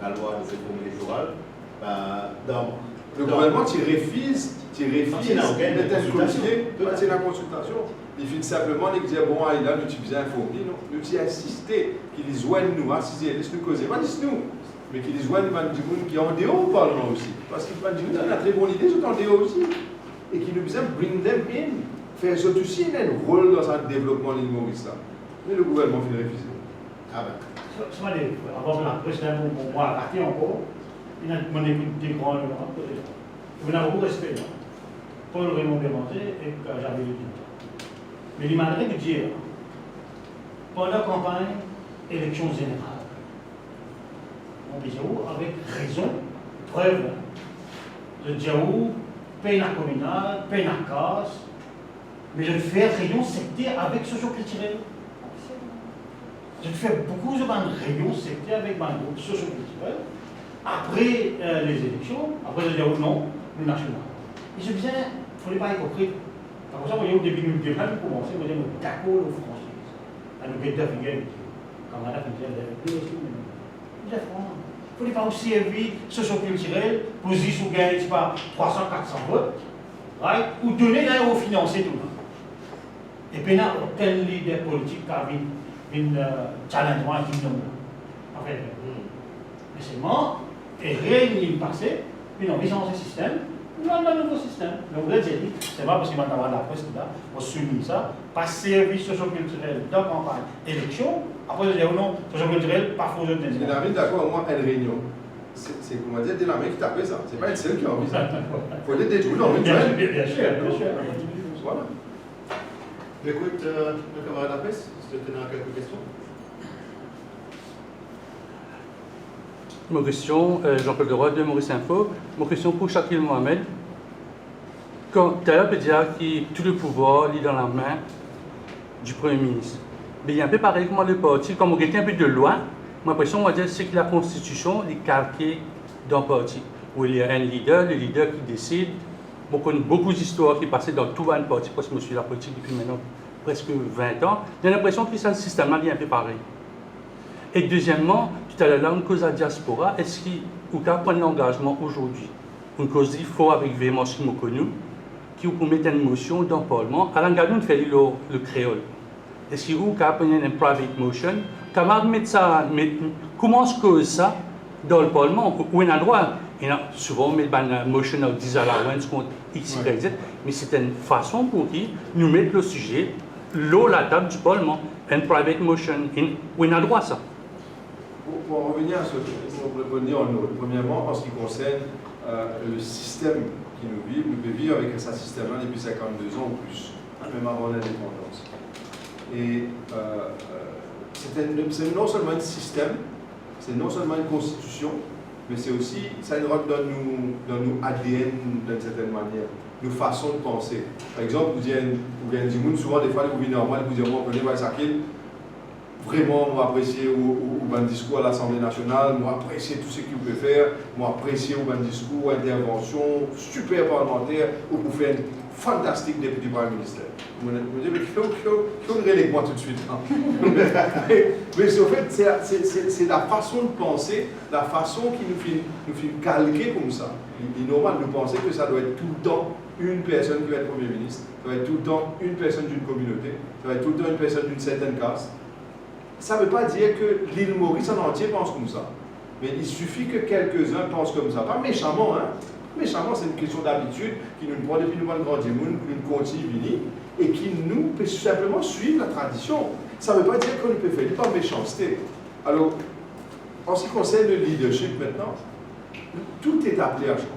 la loi de réforme électorale, le gouvernement, tu refuses la consultation. Il finit simplement de dire, bon, là, nous sommes bien informés, nous sommes insisté qu'ils joignent nous, assiser, laisse-nous causer, pas dis-nous, mais qu'ils joignent du monde qui est en dehors au Parlement aussi. Parce qu'ils ont une très bonne idée, ils sont en dehors aussi. Et qui nous besoin bring them in, faire ça aussi un rôle dans un développement de l'île Maurice. Mais le gouvernement finit de refuser. Ah ben. Ça va aller, avant la présidente, moi, à partir encore, il y a mon écoute des grands, on a beaucoup de respect. Paul Raymond Béranger et j'avais eu tout. Mais il m'a de dire, pendant la campagne, élection générale. On dit avec raison, preuve. Je dis peine communale, peine casse, mais je fais rayon sectaire avec socio-culturel. Je fais beaucoup de réunions sectaires avec ma groupe socio-culturel. Après les élections, après je dis non, le national. Et je disais, il ne fallait pas être hypocrite. Par exemple, au début du débat, nous commençons, on dit d'accord aux Français. À nous guetter, quand on a fait il ne fallait pas aussi servir socio-culturel pour 10 ou 15, pas 300, 400 votes, right? Ou donner l'air au financer tout le monde. Et puis, il y a aucun leader politique qui a une challenge qui nous en fait. Mais seulement, et rien n'est passé, puis on a changé le système, on a un nouveau système. Donc, vous l'avez dit, c'est pas parce que maintenant la presse là, on souligne ça, pas service socio-culturel dans la campagne élection, après je dis non, socio-culturel, pas faux de dynamique, d'accord, au moins une réunion. C'est comment dire, dynamique qui tape ça. C'est pas une seule qui a envie ça. Il faut les détruire dans une bien sûr. Voilà. J'écoute le camarade de la presse, si tu as quelques questions. Ma question, Jean-Paul Leroy de Maurice Info. Ma question pour Shakil Mohamed. Quand tu as peut dire que tout le pouvoir est dans la main du Premier ministre, mais il y a un peu pareil que moi le parti, comme on regarde un peu de loin, ma impression, on va dire, c'est que la Constitution est calquée dans le parti, où il y a un leader, le leader qui décide. On connaît beaucoup d'histoires qui passaient dans tout le parti, parce que je suis la politique depuis maintenant presque 20 ans. J'ai l'impression que ça, le système est un peu pareil. Et deuxièmement, tout à l'heure, une cause à la diaspora, est-ce qu'il y a un l'engagement aujourd'hui? Une cause qu'il faut avec véhémence qui me connu, qui vous mettre une motion dans le Parlement, à l'engagement de faire le créole. Est-ce qu'il y a une private motion? Comment se cause ça dans le Parlement? Où on a le droit? Souvent, on met une motion of disallowance contre X, Y, Z, mais c'est une façon pour qui nous mettre le sujet, la table du Parlement, une private motion, où on a le droit ça. Pour en revenir à ce pour revenir en autre, premièrement, en ce qui concerne le système qui nous vit, nous devons vivre avec ce système-là depuis 52 ans ou plus, même avant l'indépendance. Et c'est non seulement un système, c'est non seulement une constitution, mais c'est aussi, ça rentre dans nos ADN d'une certaine manière, nos façons de penser. Par exemple, vous dites, souvent des fois, vous venez en moi, vous dites, moi, on connaît ça vraiment, moi, apprécier au discours à l'Assemblée nationale, moi, apprécier tout ce qu'il peut faire, moi, apprécier au discours, intervention, super parlementaire, ou pour faire une fantastique député par le ministère. Vous me dites, mais il faut avec moi tout de suite. Hein. mais en fait, c'est la façon de penser, la façon qui nous fait calquer comme ça. Il est normal de penser que ça doit être tout le temps une personne qui va être Premier ministre, ça doit être tout le temps une personne d'une communauté, ça doit être tout le temps une personne d'une certaine caste. Ça ne veut pas dire que l'île Maurice en entier pense comme ça. Mais il suffit que quelques-uns pensent comme ça. Pas méchamment, hein. Méchamment, c'est une question d'habitude qui nous prend depuis nous grandir, nous continue et qui nous peut simplement suivre la tradition. Ça ne veut pas dire qu'on ne peut faire pas méchanceté. Alors, en ce qui concerne le leadership maintenant, tout est appelé à changer.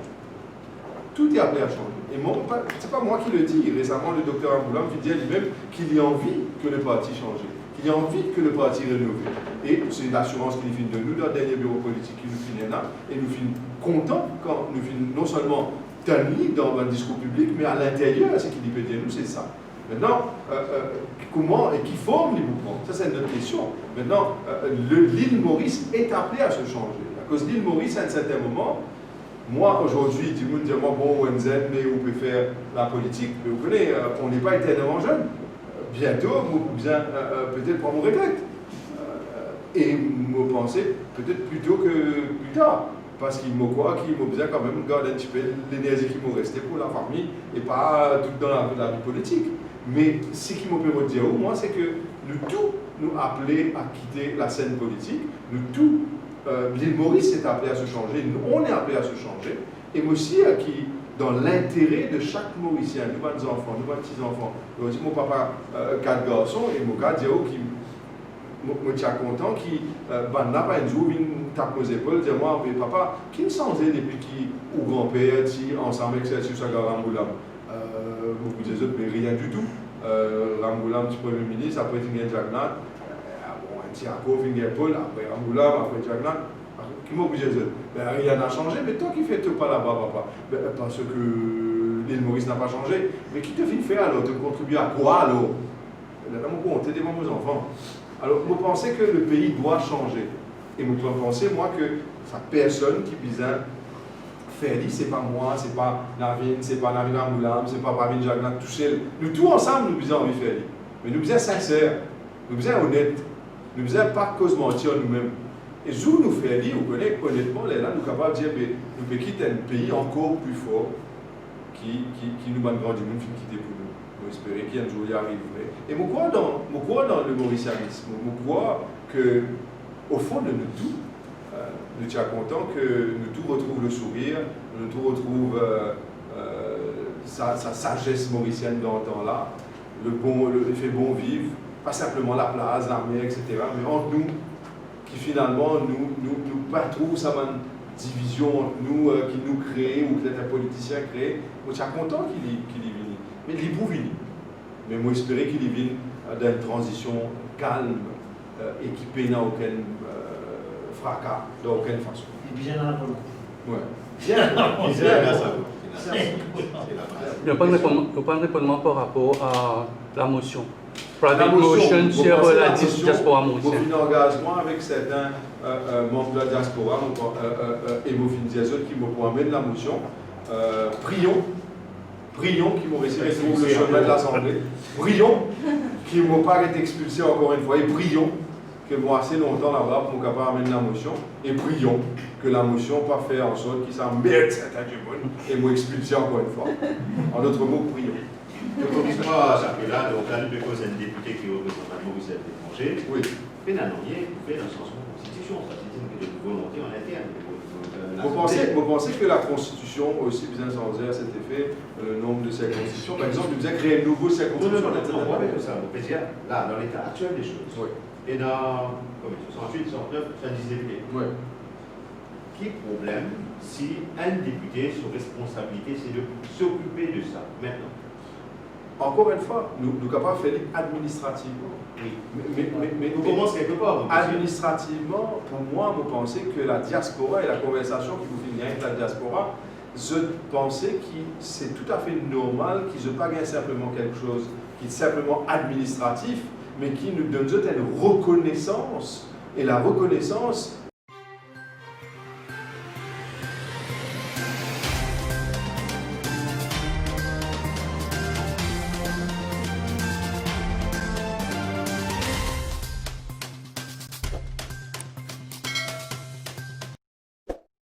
Tout est appelé à changer. Et ce n'est pas moi qui le dis. Récemment, le docteur Amboulam dit lui-même qu'il a envie que le parti change. Il a envie que le parti rénové. Et c'est l'assurance qu'il finit de nous dans le dernier bureau politique qui nous finit là. Et nous finissons contents quand nous finissons non seulement tenus dans un discours public, mais à l'intérieur, ce qu'il peut dire nous, c'est ça. Maintenant, comment et qui forme les mouvements? Ça, c'est une autre question. Maintenant, l'île Maurice est appelée à se changer. À cause de l'île Maurice, à un certain moment, moi, aujourd'hui, tout le monde dit, bon, ONZ, mais on peut faire la politique. Mais vous connaissez, on n'est pas éternellement jeune. Bientôt, peut-être pour mon retraite. Et me penser peut-être plutôt que plus tard. Parce qu'il m'a besoin quand même garder un petit peu l'énergie qui m'a resté pour la famille et pas tout dans la vie politique. Mais ce qui m'a peut dire au moins, c'est que nous tous nous appelés à quitter la scène politique. Nous tous, l'île Maurice est appelée à se changer. Nous, on est appelés à se changer. Et moi aussi, qui dans l'intérêt de chaque Mauricien, nous, nos enfants, nos petits-enfants. Mon papa, 4 garçons, et mon gars, qui me tient content, qui n'a pas un jour, il tape mes épaules, dit moi, mais papa, qui me sentait depuis au grand-père, ensemble avec sur sa gare Ramboulam? Beaucoup des autres, mais rien du tout. Ramboulam, du Premier ministre, après, il y a Jagnat. Bon, Tiako, Fingerpol, après Amoulam, après Jaglan, qui m'a obligé de dire, ben, rien n'a changé, mais toi qui fais tout pas là-bas, papa, ben, parce que l'île Maurice n'a pas changé, mais qui te fait faire alors, te contribuer à quoi alors? Là, mon compte, t'es devant mes enfants. Alors, vous pensez que le pays doit changer. Et vous pensez, moi, que sa personne qui bizarre Ferdi, c'est pas moi, c'est pas Navin, c'est pas Navin Amoulam, c'est pas Pravin Jagnan, tout seul. Nous tous ensemble, nous faisons envie de Ferdi. Mais nous faisons sincères, nous faisons honnêtes, nous faisons pas cause mentir nous-mêmes. Et si nous Ferdi, vous connaissez honnêtement, là, nous sommes capables de dire, nous pouvons quitter un pays encore plus fort qui nous va grandir, nous pouvons quitter pour nous. Nous espérons qu'il y a un jour y arriverait. Et je crois dans le mauricianisme, je crois que, au fond de nous tous, nous sommes contents que nous tous retrouvons le sourire, nous tous retrouvons sa sagesse mauricienne dans le temps-là, le fait bon vivre, pas simplement la place, l'armée, etc. Mais entre nous, qui finalement nous pas trop ça division entre nous qui nous crée ou que un politicien crée. Nous sommes contents qu'il y vienne. Mais il est venu. Mais moi j'espérais qu'il y vienne dans une transition calme et qui peine à aucun fracas, d'aucune façon. Et bien dans la volonté. Ouais. Bien, merci à vous. Il n'y a pas de répondement par rapport à la motion. La Private motion vous sur pensez la motion, diaspora vous mauricienne. faites un engagement avec certains membres de la diaspora et vous finissez qui m'ont amené la motion. Prions qui m'ont réussi à retrouver le chemin de l'Assemblée. Prions qui ne m'ont pas été expulsés encore une fois. Et prions que moi assez longtemps là-bas pour capable amener la motion. Et prions que la motion pas faire en sorte qu'ils s'en mettent certains du monde et m'ont expulsé encore une fois. En d'autres mots, prions. Donc, on va s'appeler là, donc là, nous devons un député qui représente Maurice à l'étranger. Oui. Mais non, il fait un changement de constitution, ça c'est une volonté en interne. Vous pensez que la Constitution aussi bien sans à cet effet le nombre de circonscriptions? Par exemple, nous avons créé une nouvelle circonscription. Non, on va faire ça. Là, dans l'état actuel des choses, Oui. et dans 68, 69, 70 députés. Oui. Qui est le problème si un député, son responsabilité, c'est de s'occuper de ça maintenant? Encore une fois, nous sommes capables de faire administrativement. Oui. Mais on commence quelque part. administrativement, pour moi, vous pensez que la diaspora et la conversation qui vous finit avec la diaspora, je pensais que c'est tout à fait normal qu'ils ne pas gagner simplement quelque chose qui est simplement administratif, mais qui nous donne une reconnaissance. Et la reconnaissance,